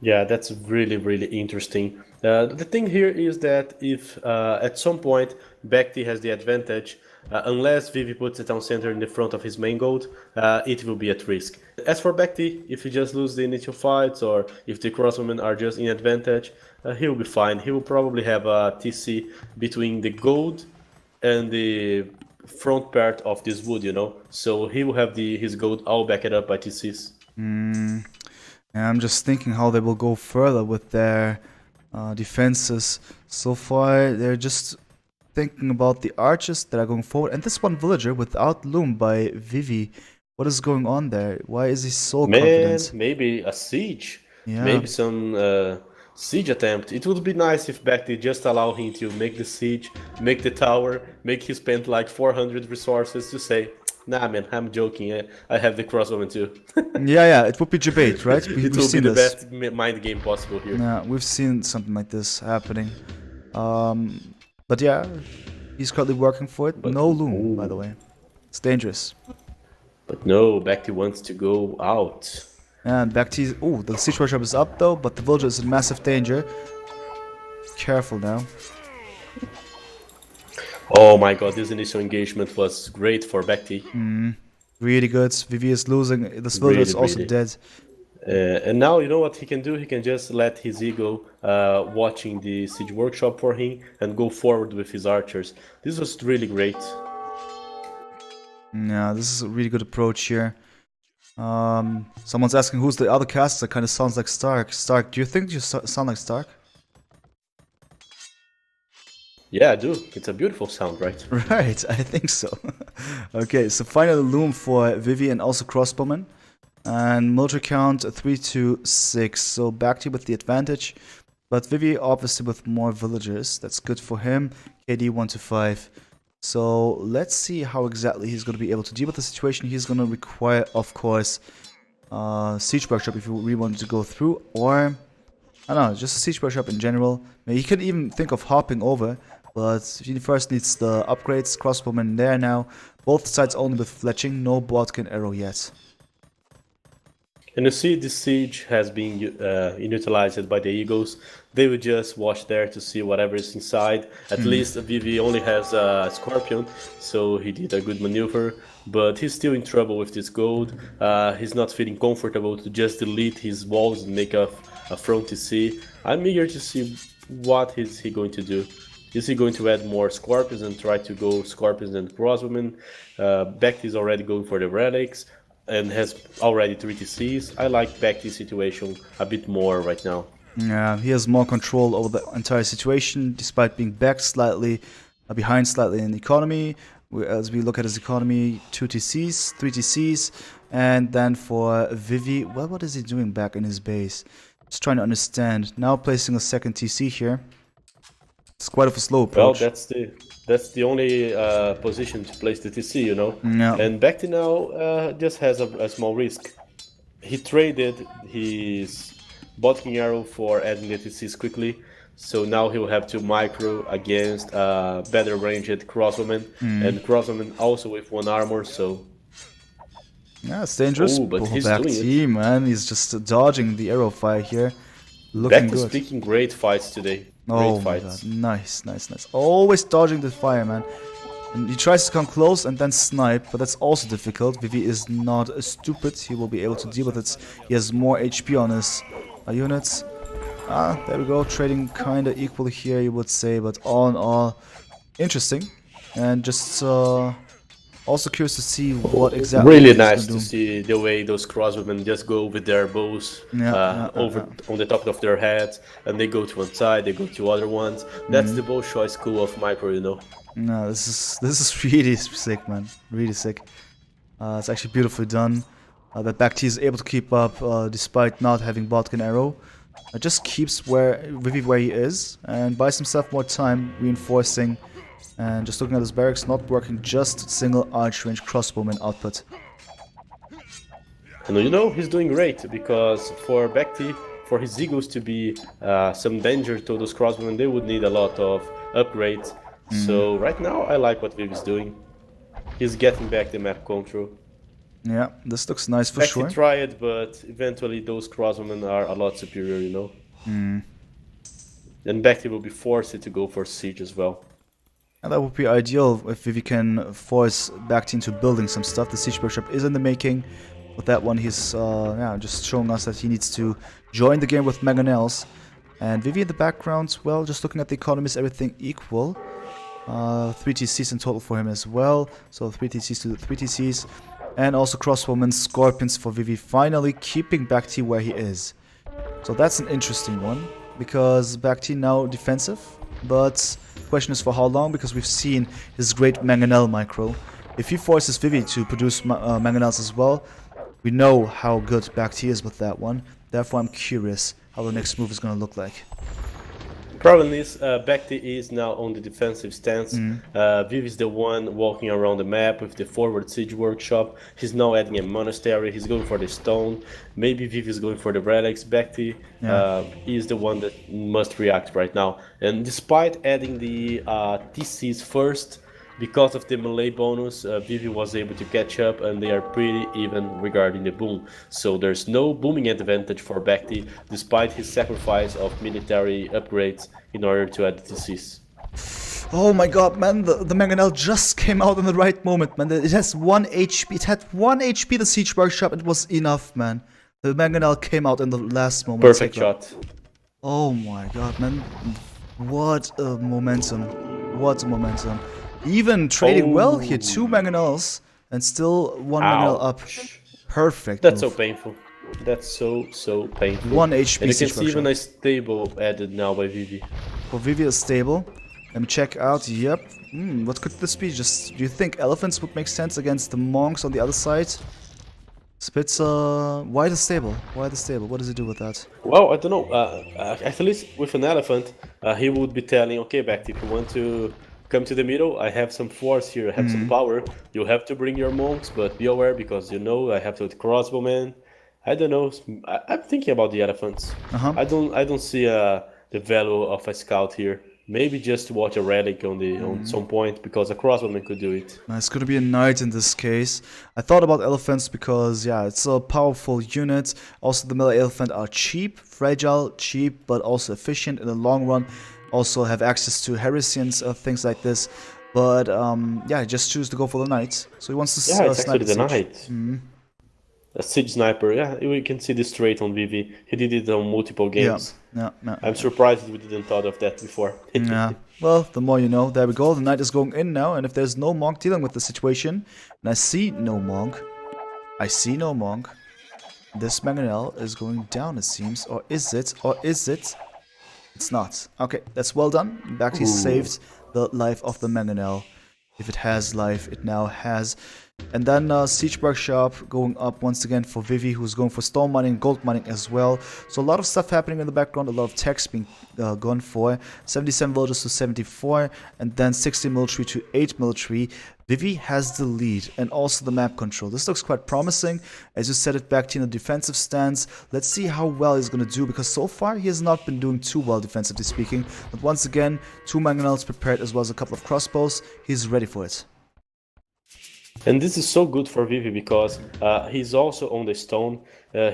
Speaker 2: Yeah, that's really, really interesting. The thing here is that if at some point BacT has the advantage, unless Vivi puts a town center in the front of his main gold, it will be at risk. As for BacT, if he just loses the initial fights or if the crossbowmen are just in advantage, he will be fine. He will probably have a TC between the gold and the front part of this wood, you know? So he will have his gold all backed up by TCs.
Speaker 1: And I'm just thinking how they will go further with their defenses. So far, they're just thinking about the archers that are going forward. And this one villager without loom by Vivi. What is going on there? Why is he so confident?
Speaker 2: Maybe a siege.
Speaker 1: Yeah.
Speaker 2: Maybe some siege attempt. It would be nice if BacT just allow him to make the siege, make the tower, make he spend like 400 resources to say, nah man, I'm joking, I have the crossbowman too.
Speaker 1: yeah, it would be debate, right?
Speaker 2: It would be the best mind game possible here.
Speaker 1: Yeah, we've seen something like this happening. But yeah, he's currently working for it. But no loom, by the way. It's dangerous.
Speaker 2: But no, BacT wants to go out.
Speaker 1: And BacT, oh, the siege workshop is up though, but the villager is in massive danger. Careful now.
Speaker 2: Oh my god, this initial engagement was great for BacT.
Speaker 1: Really good. Vivi is losing. This villager is also dead.
Speaker 2: And now, you know what he can do? He can just let his ego watching the siege workshop for him and go forward with his archers. This was really great.
Speaker 1: Yeah, this is a really good approach here. Someone's asking who's the other caster. Kind of sounds like st4rk. st4rk, do you think you sound like st4rk?
Speaker 2: Yeah, I do. It's a beautiful sound, right?
Speaker 1: Right, I think so. Okay, so final loom for Vivi and also crossbowman. And military count 3 to 6. So BacT with the advantage. But Vivi obviously with more villagers. That's good for him. KD 1 to 5. So let's see how exactly he's going to be able to deal with the situation. He's going to require, of course, siege workshop if you really wanted to go through. Or, I don't know, just a siege workshop in general. Maybe he could even think of hopping over. But he first needs the upgrades. Crossbowmen there now. Both sides only with fletching. No Bodkin arrow yet.
Speaker 2: And you see this siege has been utilized by the Eagles. They would just watch there to see whatever is inside. At least Vivi only has a Scorpion, so he did a good maneuver. But he's still in trouble with this gold. He's not feeling comfortable to just delete his walls and make a front TC. I'm eager to see what is he going to do. Is he going to add more Scorpions and try to go Scorpions and Crosswomen? BacT is already going for the relics and has already 3 TCs. I like BacT's situation a bit more right now.
Speaker 1: Yeah, he has more control over the entire situation, despite being back slightly, behind slightly in economy. As we look at his economy, 2 TCs, 3 TCs, and then for Vivi, well, what is he doing back in his base? Just trying to understand. Now placing a second TC here. It's quite of a slow approach.
Speaker 2: Well, that's the only position to place the TC, you know.
Speaker 1: Yeah.
Speaker 2: And BacT now just has a small risk. He traded his Bodkin arrow for adding the TCs quickly, so now he will have to micro against better ranged crosswoman, and crosswoman also with 1 armor. So
Speaker 1: yeah, it's dangerous.
Speaker 2: Oh, but he's
Speaker 1: BacT,
Speaker 2: doing it.
Speaker 1: man, he's just dodging the arrow fire here. Looking
Speaker 2: BacT is
Speaker 1: good.
Speaker 2: picking great fights today.
Speaker 1: Oh
Speaker 2: Great
Speaker 1: my
Speaker 2: fights.
Speaker 1: god, nice, nice, nice. Always dodging the fire, man. And he tries to come close and then snipe, but that's also difficult. Vivi is not stupid, he will be able to deal with it. He has more HP on his units. There we go, trading kinda equally here, you would say, but all in all, interesting. And just also curious to see what exactly
Speaker 2: Really
Speaker 1: he's
Speaker 2: nice
Speaker 1: gonna
Speaker 2: to
Speaker 1: do.
Speaker 2: see the way those crosswomen just go with their bows over on the top of their heads, and they go to one side, they go to other ones. That's the bow choice school of micro, you know.
Speaker 1: No, this is really sick, man. Really sick. It's actually beautifully done. That BacT is able to keep up despite not having Bodkin arrow. It just keeps Vivi where he is and buys himself more time reinforcing. And just looking at his barracks, not working, just single arch range crossbowman output.
Speaker 2: And you know, he's doing great, because for BacT, for his Eagles to be some danger to those crossbowmen, they would need a lot of upgrades. So right now, I like what Vivi's doing. He's getting back the map control.
Speaker 1: Yeah, this looks nice for
Speaker 2: BacT
Speaker 1: sure.
Speaker 2: tried, but eventually those crossbowmen are a lot superior, you know. And BacT will be forced to go for siege as well.
Speaker 1: And that would be ideal if Vivi can force BacT into building some stuff. The siege workshop is in the making. With that one, he's just showing us that he needs to join the game with mangonels. And Vivi in the background, well, just looking at the economies, everything equal. 3 TCs in total for him as well. So 3 TCs to 3 TCs. And also crossbowmen, scorpions for Vivi, finally keeping BacT where he is. So that's an interesting one, because BacT now defensive. But the question is for how long, because we've seen his great mangonel micro. If he forces Vivi to produce mangonels as well, we know how good BacT is with that one. Therefore, I'm curious how the next move is going to look like.
Speaker 2: Problem is, BacT is now on the defensive stance. Vivi is the one walking around the map with the forward siege workshop. He's now adding a monastery. He's going for the stone. Maybe Vivi is going for the relics. BacT is the one that must react right now. And despite adding the TCs first, because of the melee bonus, Vivi was able to catch up, and they are pretty even regarding the boom. So there's no booming advantage for BacT, despite his sacrifice of military upgrades in order to add the TCs.
Speaker 1: Oh my god, man, the mangonel just came out in the right moment, man. It has 1 HP. It had 1 HP, the siege workshop. It was enough, man. The mangonel came out in the last moment.
Speaker 2: Perfect shot.
Speaker 1: Oh my god, man. What a momentum. What a momentum. Even trading well here, 2 mangonels and still 1 mangonel up. Perfect.
Speaker 2: That's
Speaker 1: move.
Speaker 2: so painful. That's so painful.
Speaker 1: 1 HP.
Speaker 2: And you can
Speaker 1: siege
Speaker 2: see even
Speaker 1: workshop.
Speaker 2: a stable added now by Vivi.
Speaker 1: For Vivi is stable. Let me check out. Yep. What could this be? Just, do you think elephants would make sense against the monks on the other side? Spitzer, why the stable? Why the stable? What does he do with that?
Speaker 2: Well, I don't know. At least with an elephant, he would be telling, okay, BacT, if you want to come to the middle, I have some force here, I have some power. You have to bring your monks, but be aware because you know I have to crossbowmen. I don't know. I'm thinking about the elephants. I don't see the value of a scout here. Maybe just to watch a relic on some point because a crossbowman could do it.
Speaker 1: It's going to be a knight in this case. I thought about elephants because, yeah, it's a powerful unit. Also, the melee elephant are cheap, fragile, cheap, but also efficient in the long run. Also have access to heresians, things like this. But, yeah, just choose to go for the knight. So he wants to
Speaker 2: Yeah, it's
Speaker 1: snipe
Speaker 2: actually the
Speaker 1: siege.
Speaker 2: knight. A siege sniper, yeah, we can see this trait on Vivi. He did it on multiple games.
Speaker 1: Yeah.
Speaker 2: I'm surprised we didn't thought of that before.
Speaker 1: Yeah. Well, the more you know. There we go. The knight is going in now, and if there's no monk dealing with the situation, and I see no monk, this mangonel is going down, it seems. Or is it? It's not. Okay, that's well done. BacT saved the life of the mangonel. If it has life, it now has. And then Siege Workshop going up once again for Vivi, who's going for stone mining, gold mining as well. So a lot of stuff happening in the background, a lot of techs being gone for. 77 villagers to 74, and then 60 military to 8 military. Vivi has the lead and also the map control. This looks quite promising. As you said it, BacT in a defensive stance. Let's see how well he's going to do, because so far he has not been doing too well defensively speaking. But once again, 2 mangonels prepared as well as a couple of crossbows. He's ready for it.
Speaker 2: And this is so good for Vivi because he's also on the stone.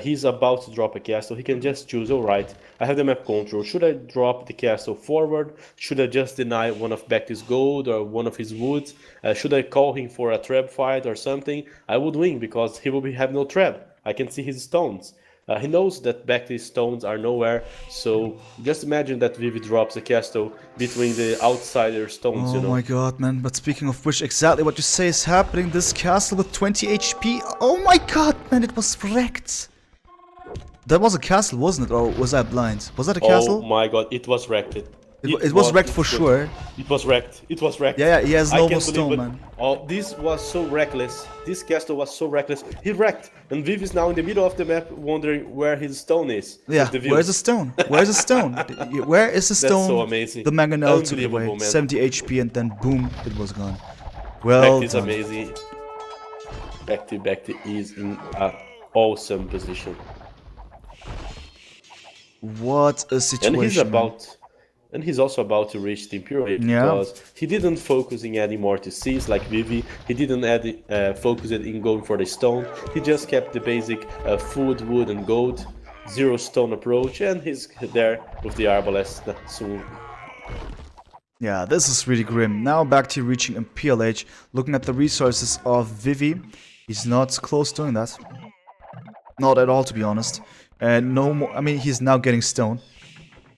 Speaker 2: He's about to drop a castle. He can just choose, alright, I have the map control. Should I drop the castle forward? Should I just deny one of BacT's gold or one of his woods? Should I call him for a trap fight or something? I would win because he will have no trap. I can see his stones. He knows that BacT's stones are nowhere, so just imagine that Vivi drops a castle between the outsider stones,
Speaker 1: Oh my god, man. But speaking of which, exactly what you say is happening. This castle with 20 HP. Oh my god, man, it was wrecked. That was a castle, wasn't it? Or was I blind? Was that a castle?
Speaker 2: Oh my god, it was wrecked.
Speaker 1: It was wrecked for sure.
Speaker 2: It was wrecked. It was wrecked.
Speaker 1: Yeah, he has
Speaker 2: I
Speaker 1: no
Speaker 2: can't
Speaker 1: stone,
Speaker 2: believe it.
Speaker 1: man.
Speaker 2: Oh, this was so reckless. This castle was so reckless. He wrecked. And Viv is now in the middle of the map wondering where his stone is.
Speaker 1: Yeah, where's the stone? Where's the stone? Where is the stone?
Speaker 2: That's so amazing.
Speaker 1: The mangonel took it away.
Speaker 2: Man.
Speaker 1: 70 HP and then boom, it was gone. Well
Speaker 2: BacT is amazing. BacT is in an awesome position.
Speaker 1: What a situation.
Speaker 2: And he's also about to reach the Imperial Age because he didn't focus in adding more to Cs like Vivi. He didn't focus in going for the stone. He just kept the basic food, wood, and gold, 0 stone approach, and he's there with the arbalest soon.
Speaker 1: Yeah, this is really grim. Now BacT reaching Imperial Age, looking at the resources of Vivi. He's not close doing that. Not at all, to be honest. And no more. I mean, he's now getting stone.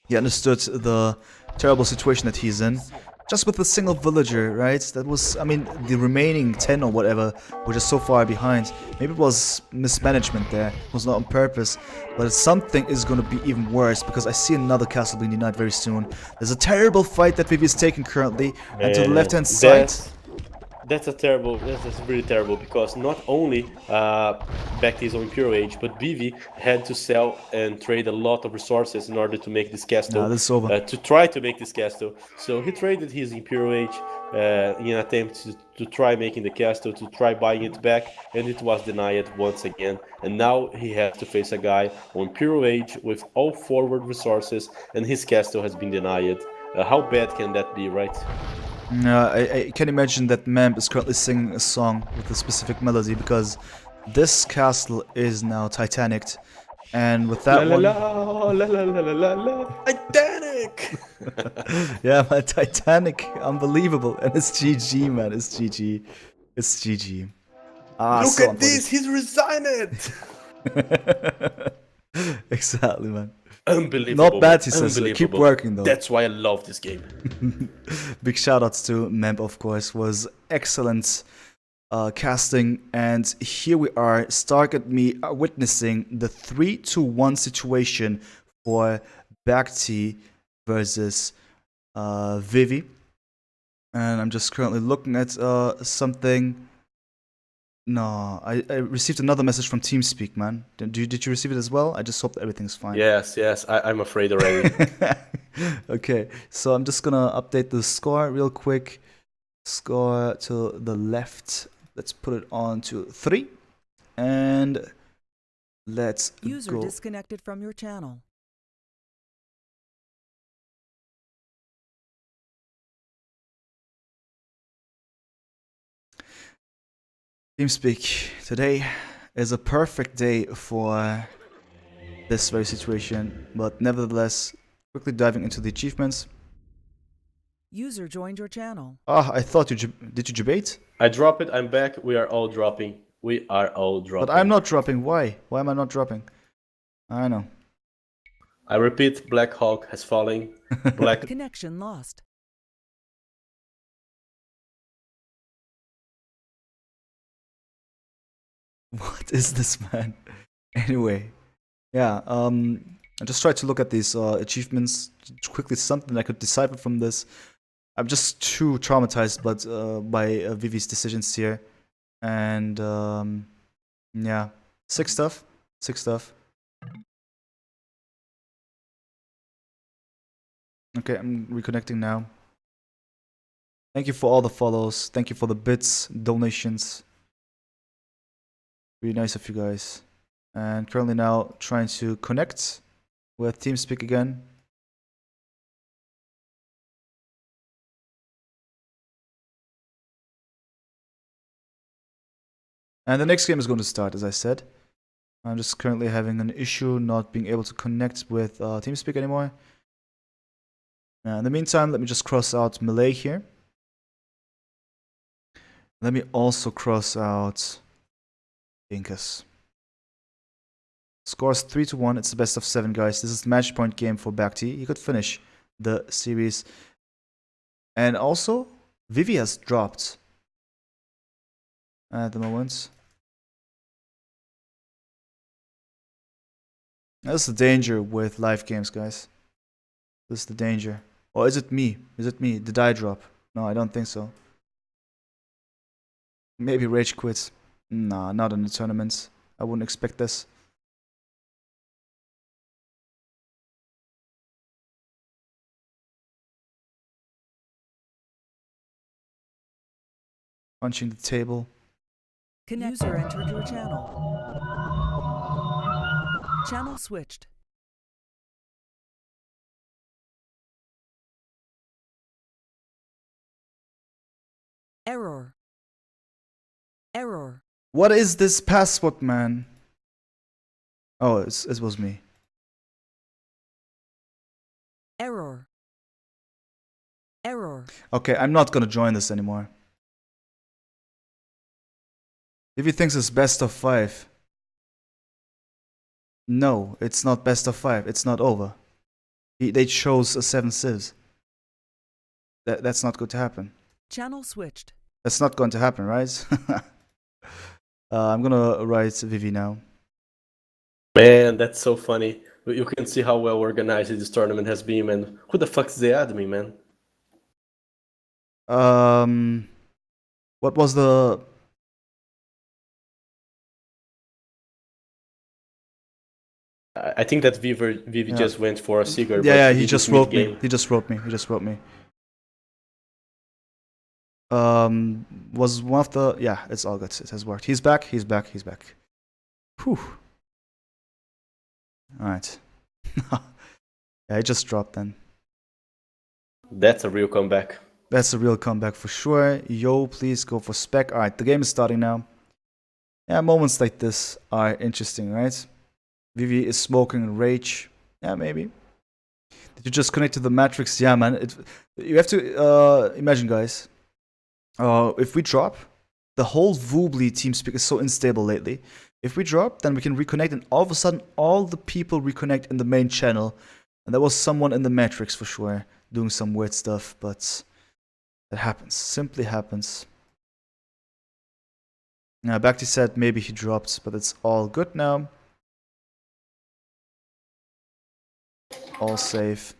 Speaker 1: He understood the terrible situation that he's in. Just with a single villager, right? That was, I mean, the remaining 10 or whatever were just so far behind. Maybe it was mismanagement there. It was not on purpose. But something is going to be even worse, because I see another castle being denied very soon. There's a terrible fight that Vivi is taking currently. And to the left-hand side...
Speaker 2: That's really terrible, because not only BacT is on Imperial Age, but Vivi had to sell and trade a lot of resources in order to make this castle.
Speaker 1: This is over.
Speaker 2: To try to make this castle. So he traded his Imperial Age in an attempt to try making the castle, to try buying it back, and it was denied once again. And now he has to face a guy on Imperial Age with all forward resources, and his castle has been denied. How bad can that be, right?
Speaker 1: I can imagine that Mamp is currently singing a song with a specific melody, because this castle is now Titanic, and with that
Speaker 2: Titanic!
Speaker 1: Yeah, man, Titanic, unbelievable, and it's GG, man, it's GG, it's GG.
Speaker 2: Look at this, he's resigned!
Speaker 1: Exactly, man.
Speaker 2: Unbelievable.
Speaker 1: Not bad, he says. Keep working, though.
Speaker 2: That's why I love this game.
Speaker 1: Big shoutouts to Memp, of course. Was excellent casting. And here we are, st4rk and me are witnessing the 3-1 situation for BacT versus Vivi. And I'm just currently looking at something. No, I received another message from TeamSpeak, man. Did you receive it as well? I just hope that everything's fine.
Speaker 2: Yes, I'm afraid already.
Speaker 1: Okay, so I'm just gonna update the score real quick. Score to the left. Let's put it on to 3. And let's
Speaker 3: User
Speaker 1: go.
Speaker 3: disconnected from your channel.
Speaker 1: TeamSpeak, today is a perfect day for this very situation, but nevertheless, quickly diving into the achievements.
Speaker 3: User joined your channel.
Speaker 1: Ah, I thought did you debate?
Speaker 2: I drop it, I'm back, we are all dropping. We are all dropping.
Speaker 1: But I'm not dropping. Why? Why am I not dropping? I know.
Speaker 2: I repeat, Black Hawk has fallen. Black
Speaker 3: Connection lost.
Speaker 1: What is this, man? Anyway, yeah. I just tried to look at these achievements quickly. Something I could decipher from this. I'm just too traumatized, by Vivi's decisions here, and yeah, sick stuff. Sick stuff. Okay, I'm reconnecting now. Thank you for all the follows. Thank you for the bits, donations. Really nice of you guys. And currently now trying to connect with TeamSpeak again. And the next game is going to start, as I said. I'm just currently having an issue not being able to connect with TeamSpeak anymore. In the meantime, let me just cross out Melee here. Let me also cross out Inkas. Scores 3-1. It's the best of 7, guys. This is the match point game for BacT. He could finish the series. And also, Vivi has dropped at the moment. That's the danger with live games, guys. This is the danger. Or is it me? Is it me? Did I drop? No, I don't think so. Maybe Rage quits. Nah, not in the tournaments. I wouldn't expect this. Punching the table.
Speaker 3: User entered your channel. Channel switched. Error. Error.
Speaker 1: What is this password, man? Oh, it was me.
Speaker 3: Error. Error.
Speaker 1: Okay, I'm not gonna join this anymore. If he thinks it's best of 5. No, it's not best of 5. It's not over. They chose a 7 civs. That's not going to happen.
Speaker 3: Channel switched.
Speaker 1: That's not going to happen, right? I'm gonna write Vivi now.
Speaker 2: Man, that's so funny. You can see how well organized this tournament has been, man. Who the fuck is the admin, man?
Speaker 1: What was the...
Speaker 2: I think that Vivi just went for a cigar.
Speaker 1: Yeah,
Speaker 2: but
Speaker 1: he just wrote me. He just wrote me. He just wrote me. Was one of the... Yeah, it's all good. It has worked. He's back. He's back. He's back. Whew. Alright. Yeah, he just dropped then.
Speaker 2: That's a real comeback.
Speaker 1: That's a real comeback for sure. Yo, please go for spec. Alright, the game is starting now. Yeah, moments like this are interesting, right? Vivi is smoking rage. Yeah, maybe. Did you just connect to the Matrix? Yeah, man. You have to imagine, guys. If we drop, the whole Voobly TeamSpeak is so unstable lately. If we drop, then we can reconnect, and all of a sudden, all the people reconnect in the main channel. And there was someone in the Matrix for sure doing some weird stuff, but that happens. Simply happens. Now, BacT said maybe he dropped, but it's all good now. All safe.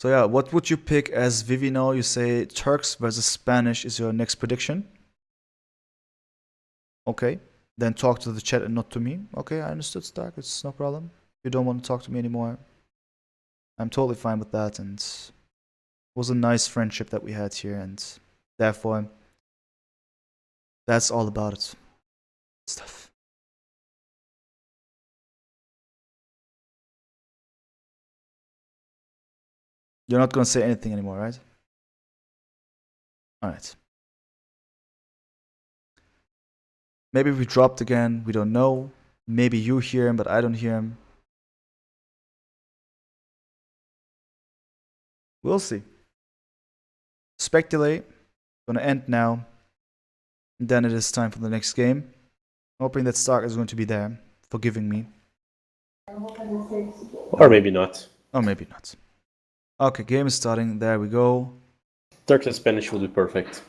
Speaker 1: So yeah, what would you pick as Vivi now? You say Turks versus Spanish is your next prediction. Okay. Then talk to the chat and not to me. Okay, I understood, Stark. It's no problem. You don't want to talk to me anymore. I'm totally fine with that, and it was a nice friendship that we had here, and therefore, that's all about it. Stuff. You're not gonna say anything anymore, right? Alright. Maybe we dropped again, we don't know. Maybe you hear him, but I don't hear him. We'll see. Speculate. Gonna end now. And then it is time for the next game. Hoping that Stark is going to be there, forgiving me.
Speaker 2: Or maybe not.
Speaker 1: Or maybe not. Okay, game is starting. There we go.
Speaker 2: Turks and Spanish would be perfect.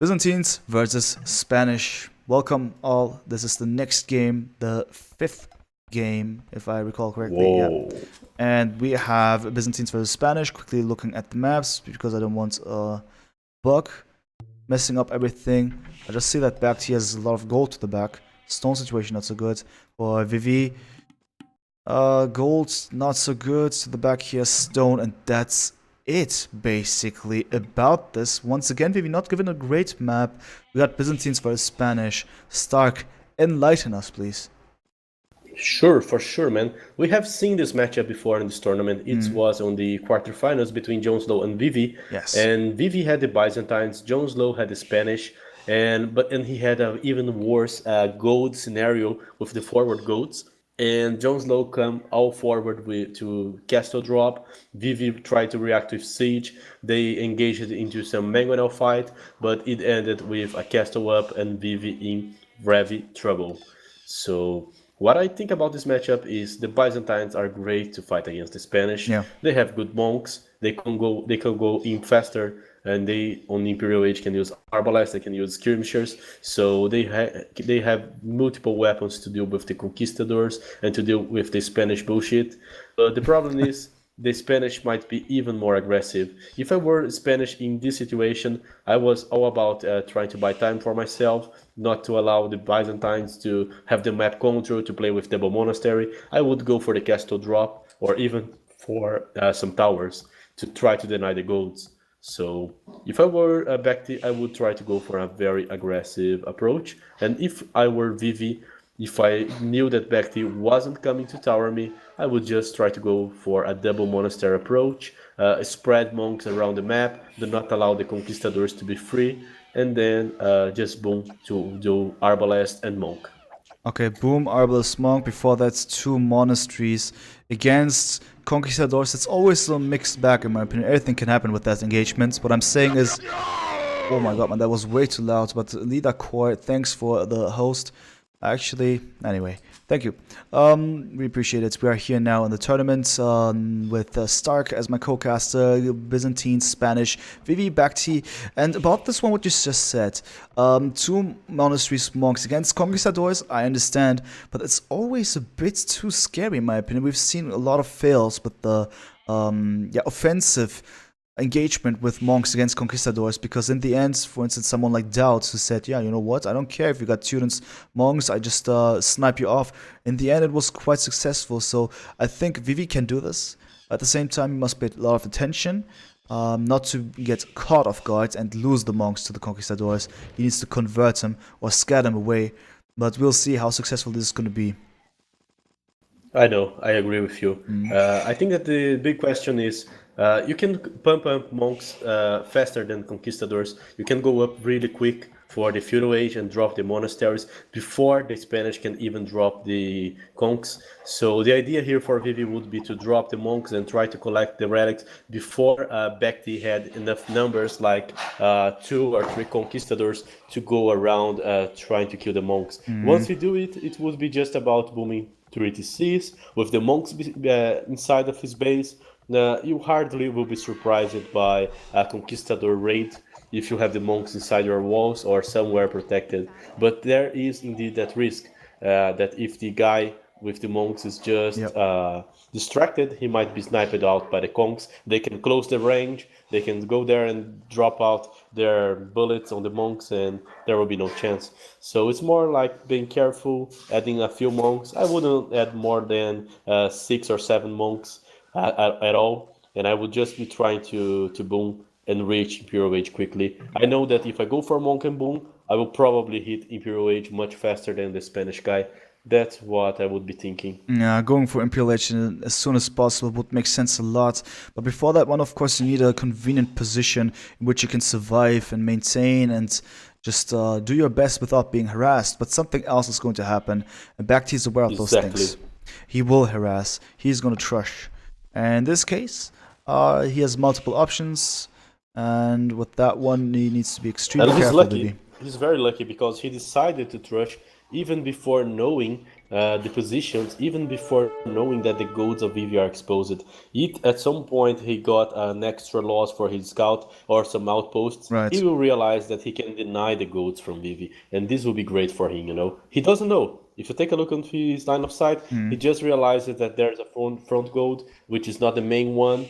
Speaker 1: Byzantines versus Spanish. Welcome all. This is the next game, the 5th game, if I recall correctly.
Speaker 2: Whoa.
Speaker 1: Yeah. And we have Byzantines versus Spanish. Quickly looking at the maps because I don't want a bug messing up everything. I just see that BacT has a lot of gold to the back. Stone situation not so good. For Vivi, gold not so good. To the back here, stone, and that's it basically about this. Once again, Vivi not given a great map. We got Byzantines versus Spanish. Stark, enlighten us, please.
Speaker 2: Sure, for sure, man. We have seen this matchup before in this tournament. It was on the quarterfinals between Joneslow and Vivi.
Speaker 1: Yes.
Speaker 2: And Vivi had the Byzantines, Joneslow had the Spanish, and he had an even worse gold scenario with the forward goats. And Joneslow come all forward to castle drop. Vivi tried to react with siege. They engaged into some mangonel fight, but it ended with a castle up and Vivi in heavy trouble. So what I think about this matchup is the Byzantines are great to fight against the Spanish.
Speaker 1: Yeah.
Speaker 2: They have good monks. They can go in faster, and they on Imperial Age can use arbalests. They can use skirmishers. So they have multiple weapons to deal with the conquistadors and to deal with the Spanish bullshit. But the problem is the Spanish might be even more aggressive. If I were Spanish in this situation, I was all about trying to buy time for myself, not to allow the Byzantines to have the map control to play with double monastery. I would go for the castle drop or even for some towers to try to deny the golds. So if I were BacT, I would try to go for a very aggressive approach. And if I were Vivi, if I knew that BacT wasn't coming to tower me, I would just try to go for a double monastery approach, spread monks around the map, do not allow the conquistadors to be free, and then just boom to do arbalest and monk.
Speaker 1: Okay, boom, Arbalest Monk. Before that, 2 monasteries against conquistadors. It's always a mixed bag, in my opinion. Everything can happen with that engagement. What I'm saying is, oh my god, man, that was way too loud. But Lida Core, thanks for the host. Actually, anyway, thank you. We appreciate it. We are here now in the tournament with Stark as my co-caster, Byzantine, Spanish, Vivi, BacT. And about this one, what you just said, 2 monasteries, monks against conquistadors, I understand, but it's always a bit too scary in my opinion. We've seen a lot of fails with the offensive engagement with monks against conquistadors, because in the end, for instance, someone like Doubts who said, yeah, you know what, I don't care if you got students, monks, I just snipe you off. In the end, it was quite successful, so I think Vivi can do this. At the same time, you must pay a lot of attention, not to get caught off guard and lose the monks to the conquistadors. He needs to convert them or scare them away, but we'll see how successful this is going to be.
Speaker 2: I know, I agree with you. I think that the big question is, you can pump up monks faster than conquistadors. You can go up really quick for the feudal age and drop the monasteries before the Spanish can even drop the conks. So the idea here for Vivi would be to drop the monks and try to collect the relics before BacT had enough numbers, like 2 or 3 conquistadors, to go around trying to kill the monks. Once we do it, it would be just about booming 3 TCs with the monks inside of his base. You hardly will be surprised by a conquistador raid if you have the monks inside your walls or somewhere protected. But there is indeed that risk that if the guy with the monks is just
Speaker 1: Yep.
Speaker 2: distracted, he might be sniped out by the conks. They can close the range, they can go there and drop out their bullets on the monks, and there will be no chance. So it's more like being careful, adding a few monks. I wouldn't add more than 6 or 7 monks at all, and I would just be trying to boom and reach Imperial Age quickly. I know that if I go for monk and boom, I will probably hit Imperial Age much faster than the Spanish guy. That's what I would be thinking.
Speaker 1: Yeah, going for Imperial Age as soon as possible would make sense a lot. But before that one, of course, you need a convenient position in which you can survive and maintain and just do your best without being harassed. But something else is going to happen, and BacT is aware of those things. He will harass. He's going to trush. And in this case, he has multiple options, and with that one, he needs to be extremely
Speaker 2: And he's
Speaker 1: careful.
Speaker 2: lucky. He's very lucky because he decided to trush even before knowing the positions, even before knowing that the golds of Vivi are exposed. At some point he got an extra loss for his scout or some outposts.
Speaker 1: Right.
Speaker 2: He will realize that he can deny the golds from Vivi, and this will be great for him, you know. He doesn't know. If you take a look at his line of sight, he just realizes that there's a front gold, which is not the main one.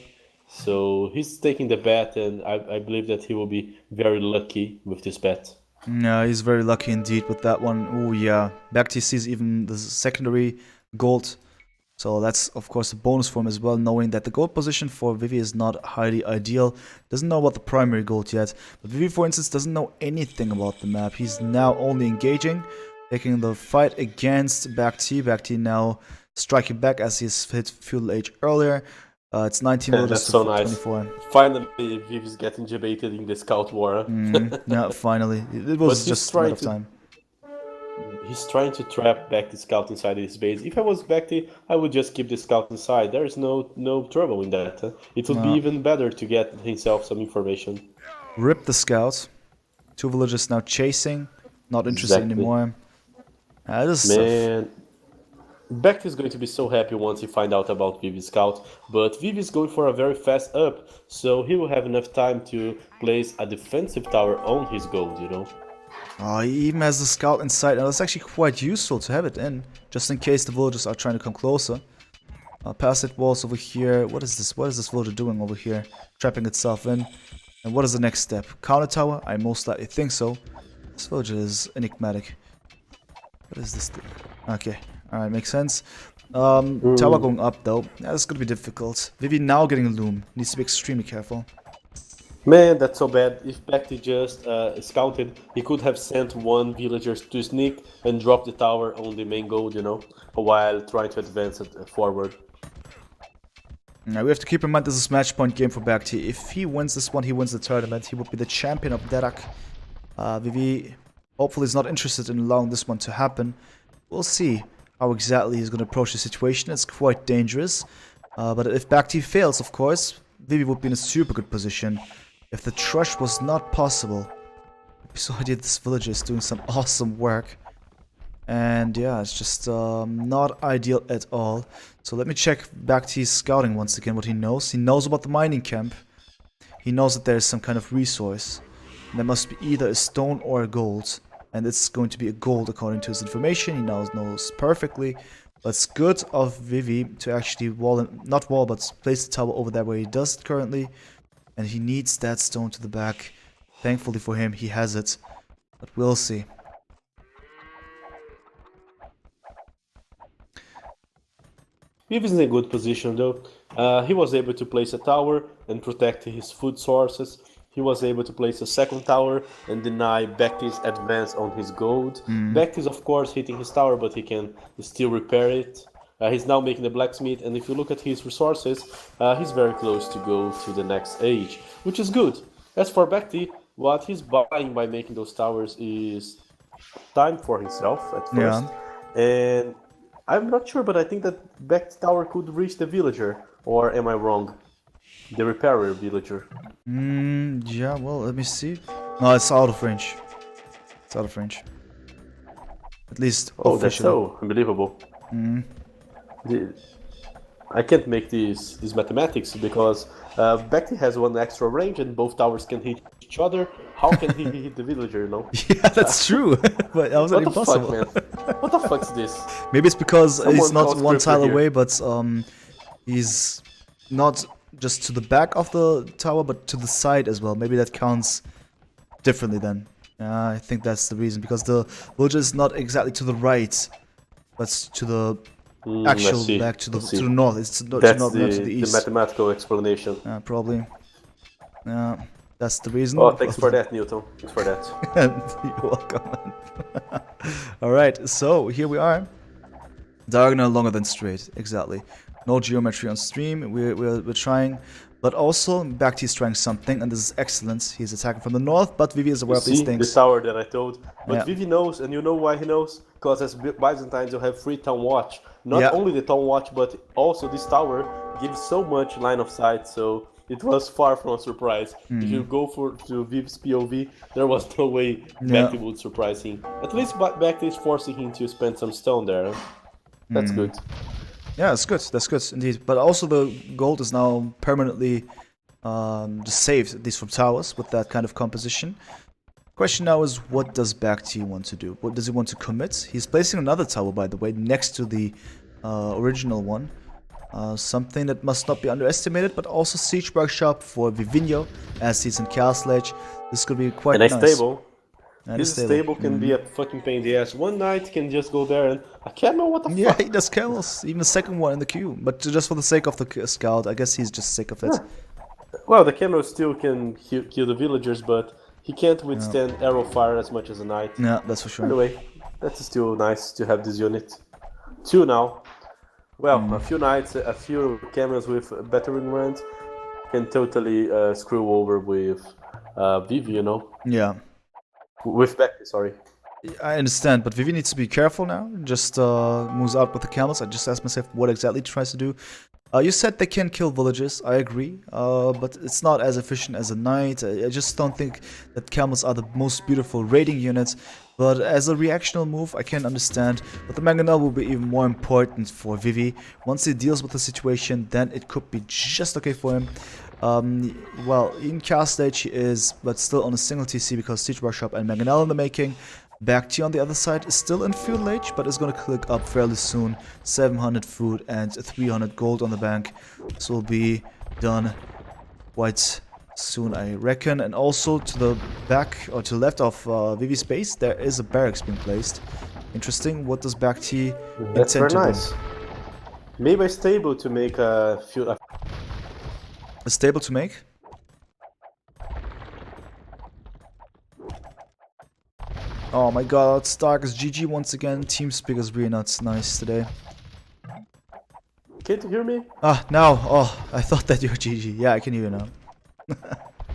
Speaker 2: So he's taking the bet, and I believe that he will be very lucky with this bet.
Speaker 1: Yeah, he's very lucky indeed with that one. Oh yeah, BacT sees even the secondary gold. So that's of course a bonus for him as well, knowing that the gold position for Vivi is not highly ideal. Doesn't know about the primary gold yet. But Vivi, for instance, doesn't know anything about the map. He's now only engaging, taking the fight against BacT. BacT now striking back as he's hit Feudal Age earlier. It's 19
Speaker 2: Yeah,
Speaker 1: villagers
Speaker 2: that's so
Speaker 1: to
Speaker 2: nice.
Speaker 1: 24.
Speaker 2: Finally, Vivi's getting debated in the scout war.
Speaker 1: Yeah, finally. It was just a matter of time.
Speaker 2: He's trying to trap back the scout inside his base. If I was BacT, I would just keep the scout inside. There is no trouble in that. It would be even better to get himself some information.
Speaker 1: Rip the scout. 2 villagers now chasing. Not interested anymore.
Speaker 2: Man, BacT is going to be so happy once he find out about Vivi's scout, but Vivi is going for a very fast up, so he will have enough time to place a defensive tower on his gold, you know.
Speaker 1: Oh, he even has the scout inside, and it's actually quite useful to have it in, just in case the villagers are trying to come closer. Passive walls over here. What is this? What is this villager doing over here? Trapping itself in. And what is the next step? Counter tower? I most likely think so. This villager is enigmatic. What is this thing? Okay. Alright, makes sense. Tower going up though. Yeah, that's gonna be difficult. Vivi now getting a loom. Needs to be extremely careful.
Speaker 2: Man, that's so bad. If BacT just scouted, he could have sent one villager to sneak and drop the tower on the main gold, you know, while trying to advance it forward.
Speaker 1: Now we have to keep in mind this is match point game for BacT. If he wins this one, he wins the tournament. He would be the champion of DERAC. Vivi hopefully is not interested in allowing this one to happen. We'll see how exactly he's going to approach the situation. It's quite dangerous. But if BacT fails, of course, Vivi would be in a super good position. If the trush was not possible, so I did this villager is doing some awesome work. And yeah, it's just not ideal at all. So let me check BacT's scouting once again, what he knows. He knows about the mining camp. He knows that there's some kind of resource. And there must be either a stone or a gold. And it's going to be a gold according to his information. He now knows perfectly. But it's good of Vivi to actually but place the tower over there where he does it currently. And he needs that stone to the back. Thankfully for him, he has it. But we'll see.
Speaker 2: Vivi's in a good position though. He was able to place a tower and protect his food sources. He was able to place a second tower and deny BacT's advance on his gold. BacT is of course hitting his tower, but he can still repair it. He's now making the blacksmith, and if you look at his resources, he's very close to go to the next age, which is good. As for BacT, what he's buying by making those towers is time for himself at first. Yeah. And I'm not sure, but I think that BacT tower could reach the villager, or am I wrong? The repairer villager.
Speaker 1: Yeah, well, let me see. No, it's out of range. It's out of range. At least
Speaker 2: oh, that's so unbelievable. I can't make these mathematics because BacT has one extra range and both towers can hit each other. How can he hit the villager, you know?
Speaker 1: Yeah, that's true. But that was
Speaker 2: What the
Speaker 1: impossible.
Speaker 2: fuck, man? What the fuck's this?
Speaker 1: Maybe it's because he's
Speaker 2: Someone
Speaker 1: not
Speaker 2: calls
Speaker 1: one
Speaker 2: scripture
Speaker 1: tile
Speaker 2: here.
Speaker 1: away, but he's not just to the back of the tower, but to the side as well. Maybe that counts differently then. I think that's the reason, because the villager is not exactly to the right, but to the actual
Speaker 2: see.
Speaker 1: back to the
Speaker 2: Let's see.
Speaker 1: north. It's not,
Speaker 2: That's
Speaker 1: not to the
Speaker 2: the
Speaker 1: east.
Speaker 2: mathematical explanation.
Speaker 1: Probably. Yeah, that's the reason.
Speaker 2: Oh, thanks for that, Newton. Thanks for that.
Speaker 1: You're welcome. Alright, so here we are. Diagonal longer than straight, exactly. No geometry on stream, we're trying. But also, BacT is trying something, and this is excellent. He's attacking from the north, but Vivi is aware of these
Speaker 2: See,
Speaker 1: things.
Speaker 2: this tower that I told. But
Speaker 1: Yeah.
Speaker 2: Vivi knows, and you know why he knows? Because as Byzantines, you have free town watch. Not
Speaker 1: Yeah.
Speaker 2: only the town watch, but also this tower gives so much line of sight, so it was far from a surprise. If you go to Vivi's POV, there was no way BacT would surprise him. At least BacT is forcing him to spend some stone there. That's good.
Speaker 1: Yeah, that's good indeed. But also the gold is now permanently just saved, at least from towers, with that kind of composition. Question now is, what does BacT want to do? What does he want to commit? He's placing another tower, by the way, next to the original one. Something that must not be underestimated, but also siege workshop for Vivinho, as he's in Castle Age. This could be quite
Speaker 2: And
Speaker 1: nice.
Speaker 2: a stable.
Speaker 1: And
Speaker 2: This stable can be a fucking pain in the ass. One knight can just go there and a camel, what the
Speaker 1: Yeah,
Speaker 2: fuck?
Speaker 1: he does camels, even the second one in the queue. But just for the sake of the scout, I guess he's just sick of it.
Speaker 2: Well, the camel still can kill the villagers, but he can't withstand arrow fire as much as a knight.
Speaker 1: Yeah, that's for sure.
Speaker 2: Anyway, that's still nice to have this unit. Two now. Well, a few knights, a few camels with battering runs can totally screw over with Vivi, you know?
Speaker 1: Yeah.
Speaker 2: With BacT, sorry.
Speaker 1: I understand, but Vivi needs to be careful now. Just moves out with the camels. I just asked myself what exactly he tries to do. You said they can kill villages. I agree, but it's not as efficient as a knight. I just don't think that camels are the most beautiful raiding units. But as a reactional move, I can understand. But the mangonel will be even more important for Vivi. Once he deals with the situation, then it could be just okay for him. Well, in cast stage he is, but still on a single TC because Siege Workshop and Mangonel in the making. BacT on the other side is still in feudal age, but is going to click up fairly soon. 700 food and 300 gold on the bank. This will be done quite soon, I reckon. And also to the back, or to the left of Vivi's base, there is a barracks being placed. Interesting. What does BacT
Speaker 2: That's
Speaker 1: intend
Speaker 2: very
Speaker 1: to
Speaker 2: nice. Maybe a stable to make a few.
Speaker 1: do? A stable to make? Oh my god, Stark is GG once again. TeamSpeak is really not nice today.
Speaker 2: Can't you hear me?
Speaker 1: Ah, now. Oh, I thought that you were GG. Yeah, I can hear you now.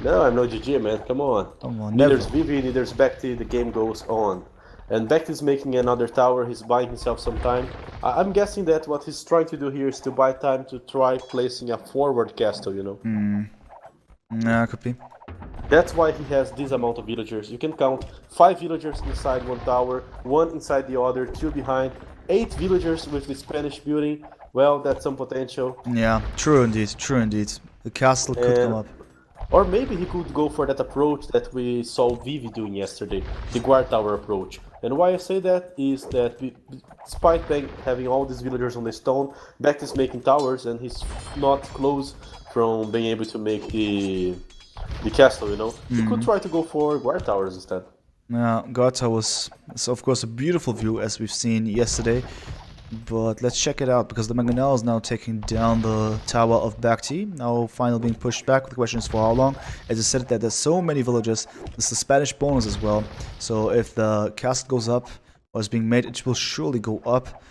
Speaker 2: No, I'm no GG, man. Come on.
Speaker 1: Come on,
Speaker 2: Neither's
Speaker 1: never.
Speaker 2: Vivi, neither's BacT. The game goes on. And BacT is making another tower. He's buying himself some time. I'm guessing that what he's trying to do here is to buy time to try placing a forward castle, you know?
Speaker 1: Yeah, could be.
Speaker 2: That's why he has this amount of villagers. You can count 5 villagers inside one tower, 1 inside the other, 2 behind, 8 villagers with the Spanish building. Well, that's some potential.
Speaker 1: Yeah, true indeed, true indeed. The castle could come up.
Speaker 2: Or maybe he could go for that approach that we saw Vivi doing yesterday, the guard tower approach. And why I say that is that despite having all these villagers on the stone, BacT is making towers and he's not close from being able to make the castle, you know. He could try to go for guard towers instead.
Speaker 1: Yeah, Gotha was, it's of course a beautiful view as we've seen yesterday. But let's check it out, because the Mangonel is now taking down the tower of BacT. Now finally being pushed back. The question is for how long. As I said, that there's so many villages. There's the Spanish bonus as well. So if the castle goes up, or is being made, it will surely go up.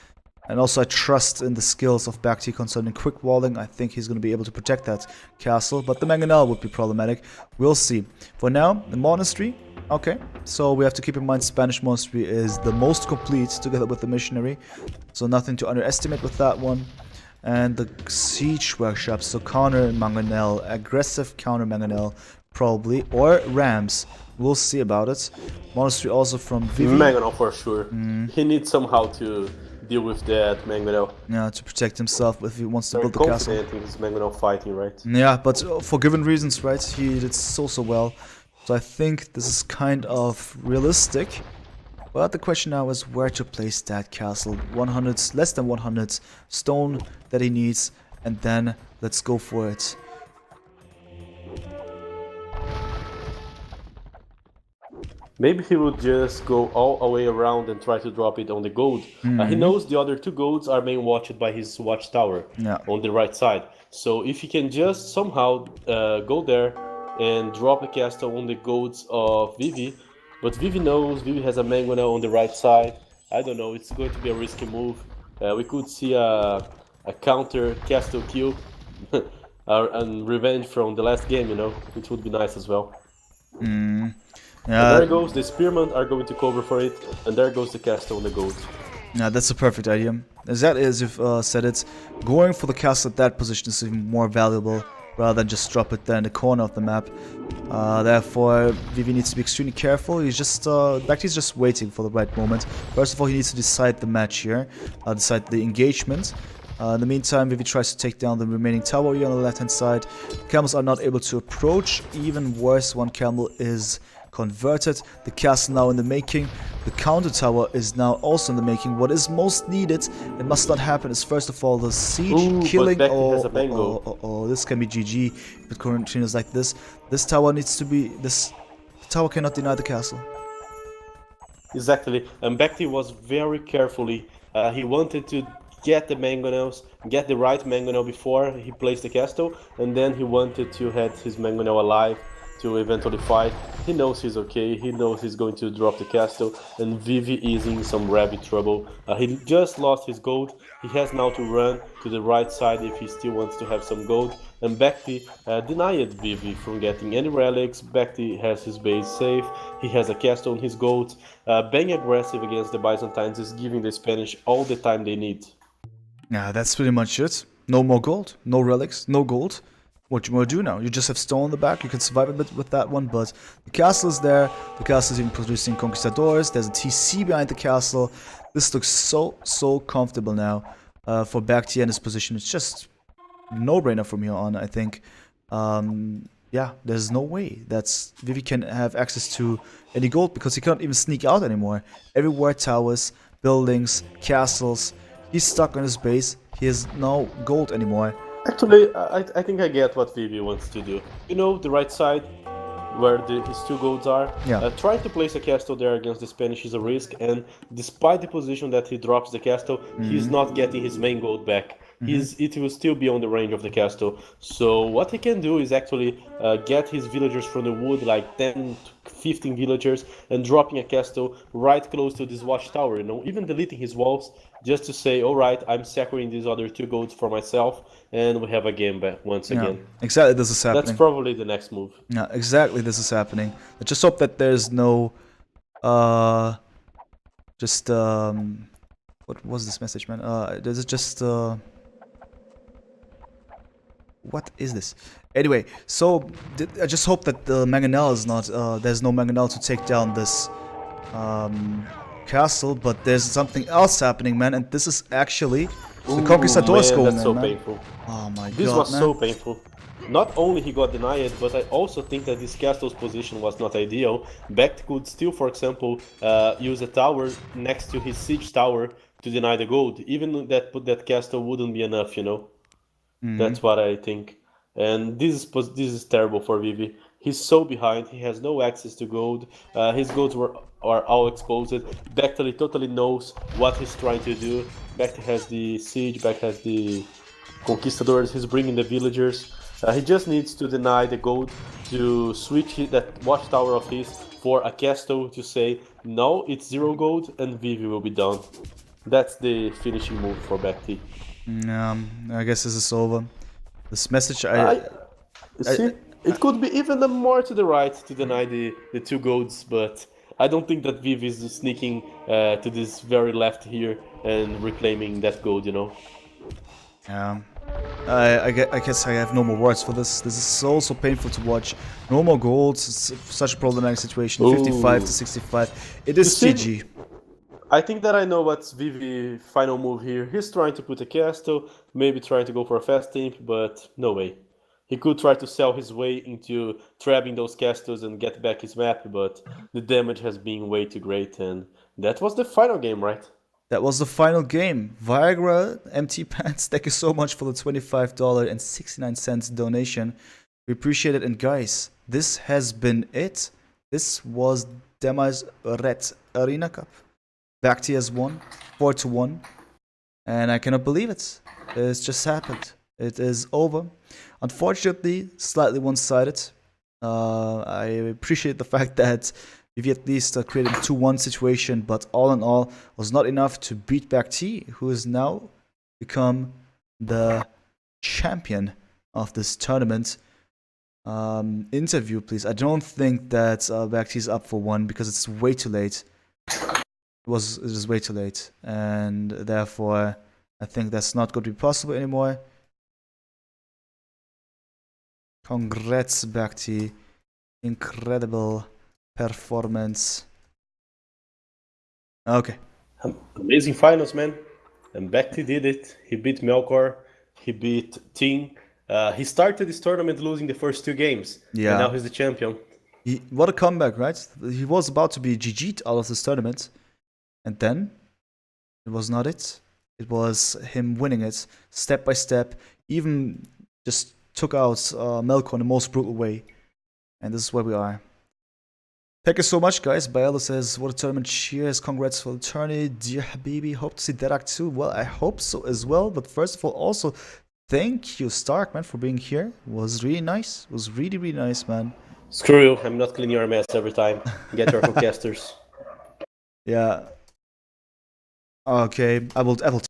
Speaker 1: And also I trust in the skills of BacT concerning quick walling. I think he's going to be able to protect that castle. But the Mangonel would be problematic. We'll see. For now, the monastery. Okay, so we have to keep in mind Spanish monastery is the most complete together with the missionary. So nothing to underestimate with that one. And the siege workshops, so counter Mangonel, aggressive counter Mangonel probably, or Rams. We'll see about it. Monastery also from Vivi.
Speaker 2: Mangonel for sure. He needs somehow to deal with that mangonel.
Speaker 1: Yeah, to protect himself if he wants to
Speaker 2: Very
Speaker 1: build the castle.
Speaker 2: confident in his mangonel fighting, right?
Speaker 1: Yeah, but for given reasons, right? He did so well. So I think this is kind of realistic. But the question now is where to place that castle. 100, less than 100 stone that he needs, and then let's go for it.
Speaker 2: Maybe he would just go all the way around and try to drop it on the gold. He knows the other 2 golds are being watched by his watchtower on the right side. So if he can just somehow go there and drop the castle on the golds of Vivi, but Vivi knows Vivi has a mangonel on the right side. I don't know, it's going to be a risky move. We could see a counter castle kill and revenge from the last game, you know, which would be nice as well. There goes the spearmen are going to cover for it, and there goes the castle on the gold.
Speaker 1: Yeah, that's a perfect idea. As that is, you've said it, going for the castle at that position is even more valuable rather than just drop it there in the corner of the map. Therefore, Vivi needs to be extremely careful. He's just, BacT's just waiting for the right moment. First of all, he needs to decide the match here, decide the engagement. In the meantime, Vivi tries to take down the remaining tower here on the left-hand side. Camels are not able to approach. Even worse, one camel is converted. The castle now in the making. The counter tower is now also in the making. What is most needed, it must not happen, is first of all the siege killing. Oh, this can be GG if it continues like this. This tower needs to be. This tower cannot deny the castle.
Speaker 2: Exactly, and BacT was very carefully. He wanted to get the mangonels, get the right mangonel before he placed the castle, and then he wanted to have his mangonel alive to eventually fight. He knows he's okay, he knows he's going to drop the castle, and Vivi is in some rabbit trouble. He just lost his gold, he has now to run to the right side if he still wants to have some gold, and BacT denied Vivi from getting any relics. BacT has his base safe, he has a castle on his gold. Being aggressive against the Byzantines is giving the Spanish all the time they need.
Speaker 1: Yeah, that's pretty much it. No more gold, no relics, no gold. What you want to do now? You just have stone on the back, you can survive a bit with that one, but the castle is there, the castle is even producing conquistadors, there's a TC behind the castle. This looks so comfortable now for BacT and his position. It's just no-brainer from here on, I think. Yeah, there's no way that Vivi can have access to any gold because he can't even sneak out anymore. Everywhere towers, buildings, castles, he's stuck on his base, he has no gold anymore.
Speaker 2: Actually, I think I get what Vivi wants to do. You know, the right side, where his 2 golds are.
Speaker 1: Yeah.
Speaker 2: Trying to place a castle there against the Spanish is a risk, and despite the position that he drops the castle, he's not getting his main gold back. It will still be on the range of the castle. So what he can do is actually get his villagers from the wood, like 10 to 15 villagers, and dropping a castle right close to this watchtower, you know, even deleting his walls, just to say, alright, I'm sacrificing these other 2 golds for myself, and we have a game back once again.
Speaker 1: Exactly, this is happening.
Speaker 2: That's probably the next move.
Speaker 1: Yeah, exactly, this is happening. I just hope that there's no, what was this message, man? There's just, what is this? Anyway, so I just hope that the mangonel is not, there's no mangonel to take down this, castle, but there's something else happening, man, and this is actually the conquistadors going,
Speaker 2: that's so
Speaker 1: man.
Speaker 2: painful.
Speaker 1: Oh my god,
Speaker 2: This was
Speaker 1: man.
Speaker 2: so painful. Not only he got denied, but I also think that this castle's position was not ideal. BacT could still, for example, use a tower next to his siege tower to deny the gold. Even that castle wouldn't be enough, you know. That's what I think. And this is terrible for Vivi. He's so behind, he has no access to gold, his golds are all exposed. BacT totally knows what he's trying to do. BacT has the siege, BacT has the conquistadors, he's bringing the villagers. He just needs to deny the gold, to switch that watchtower of his for a castle to say, no, it's 0 gold and Vivi will be done. That's the finishing move for BacT.
Speaker 1: I guess this is over. This message,
Speaker 2: It could be even more to the right to deny the 2 golds, but I don't think that Vivi is sneaking to this very left here and reclaiming that gold, you know.
Speaker 1: I guess I have no more words for this. This is so painful to watch. No more golds. It's such a problematic situation. 55 to 65. It is GG.
Speaker 2: I think that I know what's Vivi's final move here. He's trying to put a castle, maybe trying to go for a fast imp, but no way. He could try to sell his way into trapping those castles and get back his map, but the damage has been way too great, and that was the final game, right?
Speaker 1: That was the final game. Viagra, MT Pants, thank you so much for the $25.69 donation. We appreciate it. And guys, this has been it. This was DemEyesRed Arena Cup. BacT has won 4-1. And I cannot believe it. It's just happened. It is over. Unfortunately, slightly one-sided. I appreciate the fact that Vivi at least created a 2-1 situation, but all in all, was not enough to beat BacT, who has now become the champion of this tournament. Interview, please. I don't think that BacT is up for one because it's way too late. It is way too late, and therefore, I think that's not going to be possible anymore. Congrats, BacT. Incredible performance. Okay.
Speaker 2: Amazing finals, man. And BacT did it. He beat Melkor. He beat Ting. He started this tournament losing the first 2 games.
Speaker 1: Yeah.
Speaker 2: And now he's the champion.
Speaker 1: What a comeback, right? He was about to be GG'd out of this tournament. And then, it was not it. It was him winning it step by step. Even just took out Melkor in the most brutal way. And this is where we are. Thank you so much, guys. Bayala says, what a tournament. Cheers. Congrats for the tourney. Dear Habibi, hope to see DERAC too. Well, I hope so as well. But first of all, also, thank you, St4rk, man, for being here. It was really nice. It was really, really nice, man.
Speaker 2: Screw you. I'm not cleaning your mess every time. Get your casters.
Speaker 1: Yeah. Okay, I will